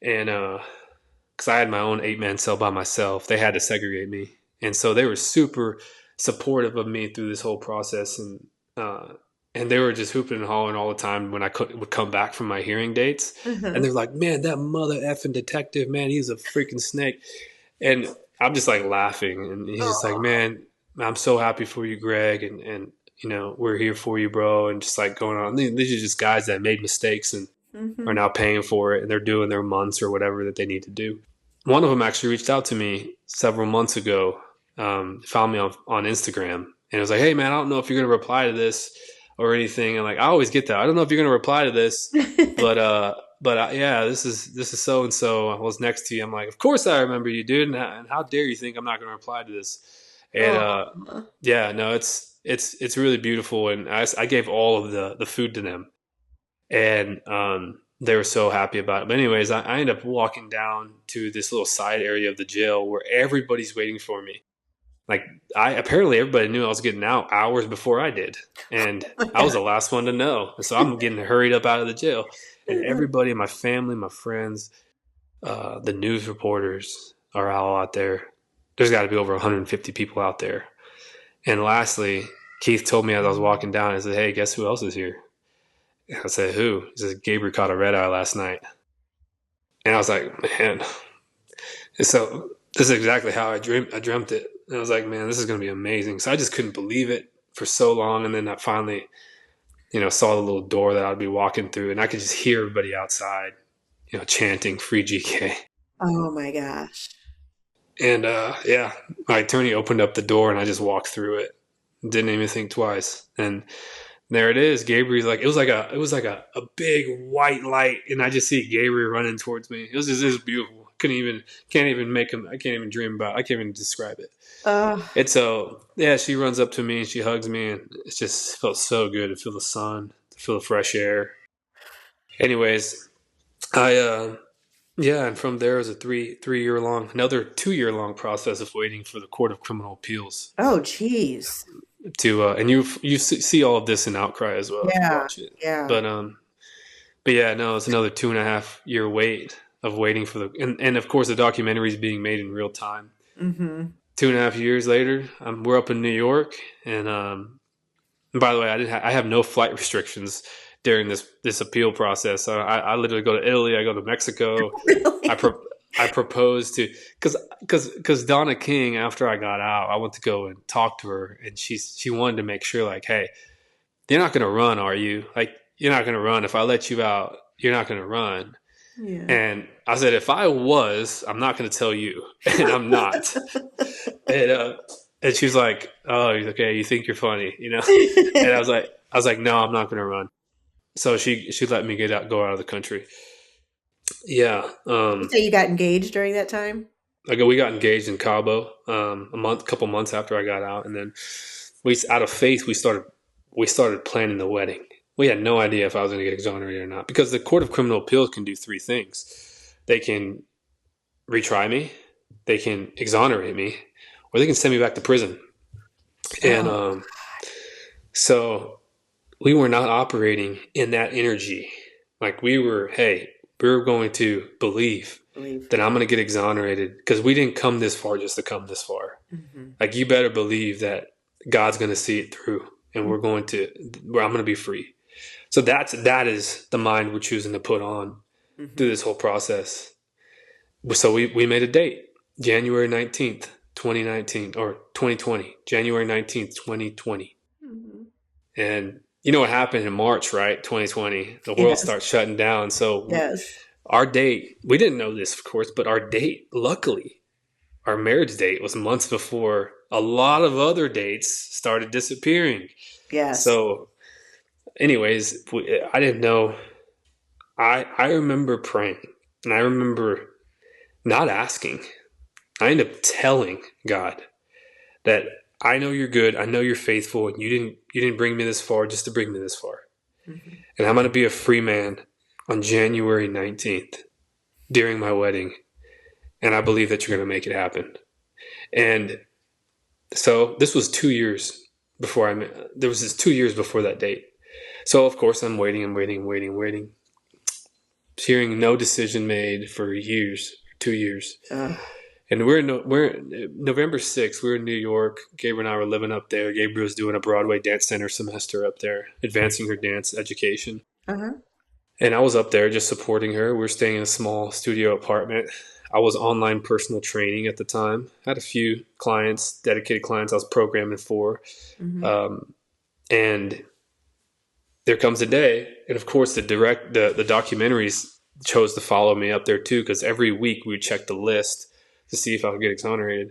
and because I had my own 8-man cell by myself, they had to segregate me, and so they were super supportive of me through this whole process, and they were just hooping and hollering all the time when I would come back from my hearing dates. Uh-huh. And they're like, man, that mother effing detective, man, he's a freaking snake. And I'm just like laughing. And he's just like, man, I'm so happy for you, Greg. And you know, we're here for you, bro. And just like going on. These are just guys that made mistakes and are now paying for it. And they're doing their months or whatever that they need to do. One of them actually reached out to me several months ago, found me on Instagram. And it was like, hey, man, I don't know if you're going to reply to this or anything. And like, I always get that. I don't know if you're going to reply to this, but yeah, this is so and so. I was next to you. I'm like, of course I remember you, dude. And how dare you think I'm not going to reply to this? And yeah, no, it's really beautiful. And I gave all of the food to them, and they were so happy about it. But anyways, I ended up walking down to this little side area of the jail where everybody's waiting for me. Like apparently everybody knew I was getting out hours before I did. And I was the last one to know. And so I'm getting hurried up out of the jail. And everybody, my family, my friends, the news reporters are all out there. There's got to be over 150 people out there. And lastly, Keith told me as I was walking down, he said, hey, guess who else is here? And I said, who? He said, Gabriel caught a red eye last night. And I was like, man. And so this is exactly how I dreamt it. And I was like, man, this is going to be amazing. So I just couldn't believe it for so long. And then I finally, saw the little door that I'd be walking through, and I could just hear everybody outside, chanting free GK. Oh my gosh. And yeah, my attorney opened up the door and I just walked through it. Didn't even think twice. And there it is. Gabriel's like, it was like a big white light. And I just see Gabriel running towards me. It was beautiful. I can't even dream about it. I can't even describe it. And so, yeah, she runs up to me and she hugs me, and it just felt so good to feel the sun, to feel the fresh air. Anyways, and from there was a another 2-year-long process of waiting for the Court of Criminal Appeals. Oh, geez. And you see all of this in Outcry as well. Yeah, if you watch it. yeah. But yeah, no, it's another 2.5-year wait of waiting for and of course the documentary is being made in real time. 2.5 years later, we're up in New York, and by the way, I have no flight restrictions during this appeal process. So I literally go to Italy, I go to Mexico. Really? I proposed to because Donna King, after I got out, I went to go and talk to her, and she wanted to make sure, like, hey, you're not going to run, are you? Like, you're not going to run. If I let you out, you're not going to run. Yeah. And I said, if I was, I'm not going to tell you, and I'm not. And she's like, oh, okay, you think you're funny, And I was like, no, I'm not going to run. So she let me go out of the country. Yeah. So you got engaged during that time? We got engaged in Cabo couple months after I got out, and then out of faith we started planning the wedding. We had no idea if I was going to get exonerated or not, because the Court of Criminal Appeals can do 3 things. They can retry me, they can exonerate me, or they can send me back to prison. And so we were not operating in that energy. Like we're going to believe that I'm going to get exonerated, because we didn't come this far just to come this far. Like, you better believe that God's going to see it through, and I'm going to be free. So that is the mind we're choosing to put on through this whole process. So we made a date, January 19th, 2019, or 2020, January 19th, 2020. And you know what happened in March, right? 2020, the world starts shutting down. So our date, we didn't know this, of course, but our date, luckily, our marriage date was months before a lot of other dates started disappearing. Yes. So anyways, I didn't know. I remember praying, and I remember not asking. I ended up telling God that I know you're good. I know you're faithful, and you didn't bring me this far just to bring me this far. Mm-hmm. And I'm going to be a free man on January 19th during my wedding. And I believe that you're going to make it happen. And so this was 2 years before there was this 2 years before that date. So of course I'm waiting. Hearing no decision made for years, 2 years. And we're November 6th. We're in New York. Gabriel and I were living up there. Gabriel's doing a Broadway Dance Center semester up there, advancing her dance education. Uh-huh. And I was up there just supporting her. We were staying in a small studio apartment. I was online personal training at the time. I had a few clients, dedicated clients I was programming for. Mm-hmm. And there comes a day, and of course the documentaries chose to follow me up there too, because every week we would check the list to see if I would get exonerated.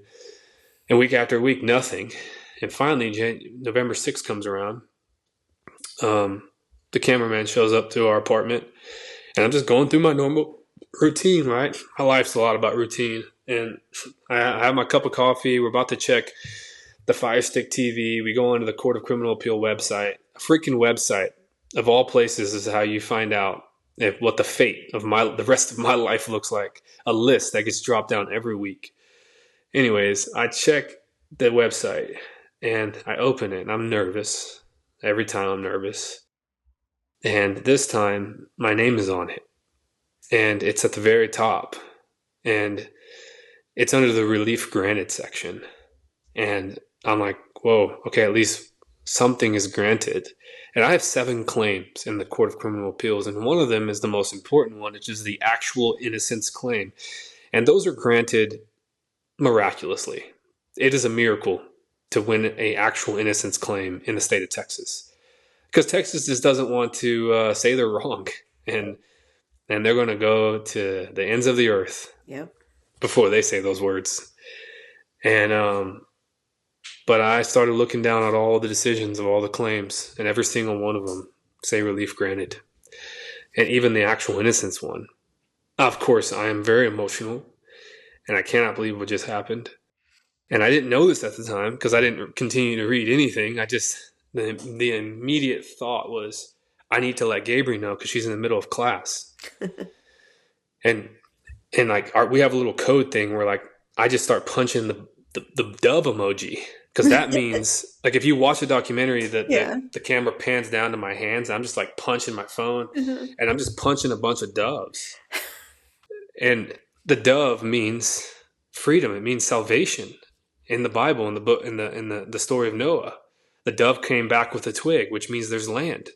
And week after week, nothing. And finally, November 6th comes around. The cameraman shows up to our apartment, and I'm just going through my normal routine, right? My life's a lot about routine. And I have my cup of coffee. We're about to check the Fire Stick TV. We go onto the Court of Criminal Appeal website. A freaking website, of all places, is how you find out what the fate of the rest of my life looks like. A list that gets dropped down every week. Anyways, I check the website, and I open it, and I'm nervous. Every time I'm nervous. And this time, my name is on it. And it's at the very top. And it's under the relief granted section. And I'm like, whoa, okay, at least something is granted. And I have 7 claims in the Court of Criminal Appeals. And one of them is the most important one, which is the actual innocence claim. And those are granted miraculously. It is a miracle to win an actual innocence claim in the state of Texas. Because Texas just doesn't want to say they're wrong. And they're going to go to the ends of the earth before they say those words. And but I started looking down at all the decisions of all the claims, and every single one of them say relief granted. And even the actual innocence one. Of course, I am very emotional, and I cannot believe what just happened. And I didn't know this at the time because I didn't continue to read anything. The immediate thought was, I need to let Gabriel know because she's in the middle of class. and like we have a little code thing where like I just start punching the dove emoji, because that means like if you watch a documentary that the camera pans down to my hands, I'm just like punching my phone, and I'm just punching a bunch of doves. And the dove means freedom. It means salvation. In the Bible, in the book, in the story of Noah, the dove came back with a twig, which means there's land.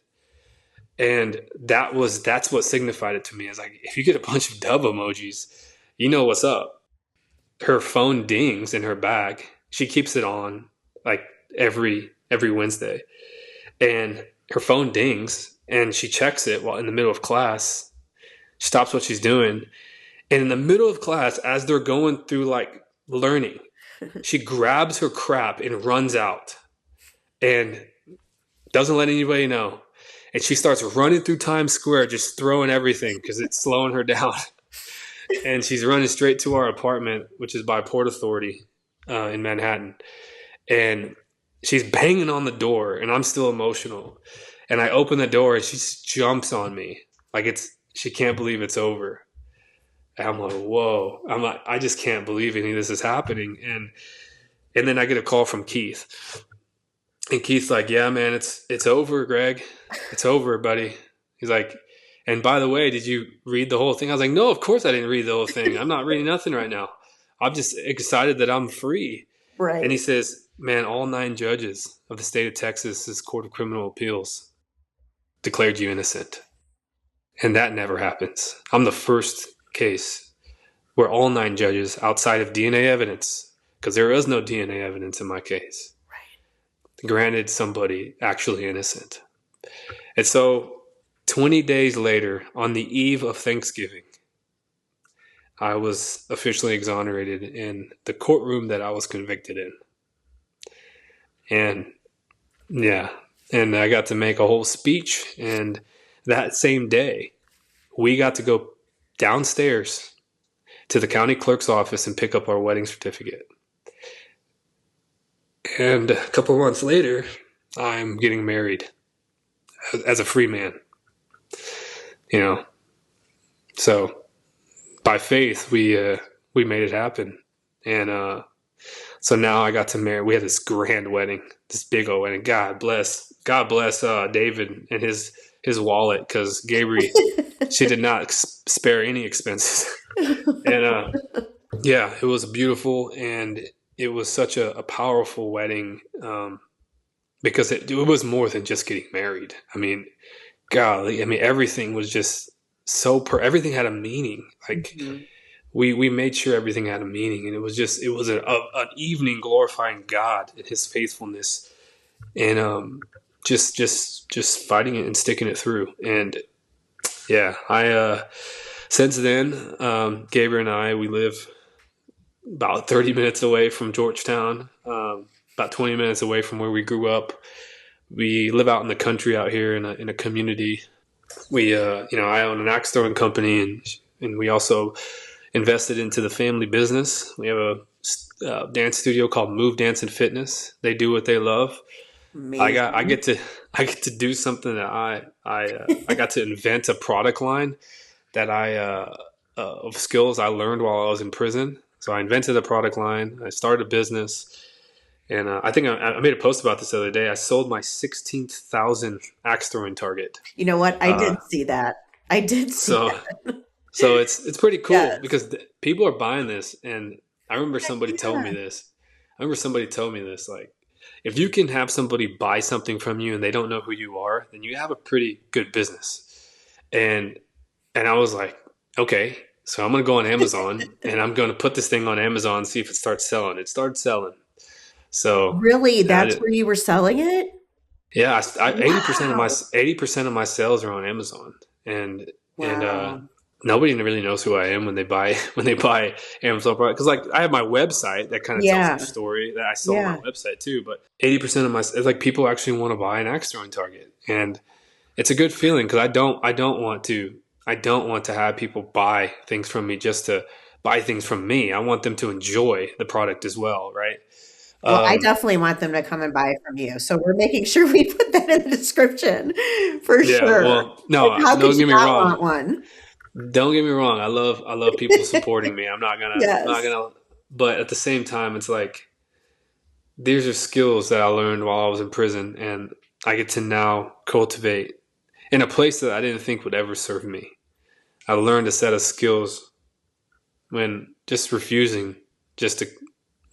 And that's what signified it to me. Is like, if you get a bunch of dove emojis, you know what's up. Her phone dings in her bag. She keeps it on like every Wednesday. And her phone dings and she checks it while in the middle of class, stops what she's doing. And in the middle of class, as they're going through like learning, she grabs her crap and runs out and doesn't let anybody know. And she starts running through Times Square, just throwing everything because it's slowing her down. And she's running straight to our apartment, which is by Port Authority in Manhattan. And she's banging on the door, and I'm still emotional. And I open the door, and she just jumps on me like she can't believe it's over. And I'm like, whoa! I just can't believe any of this is happening. And then I get a call from Keith. And Keith's like, yeah, man, it's over, Greg. It's over, buddy. He's like, and by the way, did you read the whole thing? I was like, no, of course I didn't read the whole thing. I'm not reading nothing right now. I'm just excited that I'm free. Right. And he says, man, all 9 judges of the state of Texas's Court of Criminal Appeals declared you innocent. And that never happens. I'm the first case where all 9 judges, outside of DNA evidence, because there is no DNA evidence in my case, granted somebody actually innocent. And so 20 days later, on the eve of Thanksgiving, I was officially exonerated in the courtroom that I was convicted in. And yeah, and I got to make a whole speech. And that same day, we got to go downstairs to the county clerk's office and pick up our wedding certificate. And a couple of months later, I'm getting married as a free man. You know, so by faith, we made it happen, and so now I got to marry. We had this grand wedding, this big old wedding. God bless David and his wallet, because Gabriel, she did not spare any expenses. And yeah, it was beautiful, and it was such a powerful wedding, because it was more than just getting married. I mean, golly, I mean, everything was just everything had a meaning. Like, Mhm. we made sure everything had a meaning, and it was an evening glorifying God and His faithfulness, and just fighting it and sticking it through. And yeah, I since then, Gabriel and I, we live about 30 minutes away from Georgetown, about 20 minutes away from where we grew up. We live out in the country out here in a community. We I own an axe throwing company, and we also invested into the family business. We have a dance studio called Move Dance and Fitness. They do what they love. I Amazing. get to do something that I got to invent a product line that of skills I learned while I was in prison. So I invented a product line. I started a business, and I think I made a post about this the other day. I sold my 16,000 axe throwing target. You know what? I Uh, did see that. I did see so that. So it's pretty cool, Yes. because people are buying this, and I remember Heck somebody told me yeah. this. I remember somebody told me this, like, if you can have somebody buy something from you and they don't know who you are, then you have a pretty good business. And I was like, okay, so I'm gonna go on Amazon and I'm gonna put this thing on Amazon, see if it starts selling. It started selling. So Really? I That's did, where you were selling it? yeah, wow. 80% of my sales are on Amazon, and and Wow. nobody really knows who I am when they buy when they buy Amazon product. Because, like, I have my website that kind of tells their Yeah. story that I sell on my Yeah. website too. But 80% of my it's like people actually want to buy an axe throwing target, and it's a good feeling, because I don't want to have people buy things from me just to buy things from me. I want them to enjoy the product as well, right? Well, I Um, definitely want them to come and buy it from you. So we're making sure we put that in the description for yeah. sure. Well, Like, no, how could don't you get me not wrong. want one? Don't get me wrong. I love people supporting me. I'm not Yes. gonna. But at the same time, it's like these are skills that I learned while I was in prison, and I get to now cultivate in a place that I didn't think would ever serve me. I learned a set of skills when just refusing, just to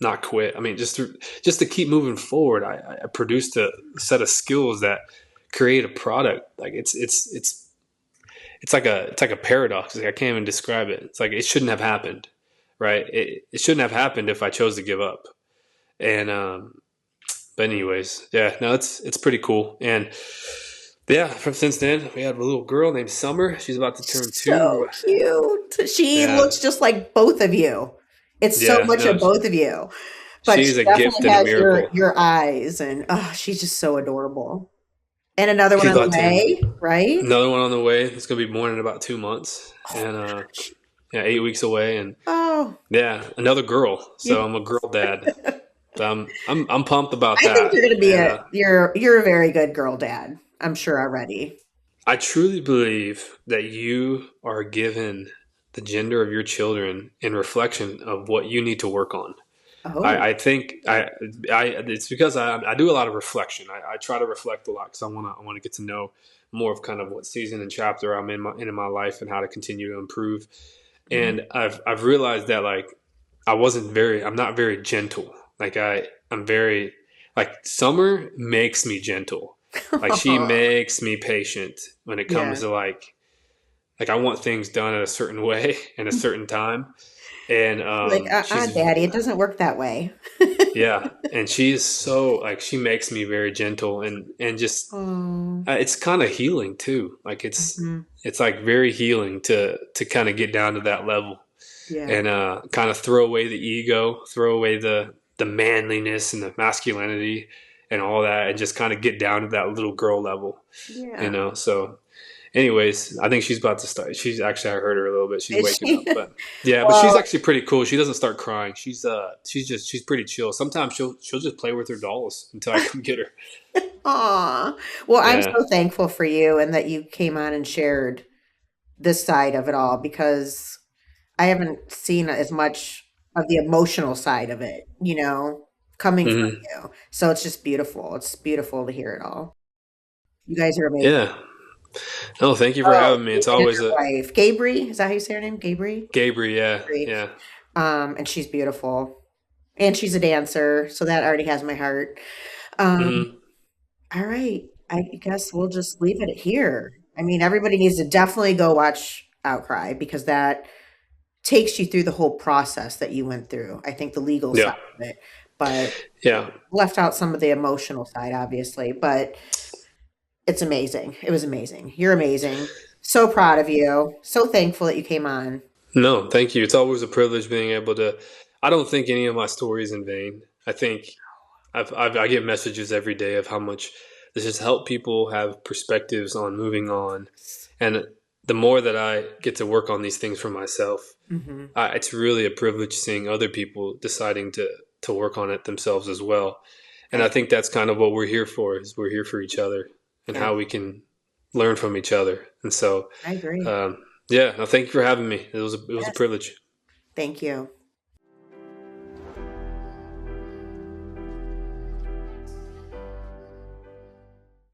not quit. I mean, just to keep moving forward. I produced a set of skills that create a product. Like, it's like a paradox. Like, I can't even describe it. It's like it shouldn't have happened, right? It shouldn't have happened if I chose to give up. And but anyways, yeah, no, it's pretty cool. And yeah, from since then we have a little girl named Summer. She's about to turn So 2. cute. She Yeah, looks just like both of you. It's so yeah, much no, of both of you. But she's she a gift definitely and a has miracle. your eyes, and oh, she's just so adorable. And another one She's on the about to way, right? another one on the way. It's gonna be born in about 2 months, Oh and my gosh. yeah, 8 weeks away, and Oh, yeah, another girl. yeah. So I'm a girl dad. I'm pumped about I think that, you're gonna be and a you're a very good girl dad. I'm sure already. I truly believe that you are given the gender of your children in reflection of what you need to work on. Oh. I think it's because I do a lot of reflection. I try to reflect a lot, because I want to get to know more of kind of what season and chapter I'm in my life, and how to continue to improve. Mhm. And I've realized that, like, I'm not very gentle. Like, I'm very, like, Summer makes me gentle. Like, she makes me patient when it comes Yeah. to, like, I want things done in a certain way in a certain time. And Like, she's daddy, it doesn't work that way. yeah, and she is so, like, she makes me very gentle, and just Oh. it's kind of healing too. Like, Mhm. it's like very healing to kind of get down to that level, Yeah. and kind of throw away the ego, throw away the manliness and the masculinity and all that, and just kind of get down to that little girl level, you Yeah. know. So Anyways, I think she's about to start. She's actually, I heard her a little bit. She's Is waking she? up, but yeah, but she's Well, actually pretty cool. She doesn't start crying. She's pretty chill. Sometimes she'll just play with her dolls until I come get her. aw. Well, I'm Yeah. so thankful for you and that you came on and shared this side of it all because I haven't seen as much of the emotional side of it, coming from Hmm. you. So it's just beautiful. It's beautiful to hear it all. You guys are amazing. Yeah. No, thank you for Oh, having me. you It's and always a your wife. Gabri, is that how you say her name? Gabri? Gabriel. Yeah, Gabri. yeah. And she's beautiful. And she's a dancer, so that already has my heart. Um, Hmm. all right. I guess we'll just leave it here. I mean, everybody needs to definitely go watch Outcry because that takes you through the whole process that you went through. I think the legal side Yeah, of it, but yeah. left out some of the emotional side, obviously. But it's amazing. It was amazing. You're amazing. So proud of you. So thankful that you came on. No, thank you. It's always a privilege being able to. I don't think any of my stories in vain. I think I get messages every day of how much this has helped people have perspectives on moving on, and the more that I get to work on these things for myself, Hmm. it's really a privilege seeing other people deciding to work on it themselves as well. And I I think that's kind of what we're here for. Is we're here for each other and yeah, how we can learn from each other. And so, I agree. um, yeah. No, thank you for having me. It was a Yes. privilege. Thank you.